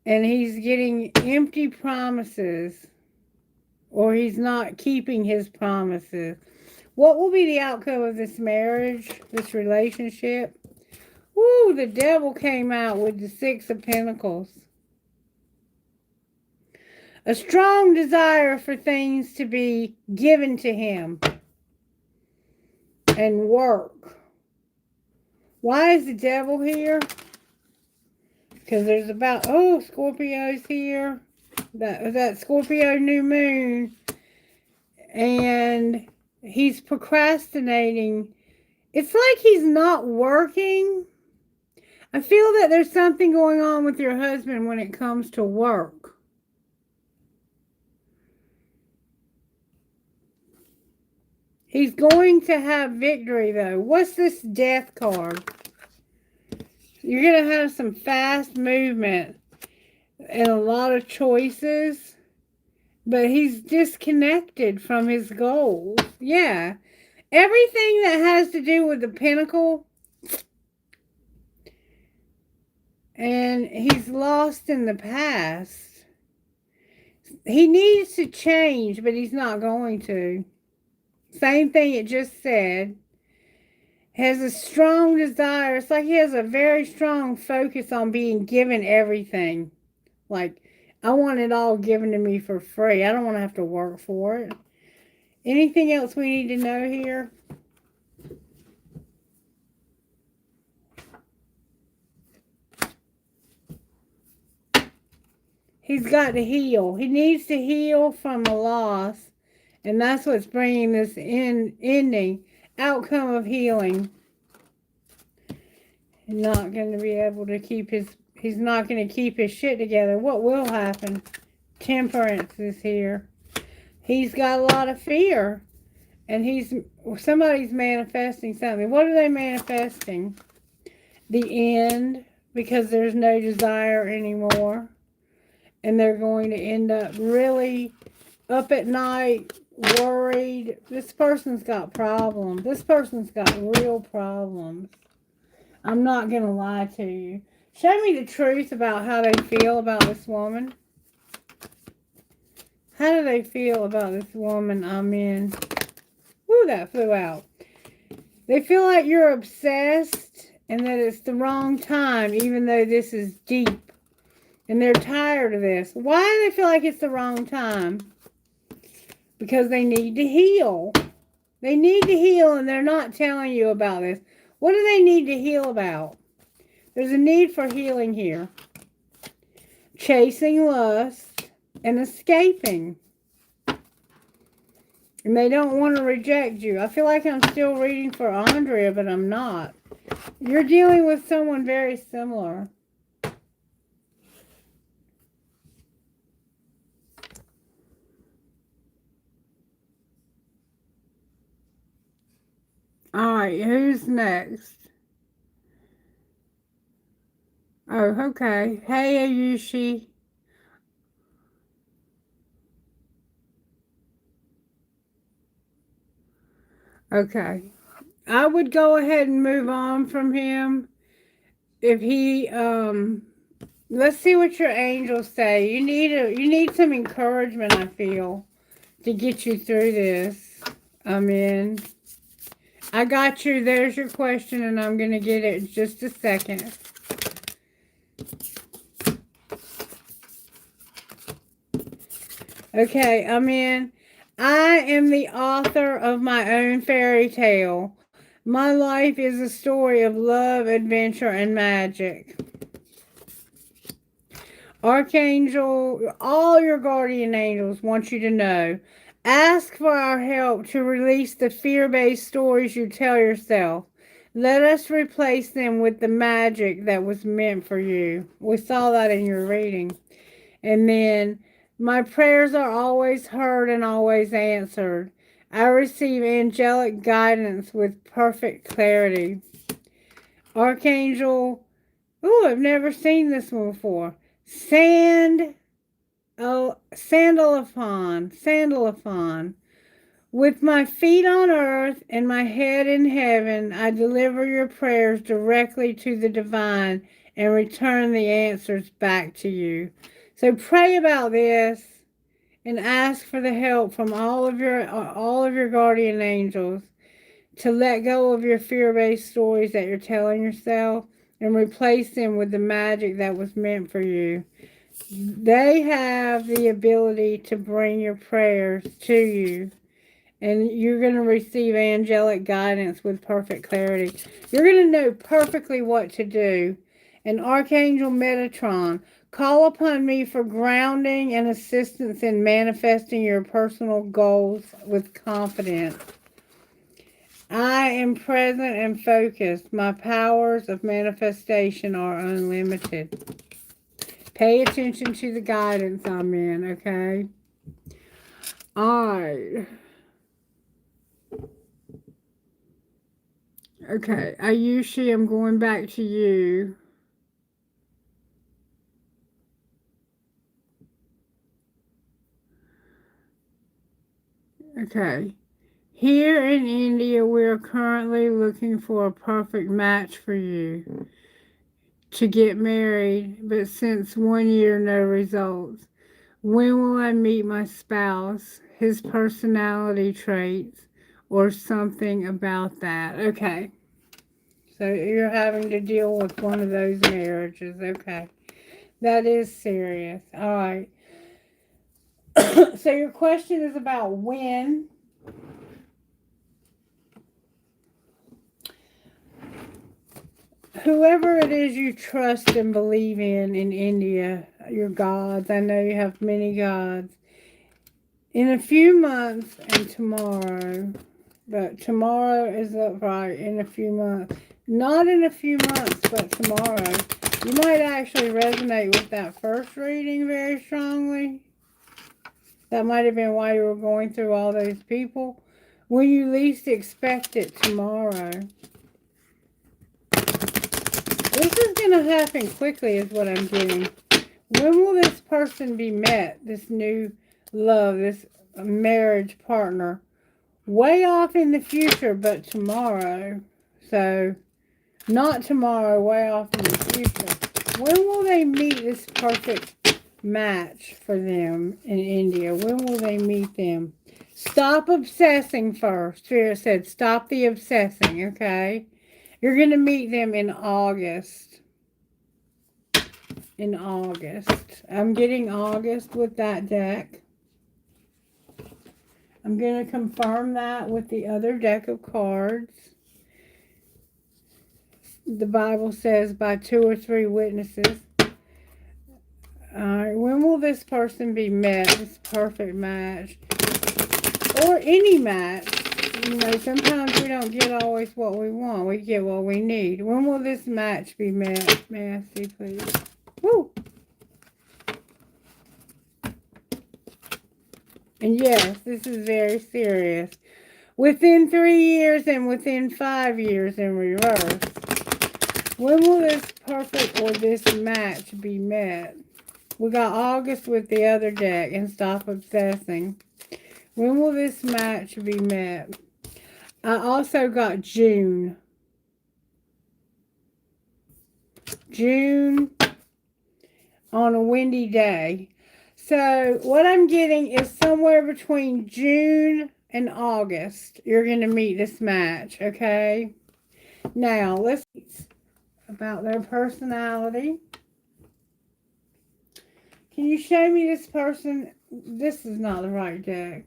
[SPEAKER 1] And he's getting empty promises. Or he's not keeping his promises. What will be the outcome of this marriage, this relationship? Woo, the devil came out with the 6 of Pentacles. A strong desire for things to be given to him. And work. Why is the devil here? Because there's about, Scorpio's here. That Scorpio new moon. And he's procrastinating. It's like he's not working. I feel that there's something going on with your husband when it comes to work. He's going to have victory, though. What's this death card? You're going to have some fast movement and a lot of choices. But he's disconnected from his goals. Yeah. Everything that has to do with the Pentacle. And he's lost in the past. He needs to change, but he's not going to. Same thing it just said. Has a strong desire. It's like he has a very strong focus on being given everything. Like, I want it all given to me for free. I don't want to have to work for it. Anything else we need to know here? He's got to heal. He needs to heal from the loss. And that's what's bringing this ending. Outcome of healing. He's not going to be able to keep he's not going to keep his shit together. What will happen? Temperance is here. He's got a lot of fear. And somebody's manifesting something. What are they manifesting? The end. Because there's no desire anymore. And they're going to end up really up at night, worried. This person's got problems. This person's got real problems. I'm not going to lie to you. Show me the truth about how they feel about this woman. How do they feel about this woman I'm in? Woo, that flew out. They feel like you're obsessed and that it's the wrong time, even though this is deep. And they're tired of this. Why do they feel like it's the wrong time? Because they need to heal. They need to heal and they're not telling you about this. What do they need to heal about? There's a need for healing here. Chasing lust and escaping. And they don't want to reject you. I feel like I'm still reading for Andrea, but I'm not. You're dealing with someone very similar. Alright, who's next? Oh, okay. Hey, Ayushi. Okay. I would go ahead and move on from him. If he, let's see what your angels say. You need some encouragement, I feel, to get you through this. I got you. There's your question, and I'm going to get it in just a second. Okay, I am the author of my own fairy tale. My life is a story of love, adventure, and magic. Archangel, all your guardian angels want you to know. Ask for our help to release the fear-based stories you tell yourself. Let us replace them with the magic that was meant for you. We saw that in your reading. And then, my prayers are always heard and always answered. I receive angelic guidance with perfect clarity. Archangel, I've never seen this one before. Sandalphon. With my feet on earth and my head in heaven, I deliver your prayers directly to the divine and return the answers back to you. So pray about this and ask for the help from all of your guardian angels to let go of your fear-based stories that you're telling yourself and replace them with the magic that was meant for you. They have the ability to bring your prayers to you, and you're going to receive angelic guidance with perfect clarity. You're going to know perfectly what to do. And Archangel Metatron, call upon me for grounding and assistance in manifesting your personal goals with confidence. I am present and focused. My powers of manifestation are unlimited. Pay attention to the guidance I'm in, okay? Alright. Okay, Ayushi, I'm going back to you. Okay. Here in India, we are currently looking for a perfect match for you to get married, but since 1 year, no results. When will I meet my spouse, his personality traits, or something about that? Okay. So you're having to deal with one of those marriages. Okay. That is serious. All right. So your question is about when. Whoever it is you trust and believe in India, your gods, I know you have many gods. In a few months and tomorrow, but tomorrow is right, in a few months. Not in a few months, but tomorrow. You might actually resonate with that first reading very strongly. That might have been why you were going through all those people. When you least expect it, tomorrow. This is going to happen quickly is what I'm getting. When will this person be met? This new love, this marriage partner. Way off in the future, but tomorrow. So, not tomorrow, way off in the future. When will they meet this perfect match for them in India? When will they meet them? Stop obsessing first. Spirit said, stop the obsessing, okay? You're going to meet them in August. In August. I'm getting August with that deck. I'm going to confirm that with the other deck of cards. The Bible says by 2 or 3 witnesses. Alright, when will this person be met? This perfect match. or any match. You know, sometimes we don't get always what we want. We get what we need. When will this match be met? May I see, please? Woo! And yes, this is very serious. Within 3 years and within 5 years in reverse. When will this perfect or this match be met? We got August with the other deck and stop obsessing. When will this match be met? I also got June. June on a windy day. So what I'm getting is somewhere between June and August. You're going to meet this match, okay? Now, let's see about their personality. Can you show me this person? This is not the right deck.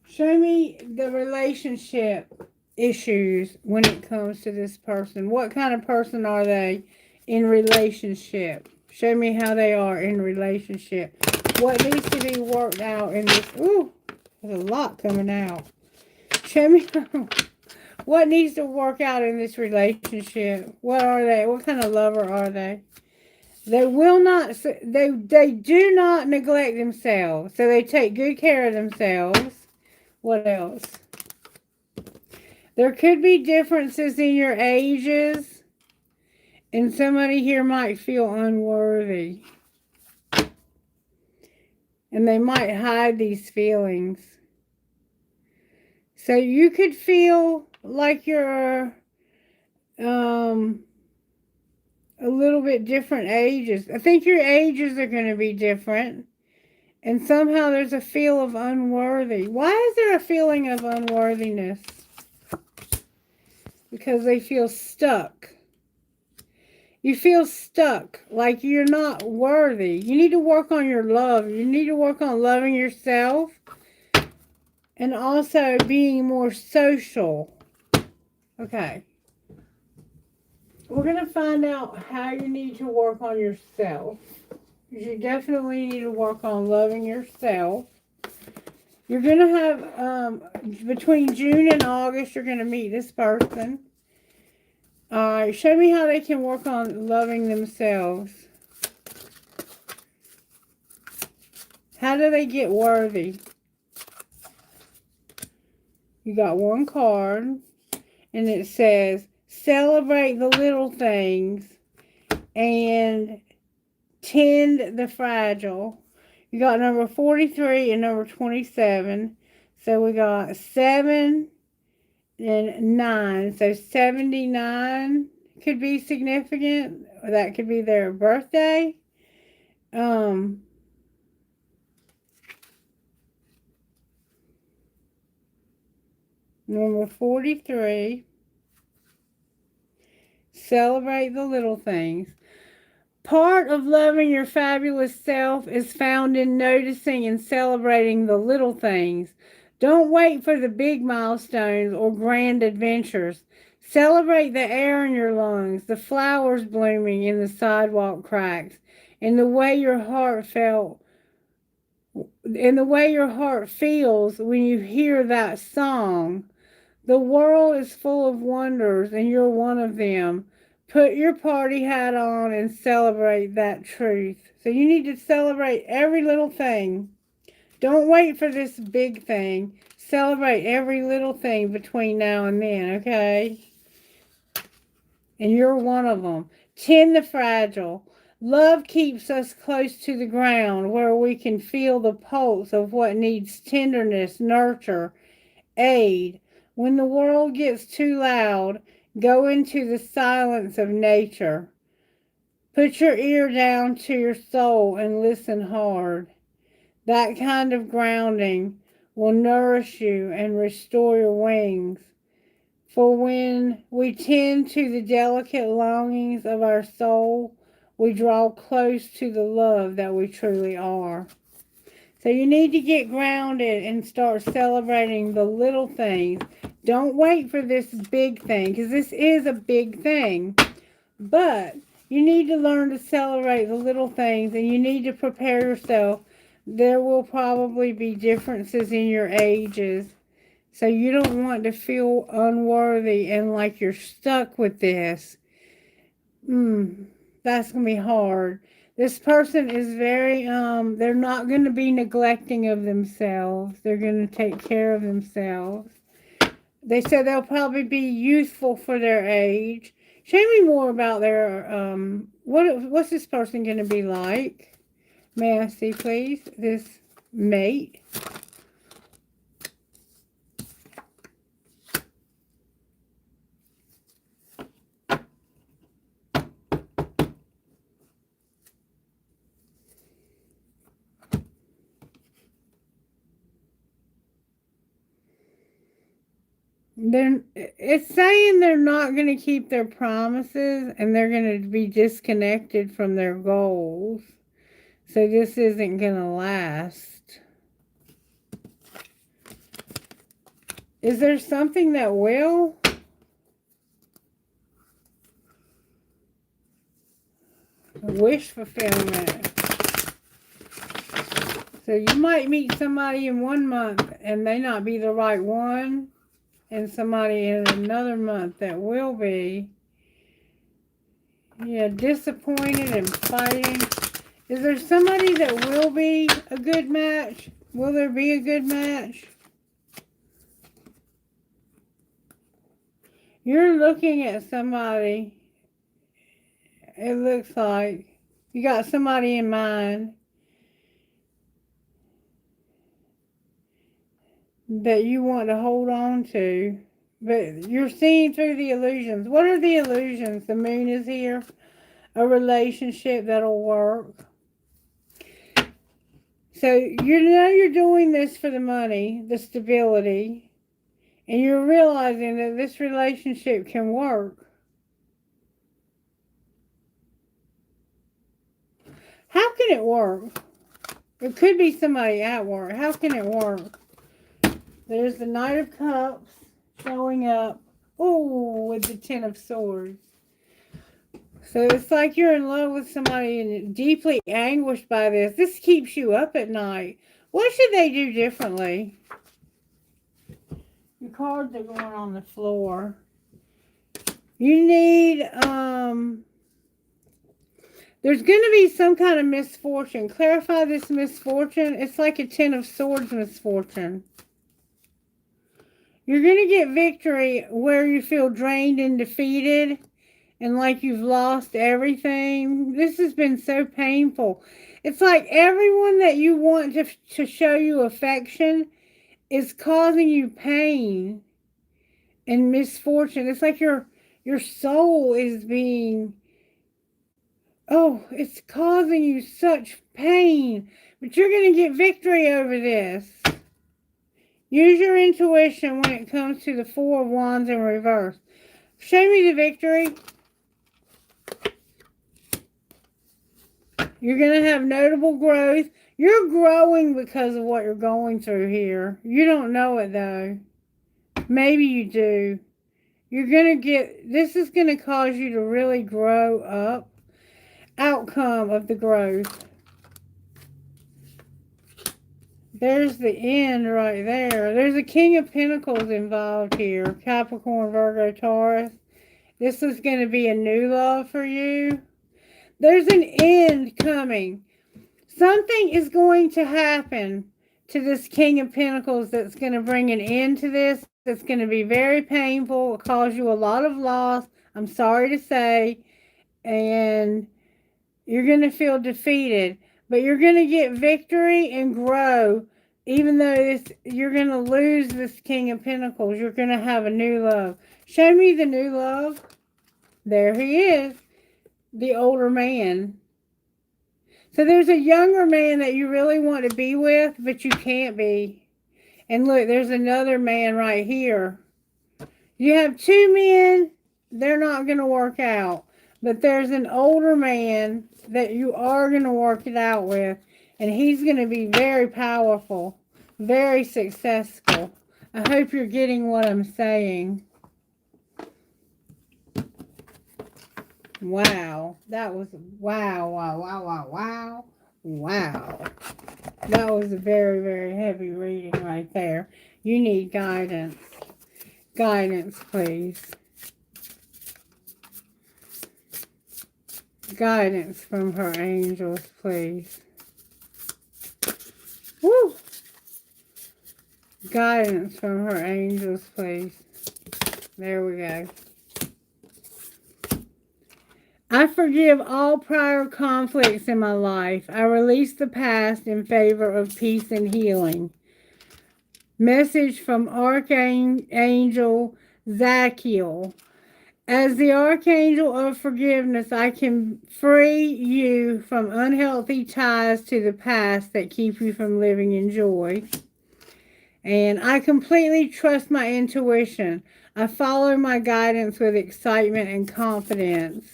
[SPEAKER 1] Show me the relationship issues when it comes to this person. What kind of person are they in relationship? Show me how they are in relationship. What needs to be worked out in this? Ooh, there's a lot coming out. Show me what needs to work out in this relationship. What are they? What kind of lover are they? They will not, they do not neglect themselves. So they take good care of themselves. What else? There could be differences in your ages. And somebody here might feel unworthy. And they might hide these feelings. So you could feel like you're a little bit different ages. I think your ages are going to be different. And somehow there's a feel of unworthy. Why is there a feeling of unworthiness? Because they feel stuck. You feel stuck, like you're not worthy. You need to work on your love. You need to work on loving yourself. And also being more social. Okay. We're going to find out how you need to work on yourself. You definitely need to work on loving yourself. You're going to have, between June and August, you're going to meet this person. Alright, show me how they can work on loving themselves. How do they get worthy? You got one card, and it says, celebrate the little things and tend the fragile. You got number 43 and number 27. So we got 7 and 9. So 79 could be significant. Or that could be their birthday. Number 43. Celebrate the little things. Part of loving your fabulous self is found in noticing and celebrating the little things. Don't wait for the big milestones or grand adventures. Celebrate the air in your lungs, the flowers blooming in the sidewalk cracks, and the way your heart felt, and the way your heart feels when you hear that song. The world is full of wonders, and you're one of them. Put your party hat on and celebrate that truth. So you need to celebrate every little thing. Don't wait for this big thing. Celebrate every little thing between now and then, okay? And you're one of them. Tend the fragile. Love keeps us close to the ground where we can feel the pulse of what needs tenderness, nurture, aid. When the world gets too loud, go into the silence of nature. Put your ear down to your soul and listen hard. That kind of grounding will nourish you and restore your wings. For when we tend to the delicate longings of our soul, we draw close to the love that we truly are. So you need to get grounded and start celebrating the little things. Don't wait for this big thing, because this is a big thing. But You need to learn to celebrate the little things, and you need to prepare yourself. There will probably be differences in your ages. So you don't want to feel unworthy and like you're stuck with this. That's going to be hard. This person is very, they're not going to be neglecting of themselves. They're going to take care of themselves. They said they'll probably be youthful for their age. Show me more about their, what's this person going to be like? May I see, please, this mate? It's saying they're not going to keep their promises and they're going to be disconnected from their goals. So this isn't going to last. Is there something that will? Wish fulfillment. So you might meet somebody in 1 month and they not be the right one, and somebody in another month that will be. Yeah, disappointed and fighting. Is there somebody that will be a good match? Will there be a good match? You're looking at somebody. It looks like you got somebody in mind that you want to hold on to, but you're seeing through the illusions. What are the illusions? The moon is here. A relationship that'll work. So you know you're doing this for the money, the stability, and you're realizing that this relationship can work. How can it work? It could be somebody at work. How can it work? There's the Knight of Cups showing up. Oh, with the Ten of Swords. So it's like you're in love with somebody and deeply anguished by this. This keeps you up at night. What should they do differently? Your cards are going on the floor. You need, there's going to be some kind of misfortune. Clarify this misfortune. It's like a Ten of Swords misfortune. You're going to get victory where you feel drained and defeated and like you've lost everything. This has been so painful. It's like everyone that you want to show you affection is causing you pain and misfortune. It's like your soul is being, oh, it's causing you such pain. But you're going to get victory over this. Use your intuition when it comes to the Four of Wands in reverse. Show me the victory. You're going to have notable growth. You're growing because of what you're going through here. You don't know it though. Maybe you do. You're going to get, this is going to cause you to really grow up. Outcome of the growth. There's the end right there. There's a King of Pentacles involved here. Capricorn, Virgo, Taurus. This is going to be a new love for you. There's an end coming. Something is going to happen to this King of Pentacles that's going to bring an end to this. That's going to be very painful. It'll cause you a lot of loss. I'm sorry to say. And you're going to feel defeated. But you're going to get victory and grow. Even though you're going to lose this King of Pentacles, you're going to have a new love. Show me the new love. There he is. The older man. So there's a younger man that you really want to be with, but you can't be. And look, there's another man right here. You have two men. They're not going to work out. But there's an older man that you are going to work it out with. And he's going to be very powerful. Very successful. I hope you're getting what I'm saying. Wow. That was wow, wow, wow, wow, wow. Wow. That was a very, very heavy reading right there. You need guidance. Guidance, please. Guidance from her angels, please. Woo! Guidance from her angels, please. There we go. I forgive all prior conflicts in my life. I release the past in favor of peace and healing. Message from Archangel Zachiel. As the Archangel of Forgiveness, I can free you from unhealthy ties to the past that keep you from living in joy. And I completely trust my intuition. I follow my guidance with excitement and confidence.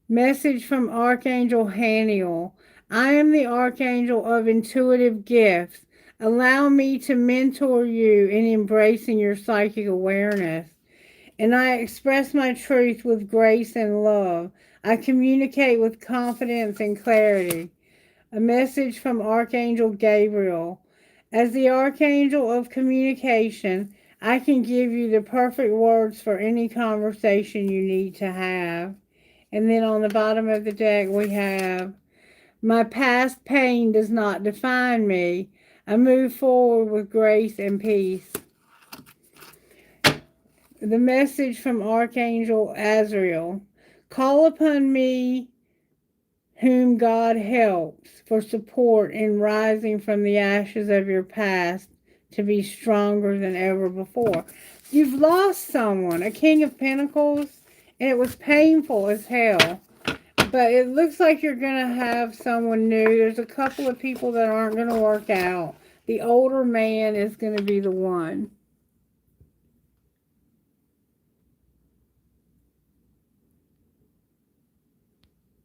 [SPEAKER 1] Message from Archangel Haniel. I am the Archangel of intuitive gifts. Allow me to mentor you in embracing your psychic awareness. And I express my truth with grace and love. I communicate with confidence and clarity. A message from Archangel Gabriel. As the Archangel of communication, I can give you the perfect words for any conversation you need to have. And then on the bottom of the deck we have, my past pain does not define me. I move forward with grace and peace. The message from Archangel Azrael. Call upon me whom God helps for support in rising from the ashes of your past to be stronger than ever before. You've lost someone, a King of Pentacles, and it was painful as hell. But it looks like you're going to have someone new. There's a couple of people that aren't going to work out. The older man is going to be the one.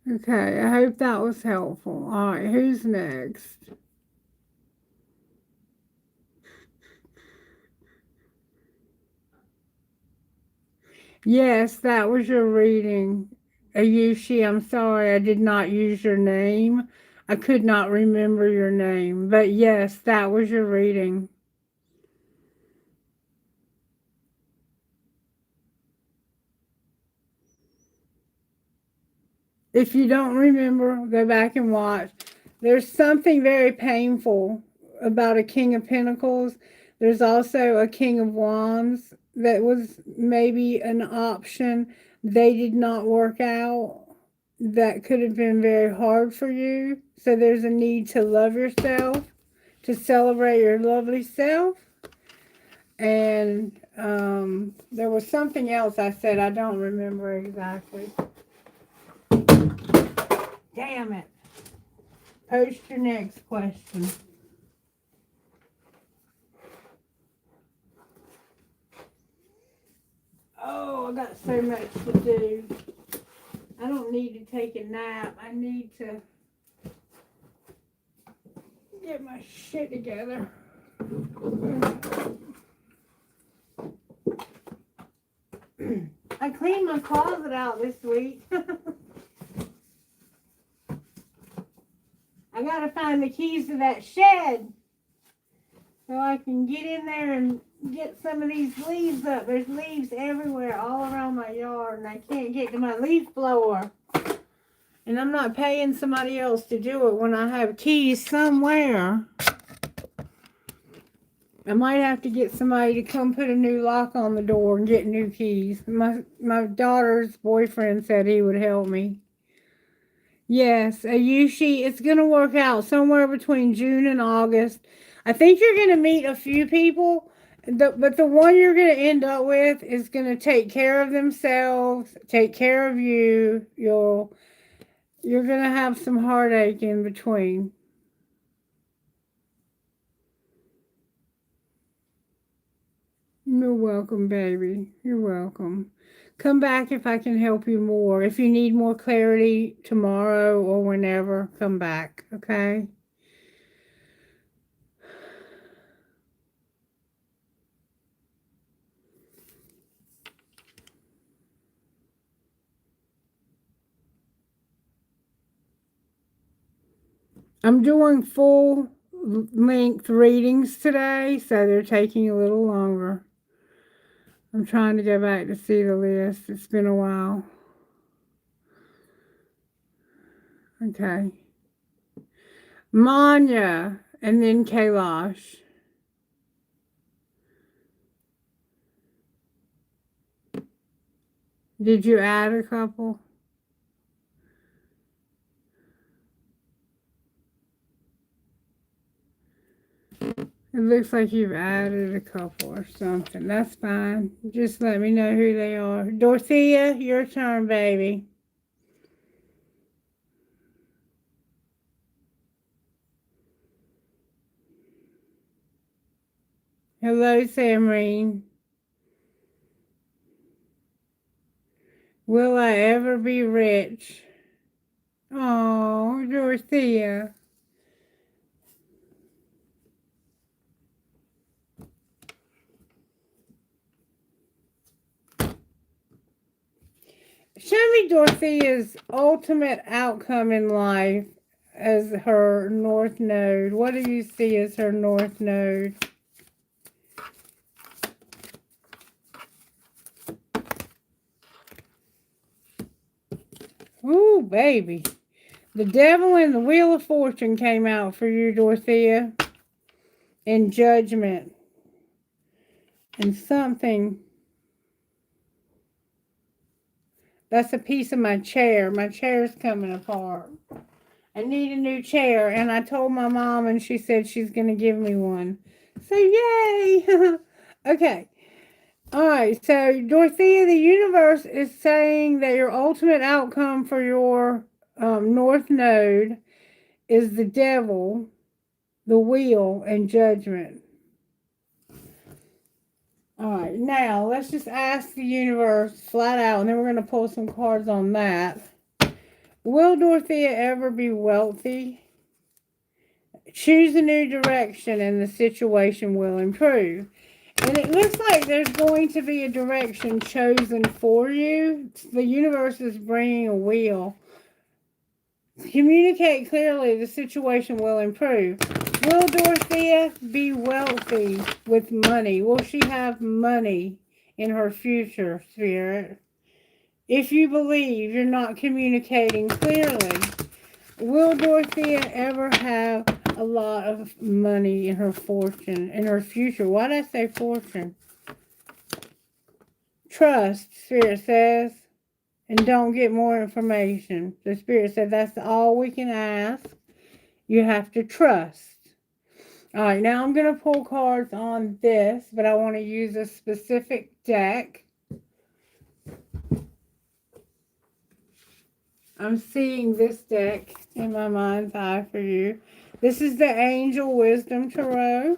[SPEAKER 1] Okay, I hope that was helpful. All right, who's next? Yes, that was your reading. Ayushi, I'm sorry I did not use your name. I could not remember your name. But yes, that was your reading. If you don't remember, go back and watch. There's something very painful about a King of Pentacles. There's also a King of Wands that was maybe an option. They did not work out. That could have been very hard for you. So there's a need to love yourself, to celebrate your lovely self. And there was something else I said. I don't remember exactly. Damn it. Post your next question. Oh, I got so much to do. I don't need to take a nap. I need to get my shit together. I cleaned my closet out this week. I gotta find the keys to that shed so I can get in there and get some of these leaves up. There's leaves everywhere all around my yard and I can't get to my leaf blower. And I'm not paying somebody else to do it when I have keys somewhere. I might have to get somebody to come put a new lock on the door and get new keys. My daughter's boyfriend said he would help me. Yes, Ayushi, it's going to work out somewhere between June and August. I think you're going to meet a few people, but the one you're going to end up with is going to take care of themselves, take care of you. You're going to have some heartache in between. You're welcome, baby. You're welcome. Come back if I can help you more. If you need more clarity tomorrow or whenever, come back, okay? I'm doing full length readings today, so they're taking a little longer. I'm trying to go back to see the list. It's been a while. Okay. Manya, and then Kailash. Did you add a couple? It looks like you've added a couple or something. That's fine. Just let me know who they are. Dorothea, your turn, baby. Hello, Samreen. Will I ever be rich? Oh, Dorothea. Show me Dorothea's ultimate outcome in life as her North Node. What do you see as her North Node? Ooh, baby. The Devil and the Wheel of Fortune came out for you, Dorothea. And Judgment. And something. That's a piece of my chair. My chair's coming apart. I need a new chair. And I told my mom and she said she's going to give me one. So yay! Okay. Alright, so Dorothea, the universe is saying that your ultimate outcome for your North Node is the Devil, the Wheel, and Judgment. Alright, now let's just ask the universe flat out, and then we're going to pull some cards on that. Will Dorothea ever be wealthy? Choose a new direction and the situation will improve. And it looks like there's going to be a direction chosen for you. The universe is bringing a wheel. Communicate clearly, the situation will improve. Will Dorothea be wealthy with money? Will she have money in her future, Spirit? If you believe you're not communicating clearly, will Dorothea ever have a lot of money in her fortune, in her future? Why did I say fortune? Trust, Spirit says, and don't get more information. The Spirit said that's all we can ask. You have to trust. All right, now I'm going to pull cards on this, but I want to use a specific deck. I'm seeing this deck in my mind's eye for you. This is the Angel Wisdom Tarot,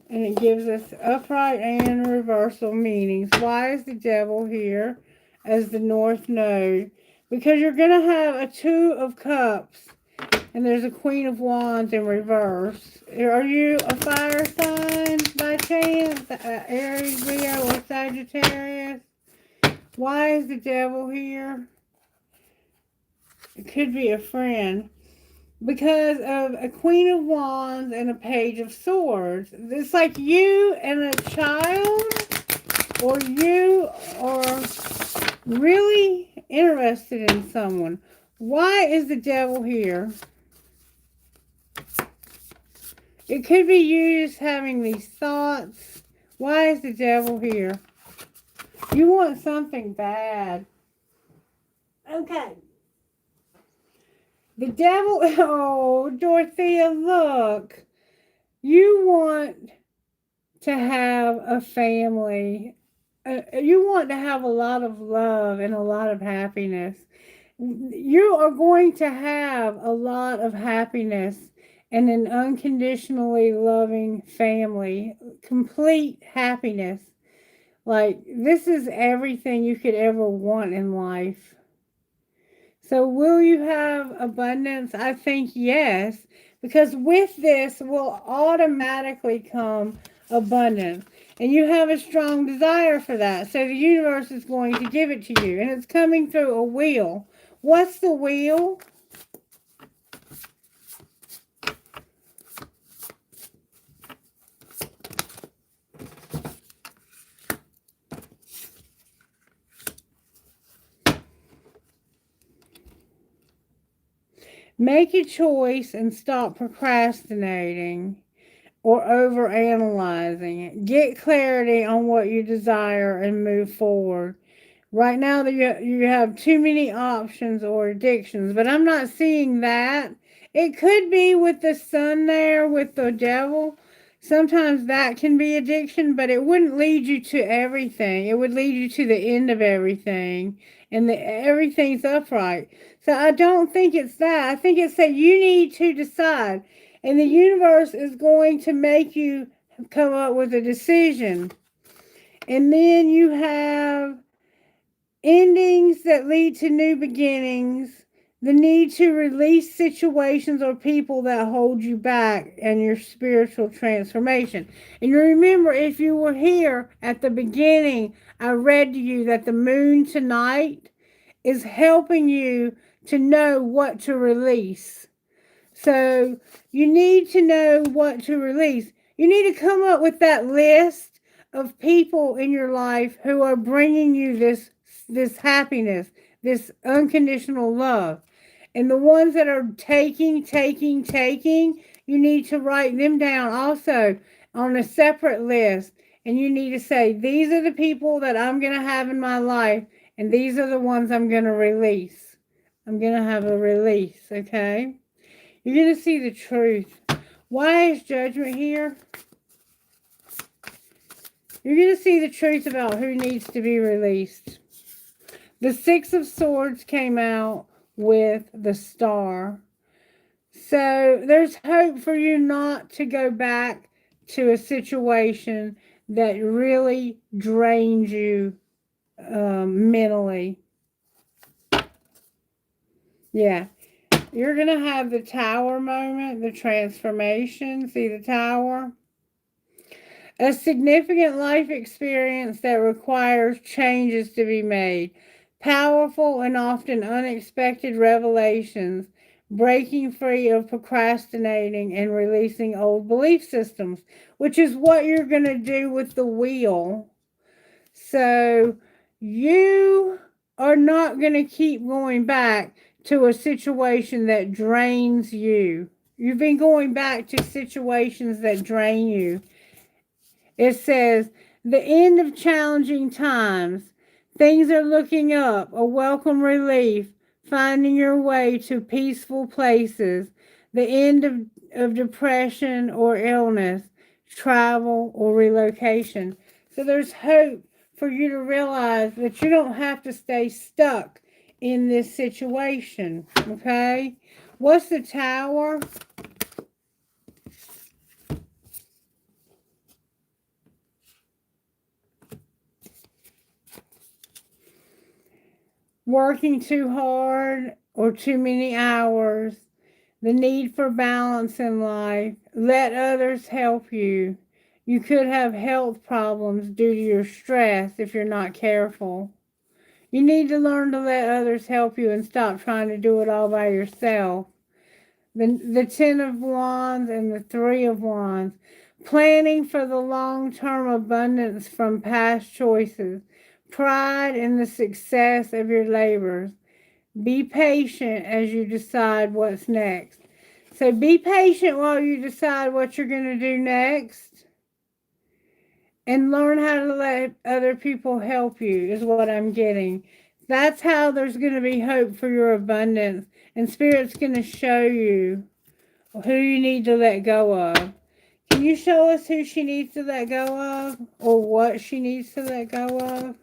[SPEAKER 1] and it gives us upright and reversal meanings. Why is the Devil here as the North Node? Because you're going to have a Two of Cups, and there's a Queen of Wands in reverse. Are you a fire sign by chance? Aries, Leo, or Sagittarius? Why is the Devil here? It could be a friend. Because of a Queen of Wands and a Page of Swords. It's like you and a child, or you are really interested in someone. Why is the Devil here? It could be you just having these thoughts. Why is the Devil here? You want something bad. Okay. The Devil, oh, Dorothea, look. You want to have a family. You want to have a lot of love and a lot of happiness. You are going to have a lot of happiness and an unconditionally loving family. Complete happiness. Like, this is everything you could ever want in life. So will you have abundance? I think yes, because with this will automatically come abundance. And you have a strong desire for that. So the universe is going to give it to you. And it's coming through a wheel. What's the wheel? Make a choice and stop procrastinating or overanalyzing it. Get clarity on what you desire and move forward. Right now, you have too many options or addictions, but I'm not seeing that. It could be with the sun there, with the devil. Sometimes that can be addiction, but it wouldn't lead you to everything. It would lead you to the end of everything, and everything's upright. So I don't think it's that. I think it's that you need to decide, and the universe is going to make you come up with a decision. And then you have endings that lead to new beginnings, the need to release situations or people that hold you back, and your spiritual transformation. And you remember, if you were here at the beginning, I read to you that the moon tonight is helping you to know what to release. So you need to know what to release. You need to come up with that list of people in your life who are bringing you this happiness, this unconditional love. And the ones that are taking, you need to write them down also on a separate list. And you need to say, these are the people that I'm going to have in my life, and these are the ones I'm going to release. I'm going to have a release, okay? You're going to see the truth. Why is judgment here? You're going to see the truth about who needs to be released. The Six of Swords came out with the Star. So there's hope for you not to go back to a situation that really drains you mentally. Yeah. You're going to have the Tower moment, the transformation. See the Tower? A significant life experience that requires changes to be made. Powerful and often unexpected revelations. Breaking free of procrastinating and releasing old belief systems, which is what you're going to do with the wheel. So you are not going to keep going back to a situation that drains you. You've been going back to situations that drain you. It says, the end of challenging times. Things are looking up, a welcome relief, finding your way to peaceful places. The end of depression or illness, travel or relocation. So there's hope for you to realize that you don't have to stay stuck in this situation, okay? What's the Tower? Working too hard or too many hours, the need for balance in life. Let others help you. You could have health problems due to your stress if you're not careful. You need to learn to let others help you and stop trying to do it all by yourself. The Ten of Wands and the Three of Wands. Planning for the long-term abundance from past choices. Pride in the success of your labors. Be patient as you decide what's next. So be patient while you decide what you're going to do next. And learn how to let other people help you is what I'm getting. That's how there's going to be hope for your abundance. And Spirit's going to show you who you need to let go of. Can you show us who she needs to let go of? Or what she needs to let go of?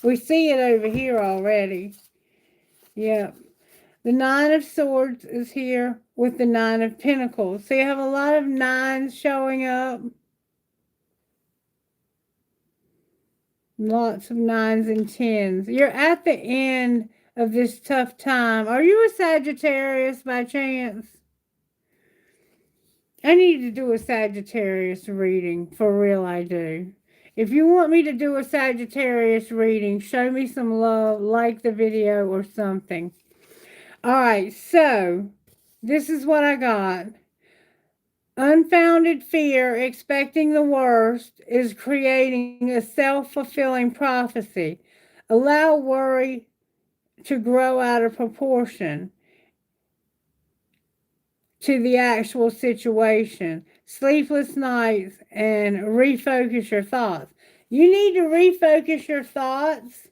[SPEAKER 1] We see it over here already. Yep. The Nine of Swords is here with the Nine of Pentacles. So you have a lot of nines showing up. Lots of nines and tens. You're at the end of this tough time. Are you a Sagittarius by chance? I need to do a Sagittarius reading. For real, I do. If you want me to do a Sagittarius reading, show me some love, like the video or something. All right, so this is what I got. Unfounded fear, expecting the worst, is creating a self-fulfilling prophecy. Allow worry to grow out of proportion. to the actual situation. Sleepless nights and refocus your thoughts. You need to refocus your thoughts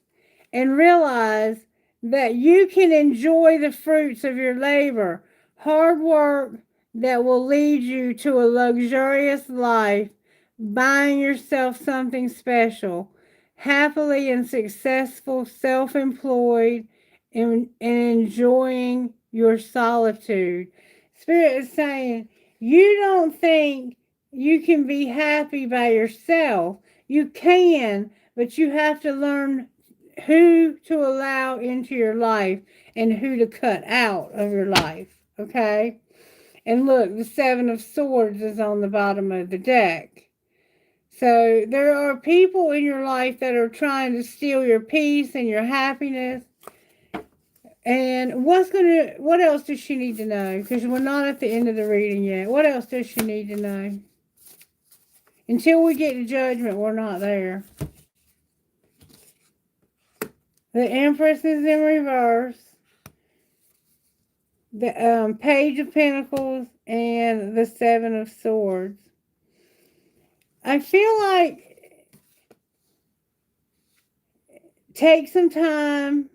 [SPEAKER 1] and realize that you can enjoy the fruits of your labor. Hard work that will lead you to a luxurious life, buying yourself something special, happily and successful, self employed, and enjoying your solitude. Spirit is saying, you don't think you can be happy by yourself. You can, but you have to learn who to allow into your life and who to cut out of your life. Okay? And look, the Seven of Swords is on the bottom of the deck. So there are people in your life that are trying to steal your peace and your happiness. And what else does she need to know? Because we're not at the end of the reading yet. What else does she need to know? Until we get to judgment, we're not there. The Empress is in reverse. The Page of Pentacles and the Seven of Swords. I feel like take some time.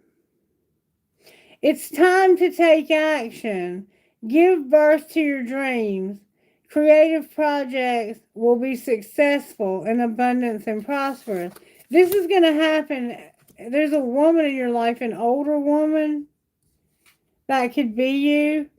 [SPEAKER 1] It's time to take action. Give birth to your dreams. Creative projects will be successful in abundance and prosperous. This is going to happen. There's a woman in your life, an older woman. That could be you.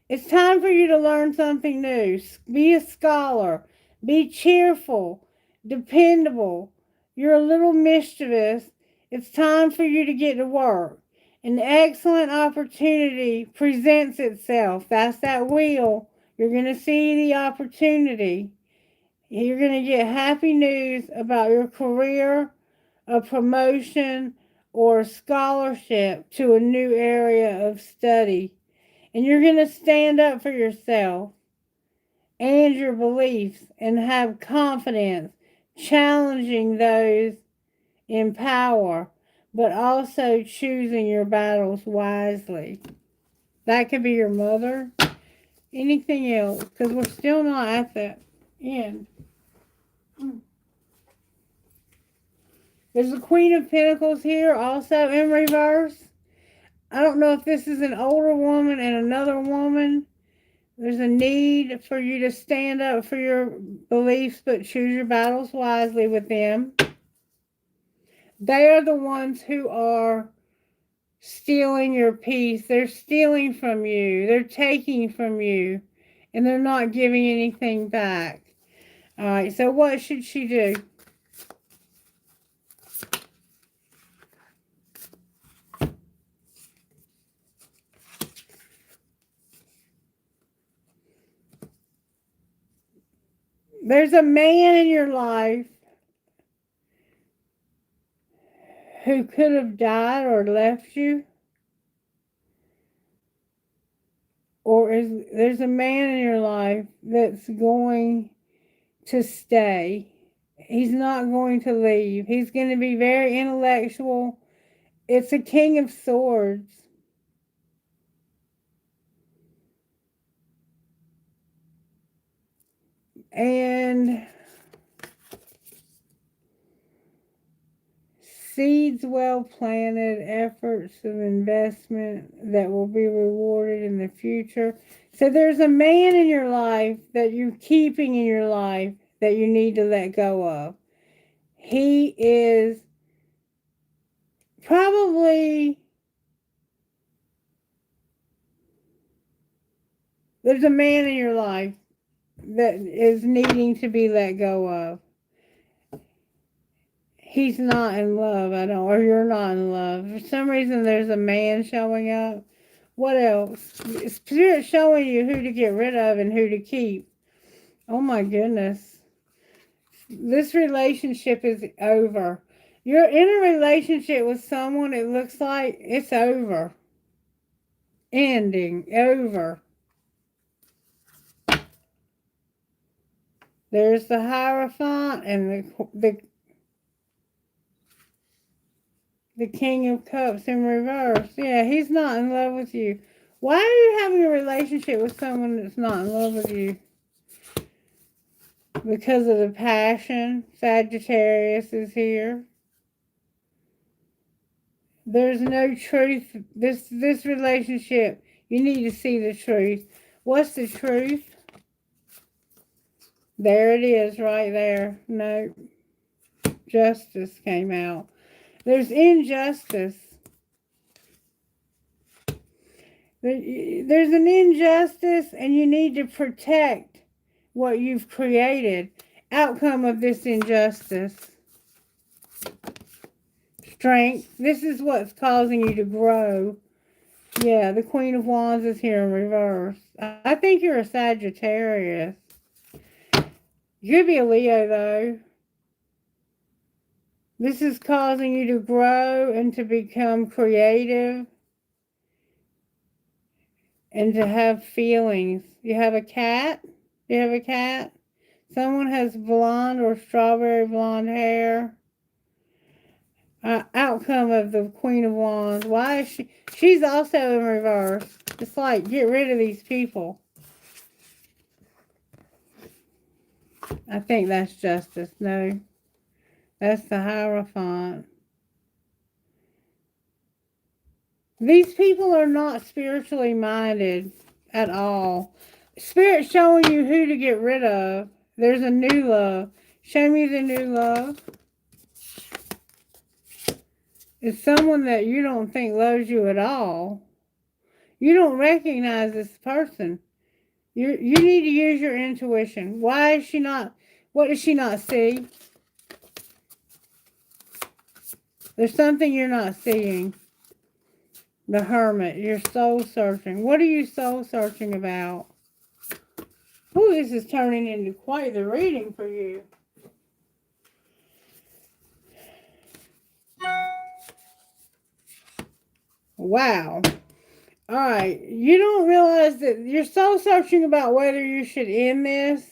[SPEAKER 1] It's time for you to learn something new. Be a scholar. Be cheerful. Dependable. You're a little mischievous. It's time for you to get to work. An excellent opportunity presents itself. That's that wheel. You're going to see the opportunity. You're going to get happy news about your career, a promotion, or a scholarship to a new area of study. And you're going to stand up for yourself and your beliefs and have confidence, challenging those in power, but also choosing your battles wisely. That could be your mother. Anything else, because we're still not at the end. There's the Queen of Pentacles here, also in reverse. I don't know if this is an older woman and another woman. There's a need for you to stand up for your beliefs, but choose your battles wisely with them. They are the ones who are stealing your peace. They're stealing from you. They're taking from you. And they're not giving anything back. All right, so what should she do? There's a man in your life who could have died or left you. Or there's a man in your life that's going to stay. He's not going to leave. He's going to be very intellectual. It's a King of Swords. And seeds well planted, efforts of investment that will be rewarded in the future. So there's a man in your life that you're keeping in your life that you need to let go of. He is probably, there's a man in your life that is needing to be let go of. He's not in love, or you're not in love. For some reason, there's a man showing up. What else? Spirit showing you who to get rid of and who to keep. Oh my goodness. This relationship is over. You're in a relationship with someone, it looks like it's over. Ending. Over. There's the Hierophant and the King of Cups in reverse. Yeah, he's not in love with you. Why are you having a relationship with someone that's not in love with you? Because of the passion. Sagittarius is here. There's no truth. This relationship, you need to see the truth. What's the truth? There it is right there. No. Justice came out. There's injustice. There's an injustice, and you need to protect what you've created. Outcome of this injustice. Strength. This is what's causing you to grow. Yeah, the Queen of Wands is here in reverse. I think you're a Sagittarius. You could be a Leo, though. This is causing you to grow and to become creative and to have feelings. You have a cat? You have a cat? Someone has blonde or strawberry blonde hair. Outcome of the Queen of Wands. Why is she? She's also in reverse. It's like, get rid of these people. I think that's justice. No. That's the Hierophant. These people are not spiritually minded at all. Spirit's showing you who to get rid of. There's a new love. Show me the new love. It's someone that you don't think loves you at all. You don't recognize this person. You need to use your intuition. Why is she not? What does she not see? There's something you're not seeing. The Hermit. You're soul searching. What are you soul searching about? Oh, this is turning into quite the reading for you. Wow. All right. You don't realize that you're soul searching about whether you should end this.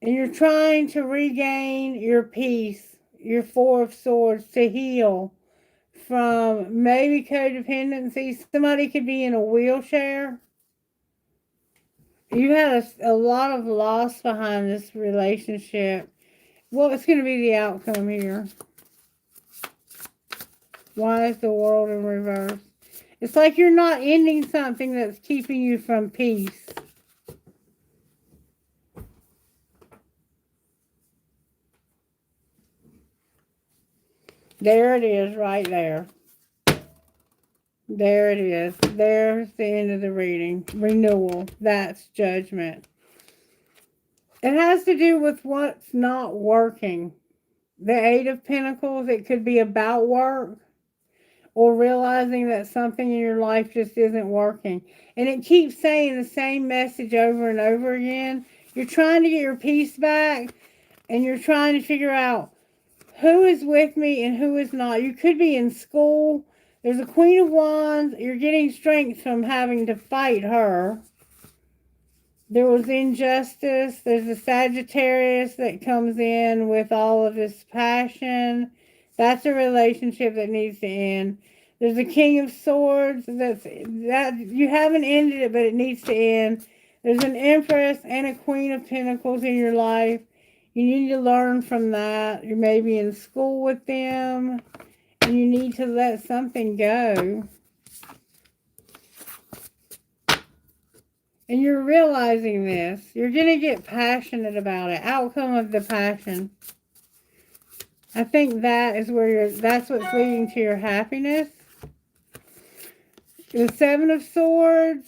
[SPEAKER 1] And you're trying to regain your peace. Your Four of Swords to heal from maybe codependency. Somebody could be in a wheelchair. You had a lot of loss behind this relationship. What's going to be the outcome here? Why is the World in reverse? It's like you're not ending something that's keeping you from peace. There it is right there. There it is. There's the end of the reading. Renewal. That's judgment. It has to do with what's not working. The Eight of Pentacles, it could be about work or realizing that something in your life just isn't working. And it keeps saying the same message over and over again. You're trying to get your peace back and you're trying to figure out who is with me and who is not. You could be in school. There's a Queen of Wands. You're getting strength from having to fight her. There was injustice. There's a Sagittarius that comes in with all of this passion. That's a relationship that needs to end. There's a King of Swords. That you haven't ended it, but it needs to end. There's an Empress and a Queen of Pentacles in your life. You need to learn from that. You may be in school with them. And you need to let something go. And you're realizing this. You're going to get passionate about it. Outcome of the passion. I think that is where that's what's leading to your happiness. The Seven of Swords.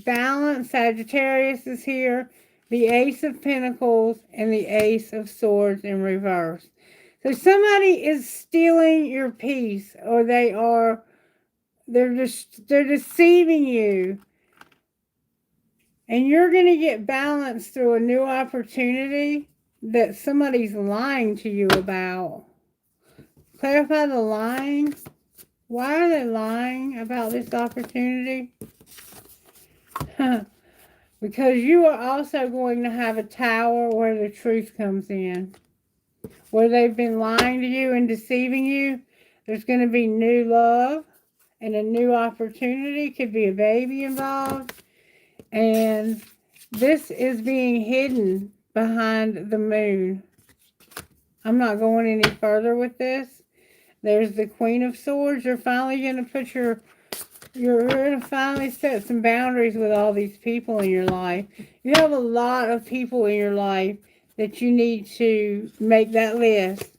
[SPEAKER 1] Balance. Sagittarius is here. The Ace of Pentacles and the Ace of Swords in reverse. So somebody is stealing your peace, or they're deceiving you. And you're going to get balance through a new opportunity that somebody's lying to you about. Clarify the lying. Why are they lying about this opportunity? Because you are also going to have a tower where the truth comes in. Where they've been lying to you and deceiving you, there's going to be new love and a new opportunity. Could be a baby involved. And this is being hidden behind the moon. I'm not going any further with this. There's the Queen of Swords. You're finally going to put you're going to finally set some boundaries with all these people in your life. You have a lot of people in your life that you need to make that list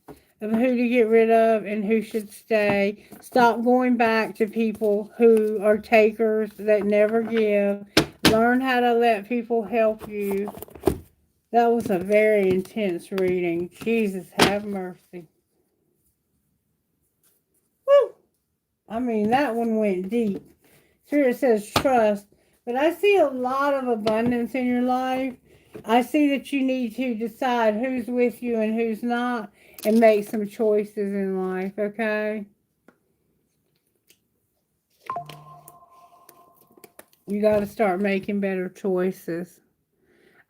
[SPEAKER 1] of who to get rid of and who should stay. Stop going back to people who are takers that never give. Learn how to let people help you. That was a very intense reading. Jesus, have mercy. Woo! I mean, that one went deep. Spirit says trust, but I see a lot of abundance in your life. I see that you need to decide who's with you and who's not and make some choices in life, okay? You got to start making better choices.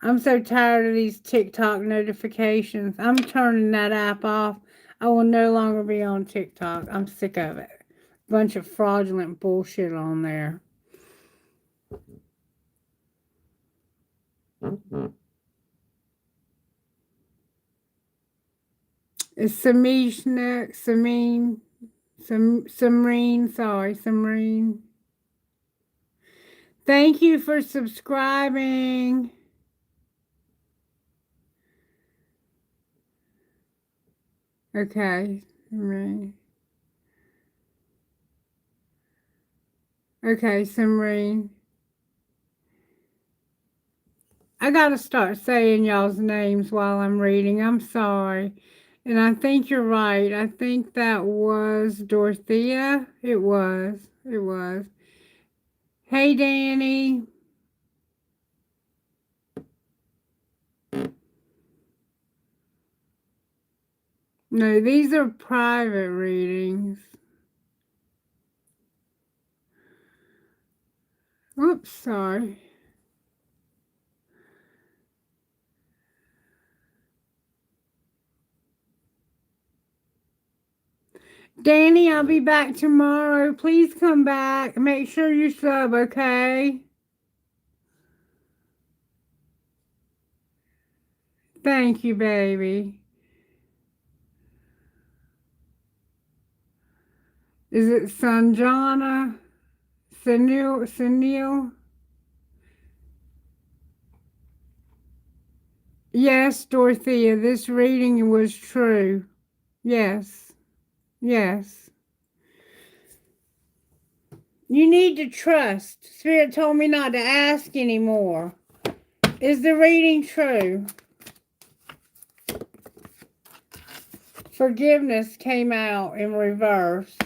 [SPEAKER 1] I'm so tired of these TikTok notifications. I'm turning that app off. I will no longer be on TikTok. I'm sick of it. Bunch of fraudulent bullshit on there. Is Samish next? Samreen, sorry, Samreen. Thank you for subscribing. Okay, Samreen. Okay, Samreen. I gotta start saying y'all's names while I'm reading. I'm sorry. And I think you're right. I think that was Dorothea. It was. Hey, Danny. No, these are private readings. Oops, sorry. Danny, I'll be back tomorrow. Please come back. Make sure you sub, okay? Thank you, baby. Is it Sanjana? Sunil? Yes, Dorothea, this reading was true. Yes. You need to trust. Spirit told me not to ask anymore. Is the reading true? Forgiveness came out in reverse.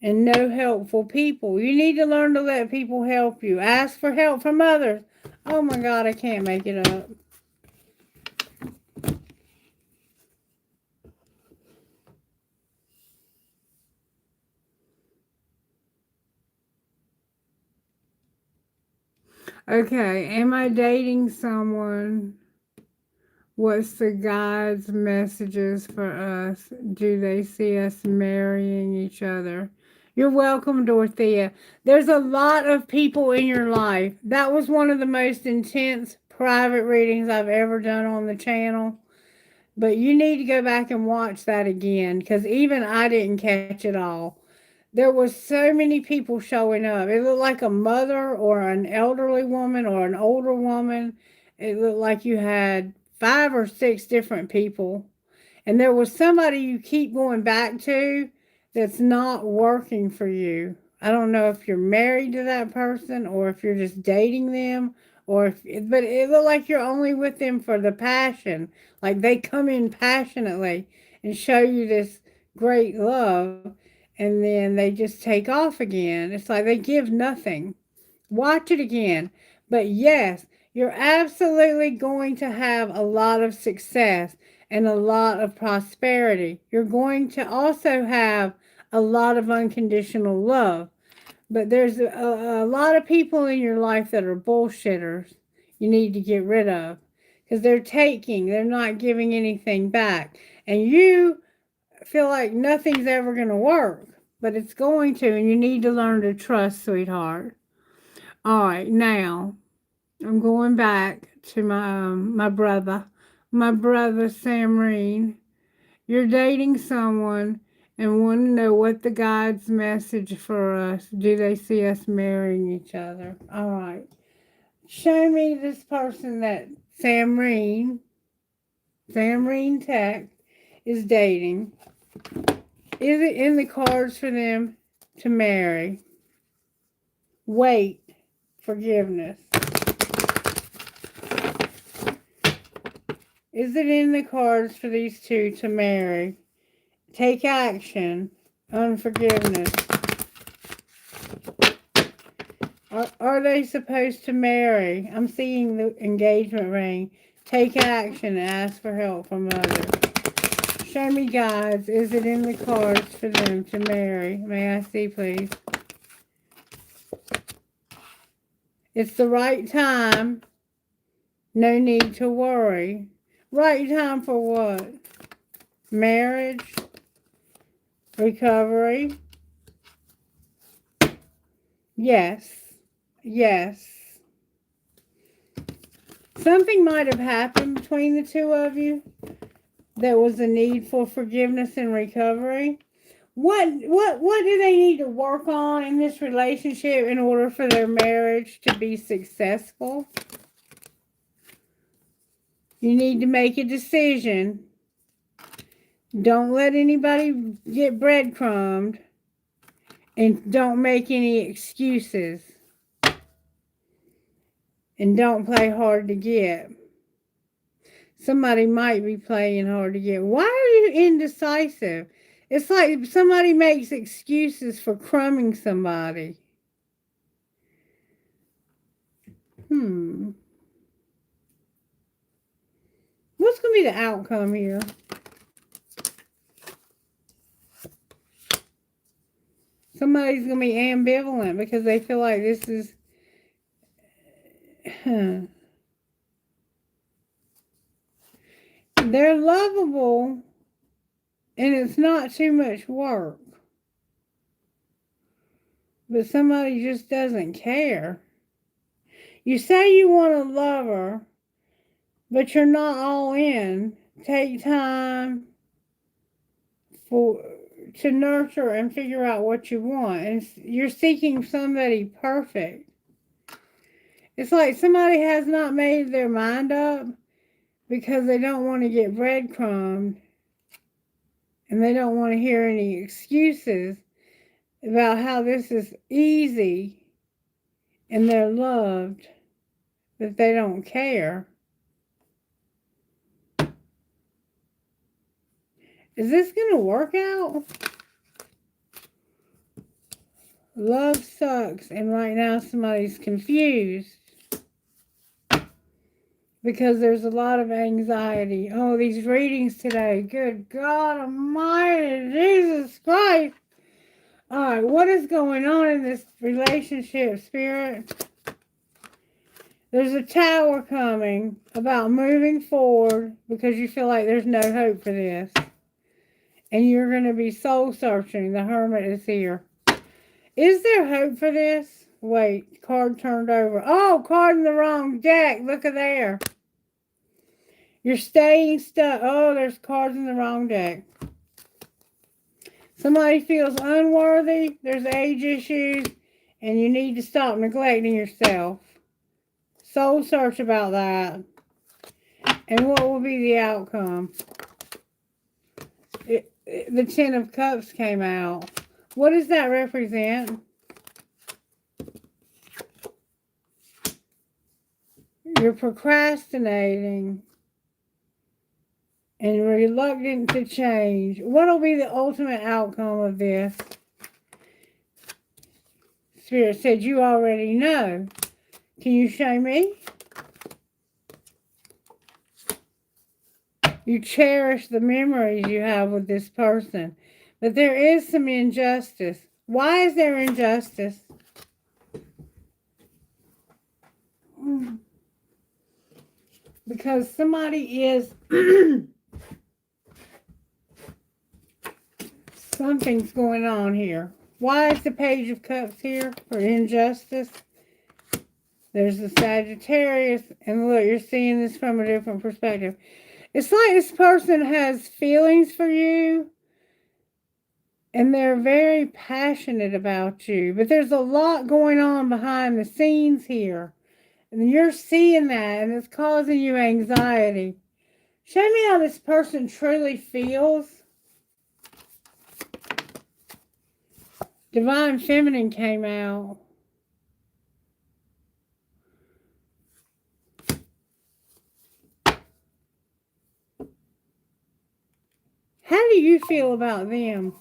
[SPEAKER 1] And no helpful people. You need to learn to let people help you. Ask for help from others. Oh my God, I can't make it up. Okay, am I dating someone? What's the guide's messages for us? Do they see us marrying each other? You're welcome, Dorothea. There's a lot of people in your life. That was one of the most intense private readings I've ever done on the channel. But you need to go back and watch that again because even I didn't catch it all. There was so many people showing up. It looked like a mother or an elderly woman or an older woman. It looked like you had 5 or 6 different people. And there was somebody you keep going back to that's not working for you. I don't know if you're married to that person or if you're just dating them but it looked like you're only with them for the passion. Like they come in passionately and show you this great love and then they just take off again. It's like they give nothing. Watch it again. But yes, you're absolutely going to have a lot of success and a lot of prosperity. You're going to also have a lot of unconditional love. But there's a lot of people in your life that are bullshitters you need to get rid of. Because they're not giving anything back. And you feel like nothing's ever going to work. but it's going to, and you need to learn to trust, sweetheart. All right, now I'm going back to my brother, Samreen. You're dating someone and want to know what the God's message for us. Do they see us marrying each other? All right. Show me this person that Samreen Tech is dating. Is it in the cards for them to marry? Wait. Forgiveness. Is it in the cards for these two to marry? Take action. Unforgiveness. Are they supposed to marry? I'm seeing the engagement ring. Take action and ask for help from others. Show me, guys. Is it in the cards for them to marry? May I see, please? It's the right time. No need to worry. Right time for what? Marriage? Recovery? Yes. Yes. Something might have happened between the two of you. There was a need for forgiveness and recovery. What do they need to work on in this relationship in order for their marriage to be successful? You need to make a decision. Don't let anybody get breadcrumbed. And don't make any excuses. And don't play hard to get. Somebody might be playing hard to get. Why are you indecisive? It's like somebody makes excuses for crumbing somebody. What's going to be the outcome here? Somebody's going to be ambivalent because they feel like this is... They're lovable, and it's not too much work. But somebody just doesn't care. You say you want a lover, but you're not all in. Take time to nurture and figure out what you want. And you're seeking somebody perfect. It's like somebody has not made their mind up because they don't want to get breadcrumbed. And they don't want to hear any excuses about how this is easy and they're loved, but they don't care. Is this going to work out? Love sucks, and right now somebody's confused because there's a lot of anxiety. Oh, these readings today. Good God Almighty, Jesus Christ. All right, what is going on in this relationship, Spirit? There's a tower coming about moving forward because you feel like there's no hope for this. And you're going to be soul searching. The Hermit is here. Is there hope for this? Wait, card turned over. Oh, card in the wrong deck. Look at there. You're staying stuck. Oh, there's cards in the wrong deck. Somebody feels unworthy. There's age issues. And you need to stop neglecting yourself. Soul search about that. And what will be the outcome? The Ten of Cups came out. What does that represent? You're procrastinating and reluctant to change. What will be the ultimate outcome of this? Spirit said you already know. Can you show me? You cherish the memories you have with this person. But there is some injustice. Why is there injustice? Because somebody is Something's going on here. Why is the Page of Cups here? For injustice. There's the Sagittarius. And look, you're seeing this from a different perspective. It's like this person has feelings for you. And they're very passionate about you. But there's a lot going on behind the scenes here. And you're seeing that. And it's causing you anxiety. Show me how this person truly feels. Divine Feminine came out. How do you feel about them?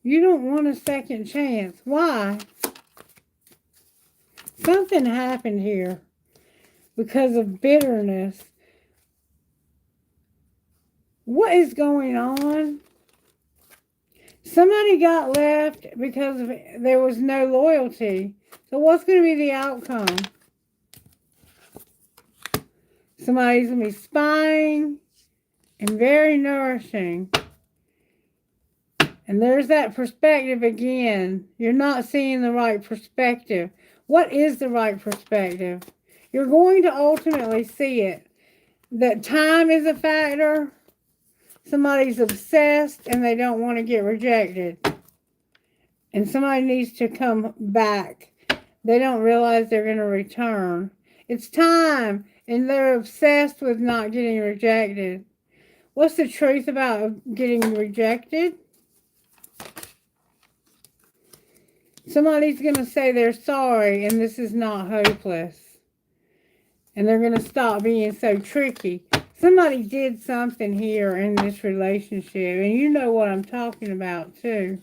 [SPEAKER 1] You don't want a second chance. Why? Something happened here because of bitterness. What is going on? Somebody got left because there was no loyalty. So what's going to be the outcome? Somebody's going to be spying and very nourishing. And there's that perspective again. You're not seeing the right perspective. What is the right perspective? You're going to ultimately see it. That time is a factor. Somebody's obsessed and they don't want to get rejected. And somebody needs to come back. They don't realize they're going to return. It's time. And they're obsessed with not getting rejected. What's the truth about getting rejected? Somebody's going to say they're sorry and this is not hopeless. And they're going to stop being so tricky. Somebody did something here in this relationship. And you know what I'm talking about too.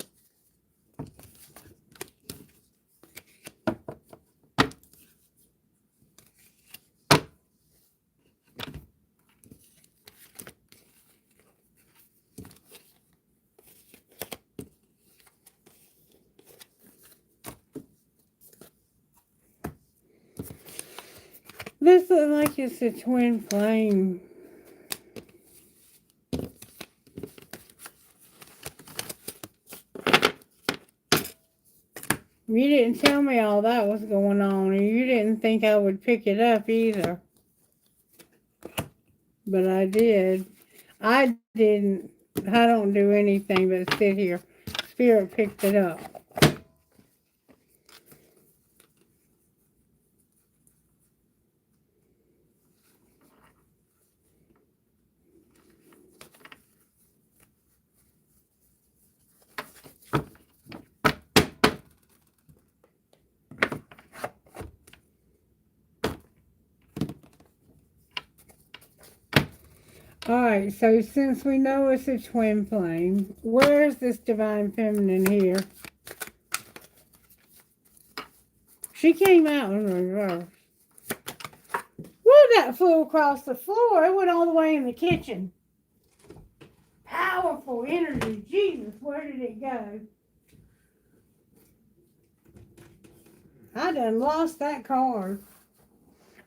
[SPEAKER 1] This looks like it's a twin flame. You didn't tell me all that was going on, and you didn't think I would pick it up either. But I did. I didn't. I don't do anything but sit here. Spirit picked it up. Alright, so since we know it's a twin flame, where's this Divine Feminine here? She came out in reverse. Whoa, that flew across the floor. It went all the way in the kitchen. Powerful energy. Jesus, where did it go? I done lost that card.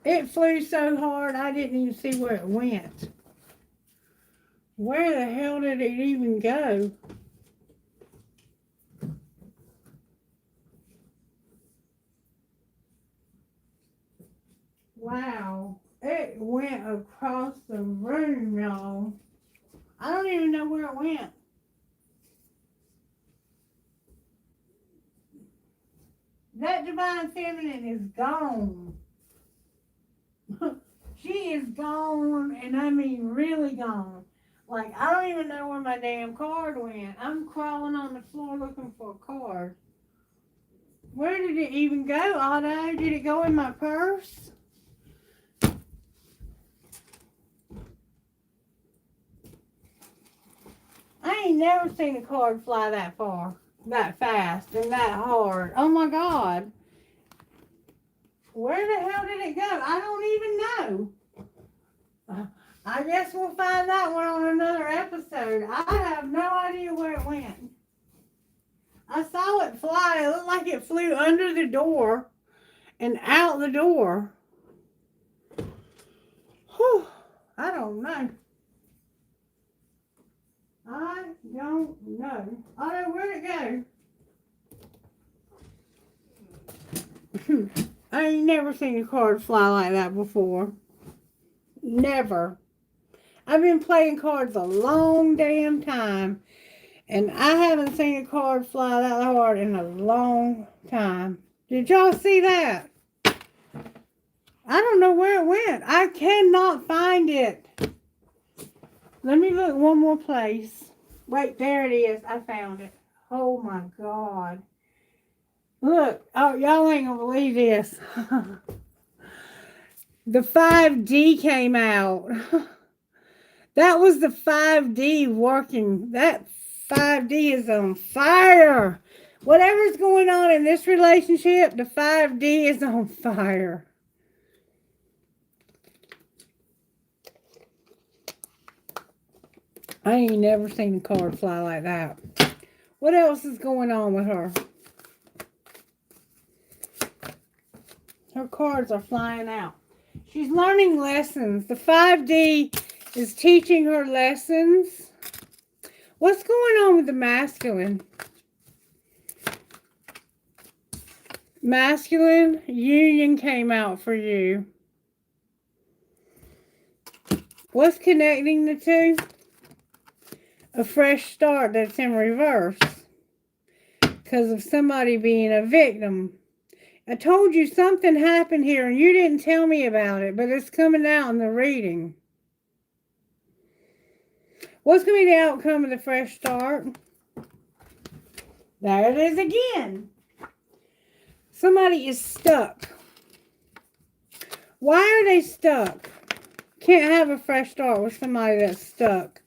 [SPEAKER 1] It flew so hard I didn't even see where it went. Where the hell did it even go? Wow. It went across the room, y'all. I don't even know where it went. That Divine Feminine is gone. She is gone, and I mean really gone. Like, I don't even know where my damn card went. I'm crawling on the floor looking for a card. Where did it even go, Otto? Did it go in my purse? I ain't never seen a card fly that far, that fast, and that hard. Oh my God. Where the hell did it go? I don't even know. I guess we'll find that one on another episode. I have no idea where it went. I saw it fly. It looked like it flew under the door and out the door. Whew. I don't know. I don't know. Oh, where'd it go? I ain't never seen a card fly like that before. Never. I've been playing cards a long damn time, and I haven't seen a card fly that hard in a long time. Did y'all see that? I don't know where it went. I cannot find it. Let me look one more place. Wait, there it is. I found it. Oh my God. Look. Oh, y'all ain't gonna believe this. The 5D came out. That was the 5D working. That 5D is on fire. Whatever's going on in this relationship, the 5D is on fire. I ain't never seen a card fly like that. What else is going on with her? Her cards are flying out. She's learning lessons. The 5D is teaching her lessons. What's going on with the masculine? Masculine union came out for you. What's connecting the two? A fresh start that's in reverse because of somebody being a victim. I told you something happened here and you didn't tell me about it, but it's coming out in the reading. What's going to be the outcome of the fresh start? There it is again. Somebody is stuck. Why are they stuck? Can't have a fresh start with somebody that's stuck.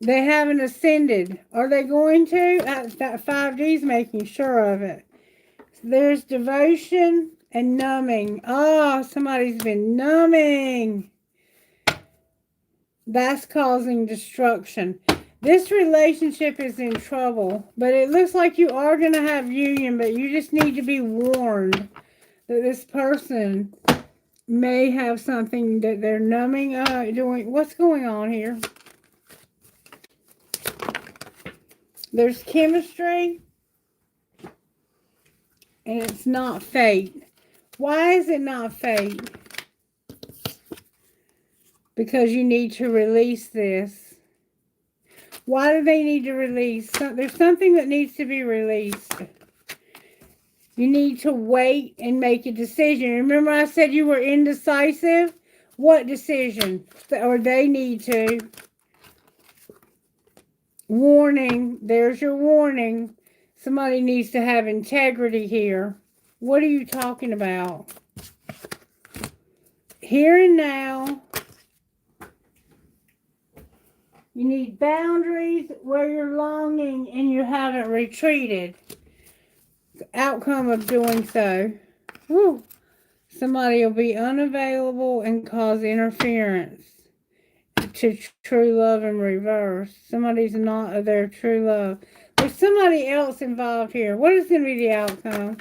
[SPEAKER 1] They haven't ascended. Are they going to? That 5D's making sure of it. There's devotion and numbing. Oh, somebody's been numbing. That's causing destruction. This relationship is in trouble, but it looks like you are going to have union, but you just need to be warned that this person may have something that they're numbing, doing. What's going on here? There's chemistry, and it's not fate. Why is it not fate? Because you need to release this. Why do they need to release? There's something that needs to be released. You need to wait and make a decision. Remember I said you were indecisive? What decision? Or they need to. Warning. There's your warning. Somebody needs to have integrity here. What are you talking about? Here and now. You need boundaries where you're longing and you haven't retreated. The outcome of doing so. Whew. Somebody will be unavailable and cause interference to true love in reverse. Somebody's not their true love. There's somebody else involved here. What is going to be the outcome?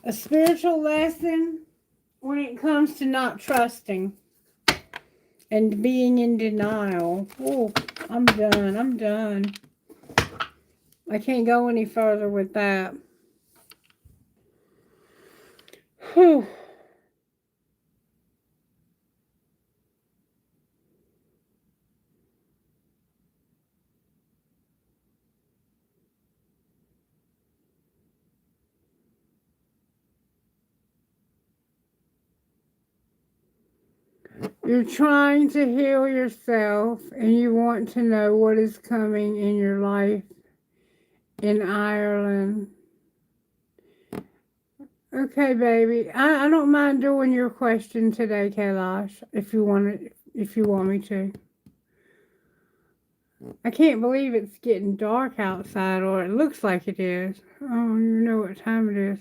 [SPEAKER 1] A spiritual lesson when it comes to not trusting and being in denial. Oh, I'm done. I'm done. I can't go any further with that. Whew. You're trying to heal yourself and you want to know what is coming in your life in Ireland. Okay, baby. I don't mind doing your question today, Kailash, if you want me to. I can't believe it's getting dark outside, or it looks like it is. I don't even know what time it is.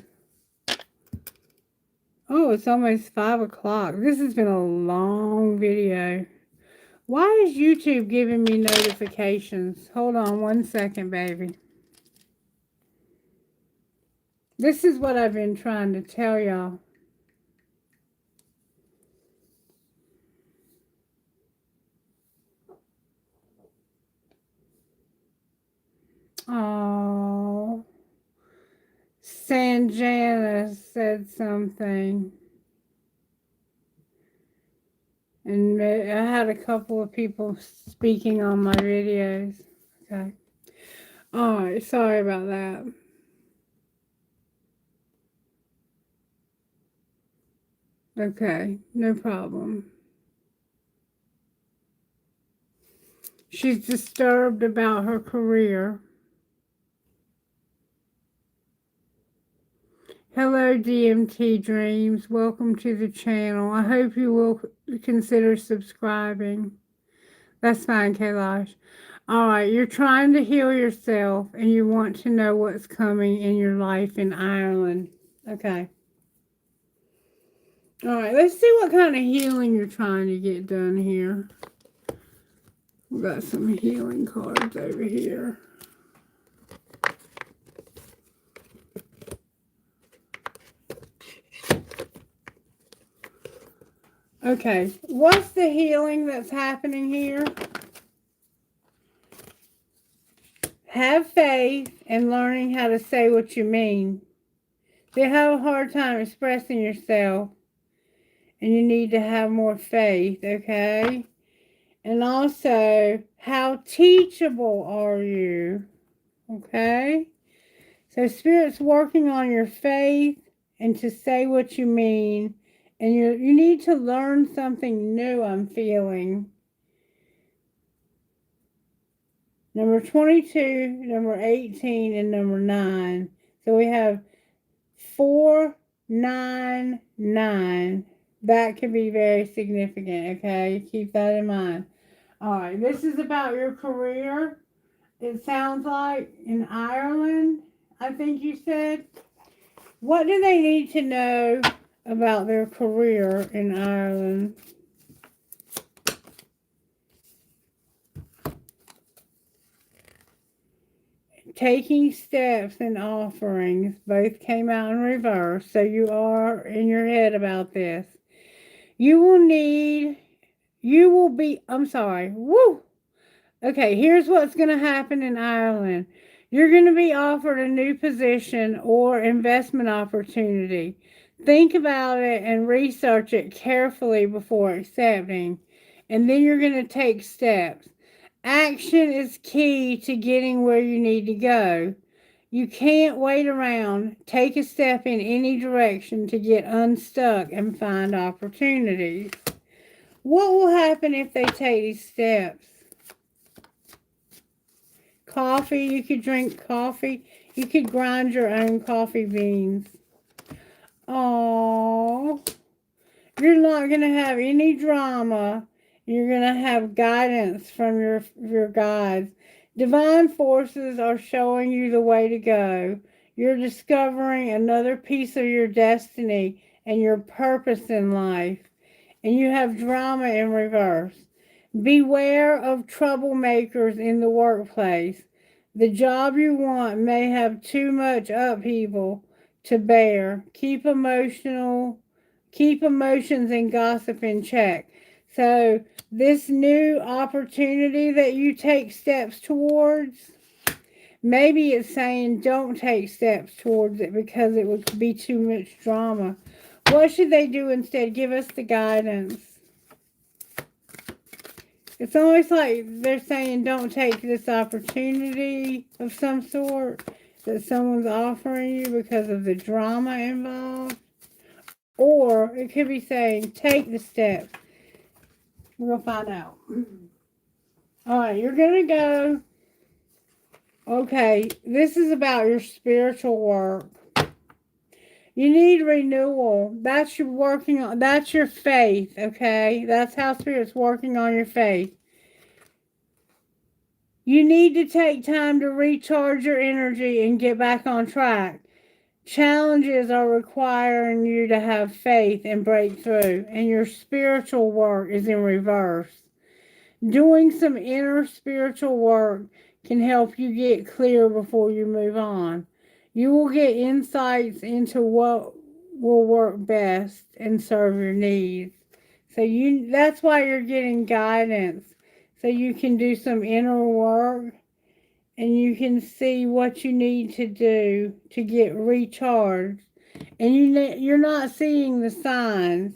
[SPEAKER 1] Oh, it's almost 5 o'clock. This has been a long video. Why is YouTube giving me notifications? Hold on one second, baby. This is what I've been trying to tell y'all. Sanjana said something. And I had a couple of people speaking on my videos. Okay. Alright, sorry about that. Okay, no problem. She's disturbed about her career. Hello, DMT Dreams. Welcome to the channel. I hope you will consider subscribing. That's fine, Kailash. Alright, you're trying to heal yourself and you want to know what's coming in your life in Ireland. Okay. Alright, let's see what kind of healing you're trying to get done here. We've got some healing cards over here. Okay, what's the healing that's happening here? Have faith in learning how to say what you mean. You have a hard time expressing yourself, and you need to have more faith, okay? And also, how teachable are you? Okay? So Spirit's working on your faith and to say what you mean. And you need to learn something new, I'm feeling. Number 22, number 18, and number 9. So we have 4, 9, 9. That can be very significant, okay? Keep that in mind. All right, this is about your career. It sounds like in Ireland, I think you said. What do they need to know about their career in Ireland? Taking steps and offerings both came out in reverse, so you are in your head about this. Okay, here's what's going to happen in Ireland. You're going to be offered a new position or investment opportunity. Think about it and research it carefully before accepting, and then you're going to take steps. Action is key to getting where you need to go. You can't wait around. Take a step in any direction to get unstuck and find opportunities. What will happen if they take these steps? Coffee, you could drink coffee. You could grind your own coffee beans. Oh, you're not going to have any drama. You're going to have guidance from your guides. Divine forces are showing you the way to go. You're discovering another piece of your destiny and your purpose in life. And you have drama in reverse. Beware of troublemakers in the workplace. The job you want may have too much upheaval to bear. Keep emotions and gossip in check. So this new opportunity that you take steps towards, maybe it's saying don't take steps towards it because it would be too much drama. What should they do instead? Give us the guidance. It's almost like they're saying don't take this opportunity of some sort that someone's offering you because of the drama involved. Or it could be saying take the steps. We're going to find out. All right, you're going to go. Okay, this is about your spiritual work. You need renewal. That's your faith, okay? That's how Spirit's working on your faith. You need to take time to recharge your energy and get back on track. Challenges are requiring you to have faith and break through, and your spiritual work is in reverse. Doing some inner spiritual work can help you get clear before you move on. You will get insights into what will work best and serve your needs. So that's why you're getting guidance. So you can do some inner work and you can see what you need to do to get recharged. And you're not seeing the signs.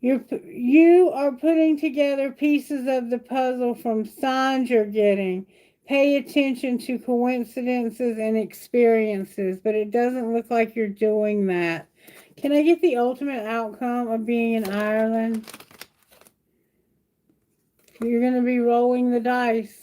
[SPEAKER 1] You are putting together pieces of the puzzle from signs you're getting. Pay attention to coincidences and experiences, but it doesn't look like you're doing that. Can I get the ultimate outcome of being in Ireland? You're going to be rolling the dice.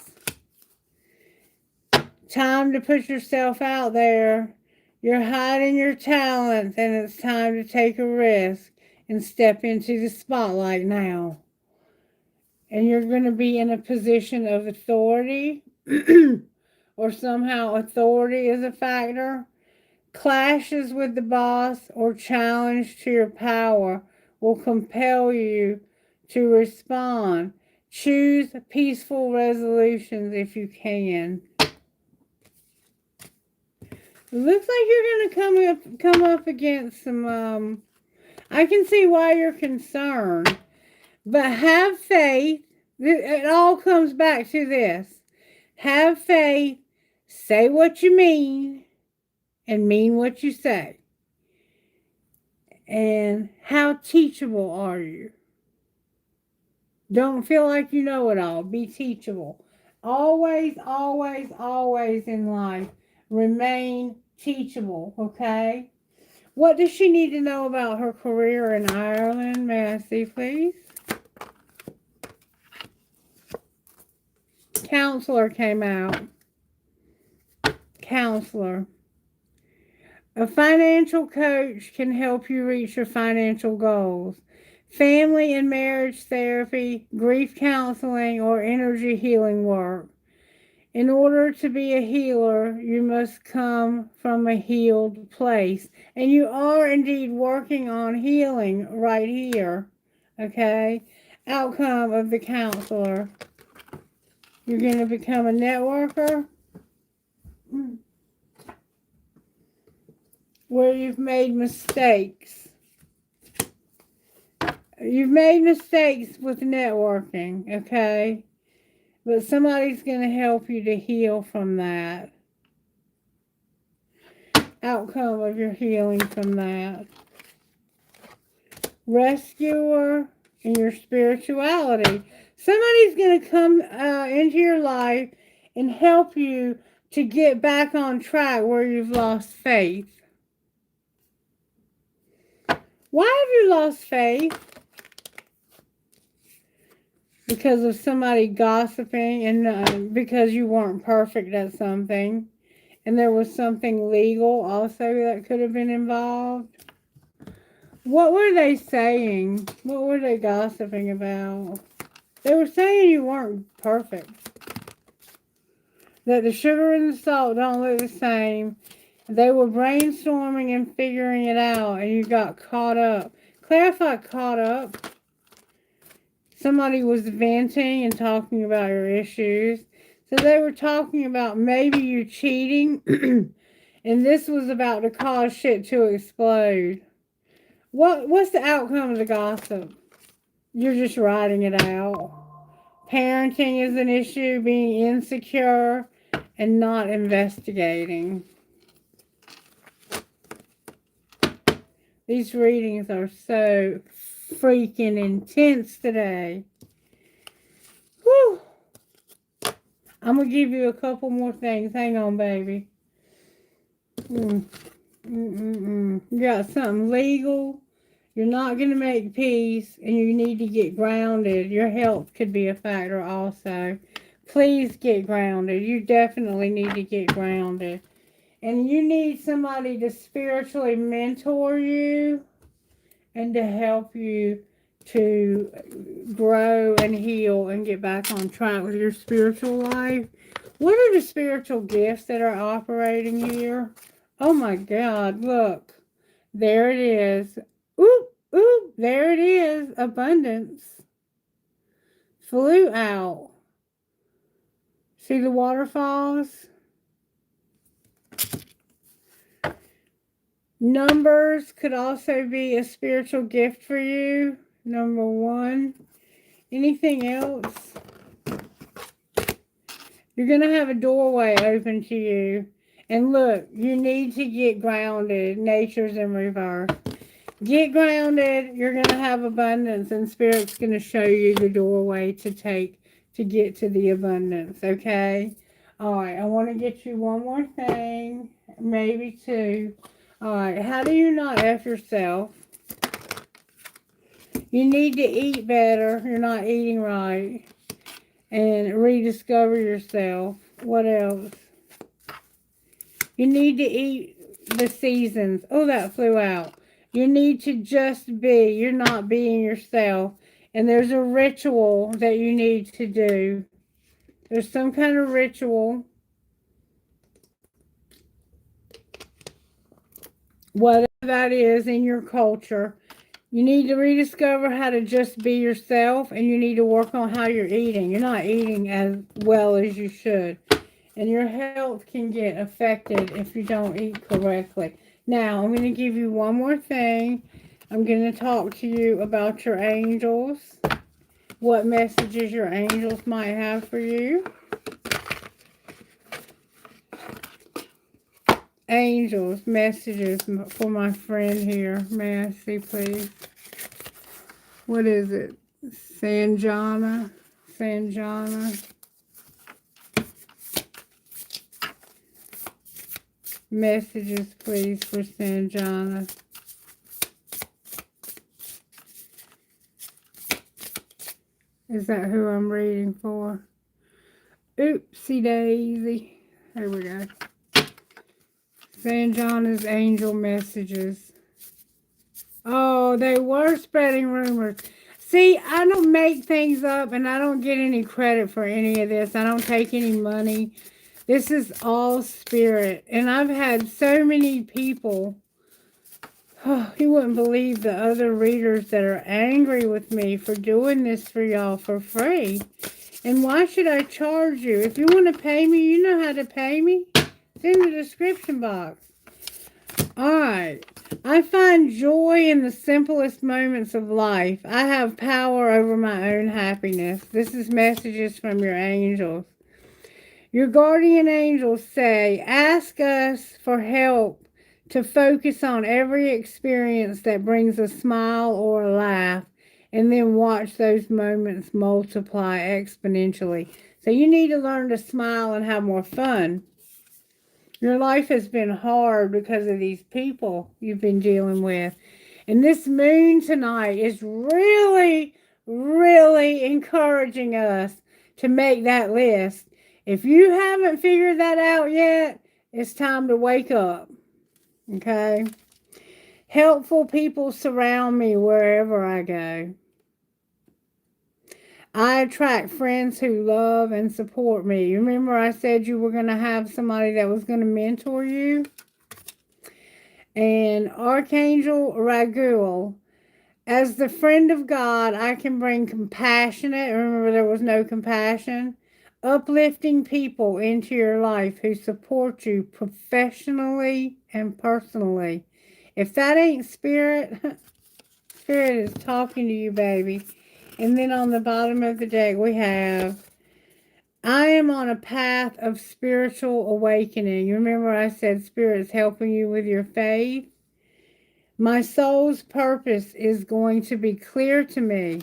[SPEAKER 1] Time to put yourself out there. You're hiding your talents, and it's time to take a risk and step into the spotlight now. And you're going to be in a position of authority, or somehow authority is a factor. Clashes with the boss or challenge to your power will compel you to respond. Choose peaceful resolutions if you can. It looks like you're going to come up against some, I can see why you're concerned. But have faith. It all comes back to this. Have faith. Say what you mean. And mean what you say. And how teachable are you? Don't feel like you know it all. Be teachable. Always, always, always in life, remain teachable, okay? What does she need to know about her career in Ireland? May I see, please? Counselor came out. Counselor. A financial coach can help you reach your financial goals. Family and marriage therapy, grief counseling, or energy healing work. In order to be a healer, you must come from a healed place. And you are indeed working on healing right here. Okay? Outcome of the counselor. You're going to become a networker where you've made mistakes. You've made mistakes with networking, okay? But somebody's going to help you to heal from that. Outcome of your healing from that. Rescuer in your spirituality. Somebody's going to come into your life and help you to get back on track where you've lost faith. Why have you lost faith? Because of somebody gossiping and because you weren't perfect at something. And there was something legal also that could have been involved. What were they saying? What were they gossiping about? They were saying you weren't perfect. That the sugar and the salt don't look the same. They were brainstorming and figuring it out, and you got caught up. Clarify caught up. Somebody was venting and talking about your issues. So they were talking about maybe you cheating, and this was about to cause shit to explode. What's the outcome of the gossip? You're just writing it out. Parenting is an issue, being insecure, and not investigating. These readings are so freaking intense today. Whew. I'm going to give you a couple more things. Hang on, baby. You got something legal. You're not going to make peace, and you need to get grounded. Your health could be a factor also. Please get grounded. You definitely need to get grounded. And you need somebody to spiritually mentor you and to help you to grow and heal and get back on track with your spiritual life. What are the spiritual gifts that are operating here? Oh my God, look. There it is. Oop, oop, there it is. Abundance. Flew out. See the waterfalls? Numbers could also be a spiritual gift for you. Number 1. Anything else? You're going to have a doorway open to you. And look, you need to get grounded. Nature's in reverse. Get grounded. You're going to have abundance, and Spirit's going to show you the doorway to get to the abundance, okay? All right, I want to get you one more thing, maybe two. All right, how do you not F yourself? You need to eat better. You're not eating right. And rediscover yourself. What else? You need to eat the seasons. Oh, that flew out. You need to just be. You're not being yourself. And there's a ritual that you need to do. There's some kind of ritual. Whatever that is in your culture. You need to rediscover how to just be yourself, and you need to work on how you're eating. You're not eating as well as you should. And your health can get affected if you don't eat correctly. Now, I'm going to give you one more thing. I'm going to talk to you about your angels. What messages your angels might have for you. Angels, messages for my friend here. May I see, please? What is it? Sanjana. Messages, please, for Sanjana. Is that who I'm reading for? Oopsie daisy. There we go. Sanjana's angel messages. Oh, they were spreading rumors. See, I don't make things up, and I don't get any credit for any of this. I don't take any money. This is all spirit. And I've had so many people, you wouldn't believe the other readers that are angry with me for doing this for y'all for free. And why should I charge you? If you want to pay me, you know how to pay me. It's in the description box. Alright. I find joy in the simplest moments of life. I have power over my own happiness. This is messages from your angels. Your guardian angels say, ask us for help to focus on every experience that brings a smile or a laugh, and then watch those moments multiply exponentially. So you need to learn to smile and have more fun. Your life has been hard because of these people you've been dealing with. And this moon tonight is really, really encouraging us to make that list. If you haven't figured that out yet, it's time to wake up. Okay? Helpful people surround me wherever I go. I attract friends who love and support me. Remember I said you were going to have somebody that was going to mentor you? And Archangel Raguel, as the friend of God, I can bring compassionate, remember there was no compassion, uplifting people into your life who support you professionally and personally. If that ain't spirit, spirit is talking to you, baby. And then on the bottom of the deck we have, I am on a path of spiritual awakening. You remember I said spirit is helping you with your faith? My soul's purpose is going to be clear to me.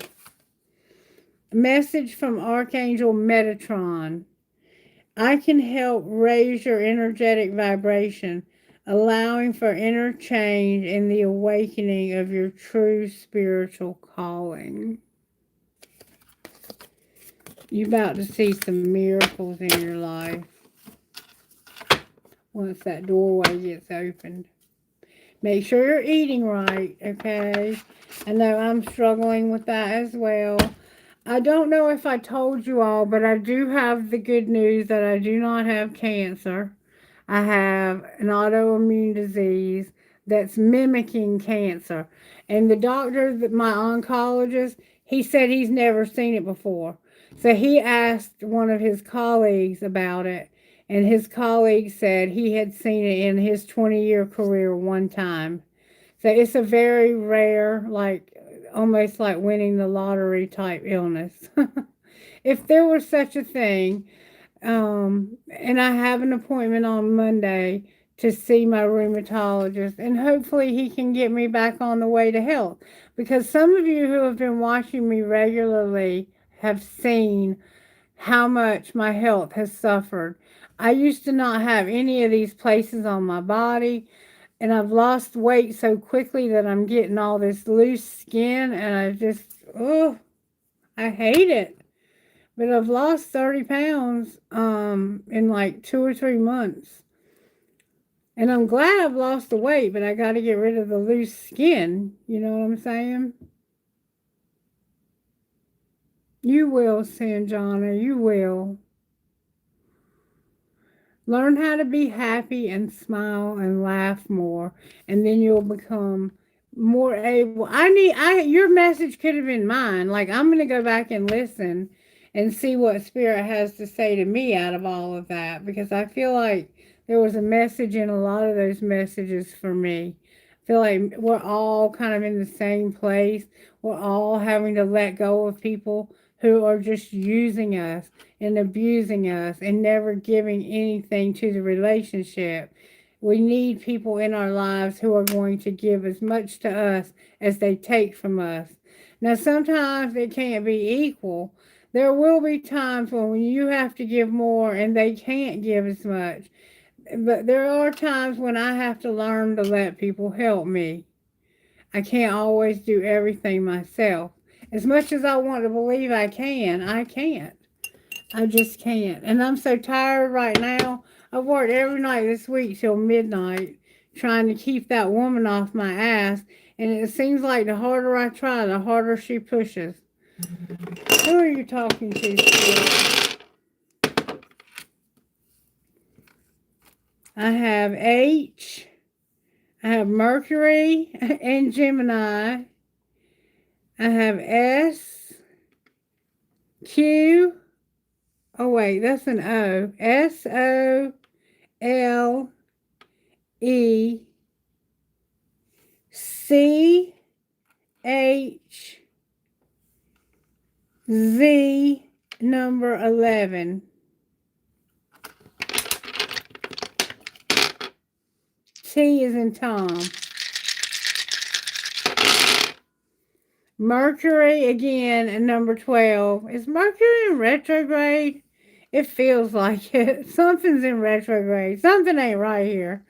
[SPEAKER 1] Message from Archangel Metatron. I can help raise your energetic vibration, allowing for inner change and the awakening of your true spiritual calling. You're about to see some miracles in your life once that doorway gets opened. Make sure you're eating right, okay? I know I'm struggling with that as well. I don't know if I told you all, but I do have the good news that I do not have cancer. I have an autoimmune disease that's mimicking cancer. And the doctor, my oncologist, he said he's never seen it before. So he asked one of his colleagues about it. And his colleague said he had seen it in his 20-year career one time. So it's a very rare, like almost like winning the lottery type illness. If there was such a thing, And I have an appointment on Monday to see my rheumatologist, and hopefully he can get me back on the way to health. Because some of you who have been watching me regularly have seen how much my health has suffered. I used to not have any of these places on my body, and I've lost weight so quickly that I'm getting all this loose skin, and I just, oh, I hate it. But I've lost 30 pounds in like 2 or 3 months. And I'm glad I've lost the weight, but I got to get rid of the loose skin. You know what I'm saying? You will, Sanjana. You will. Learn how to be happy and smile and laugh more, and then you'll become more able. Your message could have been mine. Like, I'm going to go back and listen and see what Spirit has to say to me out of all of that, because I feel like there was a message in a lot of those messages for me. I feel like we're all kind of in the same place. We're all having to let go of people who are just using us and abusing us and never giving anything to the relationship. We need people in our lives who are going to give as much to us as they take from us. Now, sometimes it can't be equal. There will be times when you have to give more and they can't give as much. But there are times when I have to learn to let people help me. I can't always do everything myself. As much as I want to believe I can, I can't. I just can't. And I'm so tired right now. I've worked every night this week till midnight trying to keep that woman off my ass. And it seems like the harder I try, the harder she pushes. Who are you talking to, Spirit? I have H. I have Mercury and Gemini. I have S. Q. Oh, wait, that's an O. SOLE. CHZ number 11. T is in Tom. Mercury again, number 12. Is Mercury in retrograde? It feels like it. Something's in retrograde. Something ain't right here.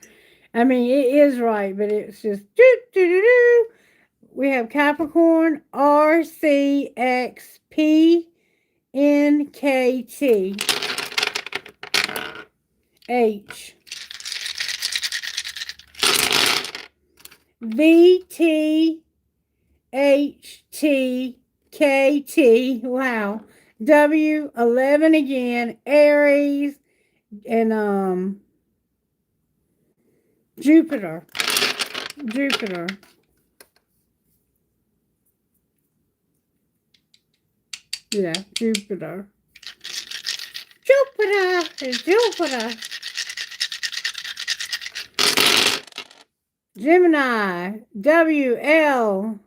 [SPEAKER 1] I mean, it is right, but it's just do do do do. We have Capricorn, RCXPNKT. H. VTHTKT. Wow. W11 again. Aries and Jupiter. Yeah, Jupiter. Gemini, WLBKMTE,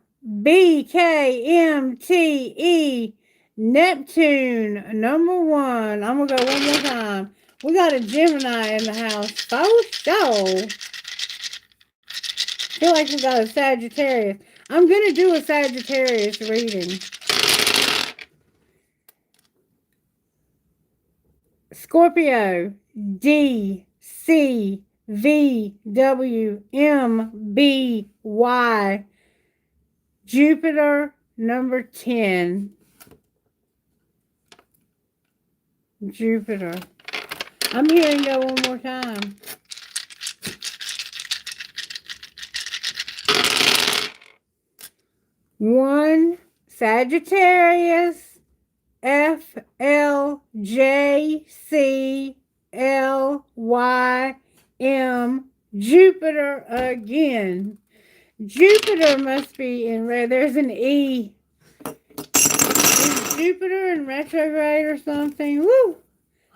[SPEAKER 1] Neptune, number 1. I'm going to go one more time. We got a Gemini in the house. For sure. I feel like we got a Sagittarius. I'm going to do a Sagittarius reading. Scorpio, DCVWMBY, Jupiter, number 10. Jupiter. I'm hearing go one more time. One, Sagittarius, FLJCLYM, Jupiter again. Jupiter must be in red. There's an E. Is Jupiter in retrograde or something? Woo!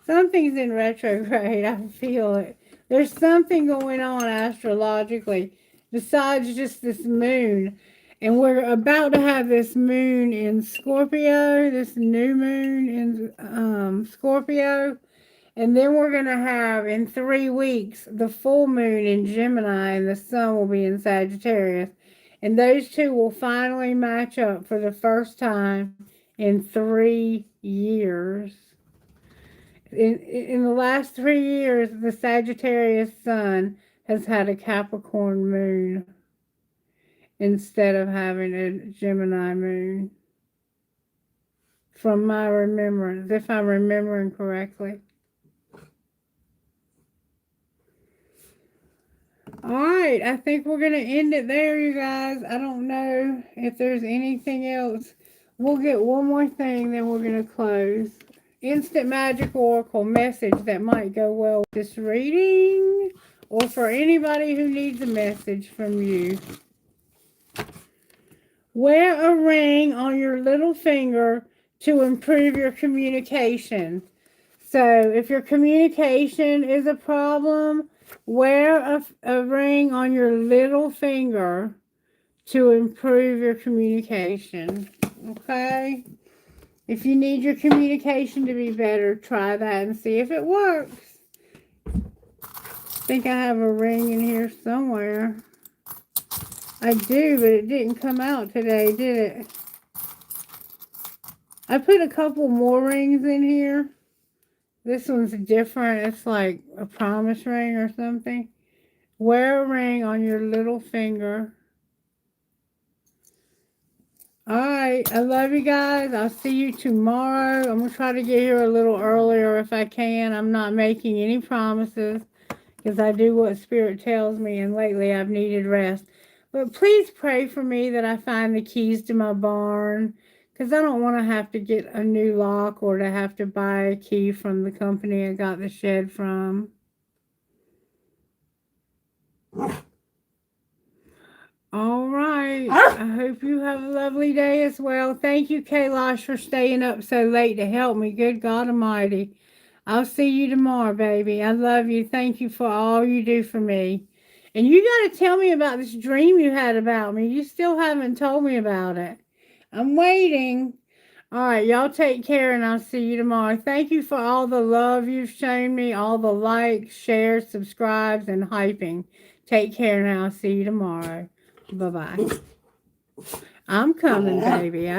[SPEAKER 1] Something's in retrograde. I feel it. There's something going on astrologically besides just this moon. And we're about to have this moon in Scorpio, this new moon in Scorpio. And then we're going to have, in 3 weeks, the full moon in Gemini, and the sun will be in Sagittarius. And those two will finally match up for the first time in 3 years. In the last 3 years, the Sagittarius sun has had a Capricorn moon instead of having a Gemini moon. From my remembrance, if I'm remembering correctly. All right, I think we're going to end it there, you guys. I don't know if there's anything else. We'll get one more thing, then we're going to close. Instant Magic Oracle message that might go well with this reading, or for anybody who needs a message from you. Wear a ring on your little finger to improve your communication. So if your communication is a problem, wear a ring on your little finger to improve your communication. Okay? If you need your communication to be better, try that and see if it works. I think I have a ring in here somewhere. I do, but it didn't come out today, did it? I put a couple more rings in here. This one's different. It's like a promise ring or something. Wear a ring on your little finger. Alright, I love you guys. I'll see you tomorrow. I'm going to try to get here a little earlier if I can. I'm not making any promises because I do what Spirit tells me, and lately I've needed rest. But please pray for me that I find the keys to my barn, because I don't want to have to get a new lock or to have to buy a key from the company I got the shed from. All right. I hope you have a lovely day as well. Thank you, Kailash, for staying up so late to help me. Good God Almighty. I'll see you tomorrow, baby. I love you. Thank you for all you do for me. And you got to tell me about this dream you had about me. You still haven't told me about it. I'm waiting. All right, y'all take care, and I'll see you tomorrow. Thank you for all the love you've shown me, all the likes, shares, subscribes, and hyping. Take care now. I'll see you tomorrow. Bye-bye. I'm coming, baby.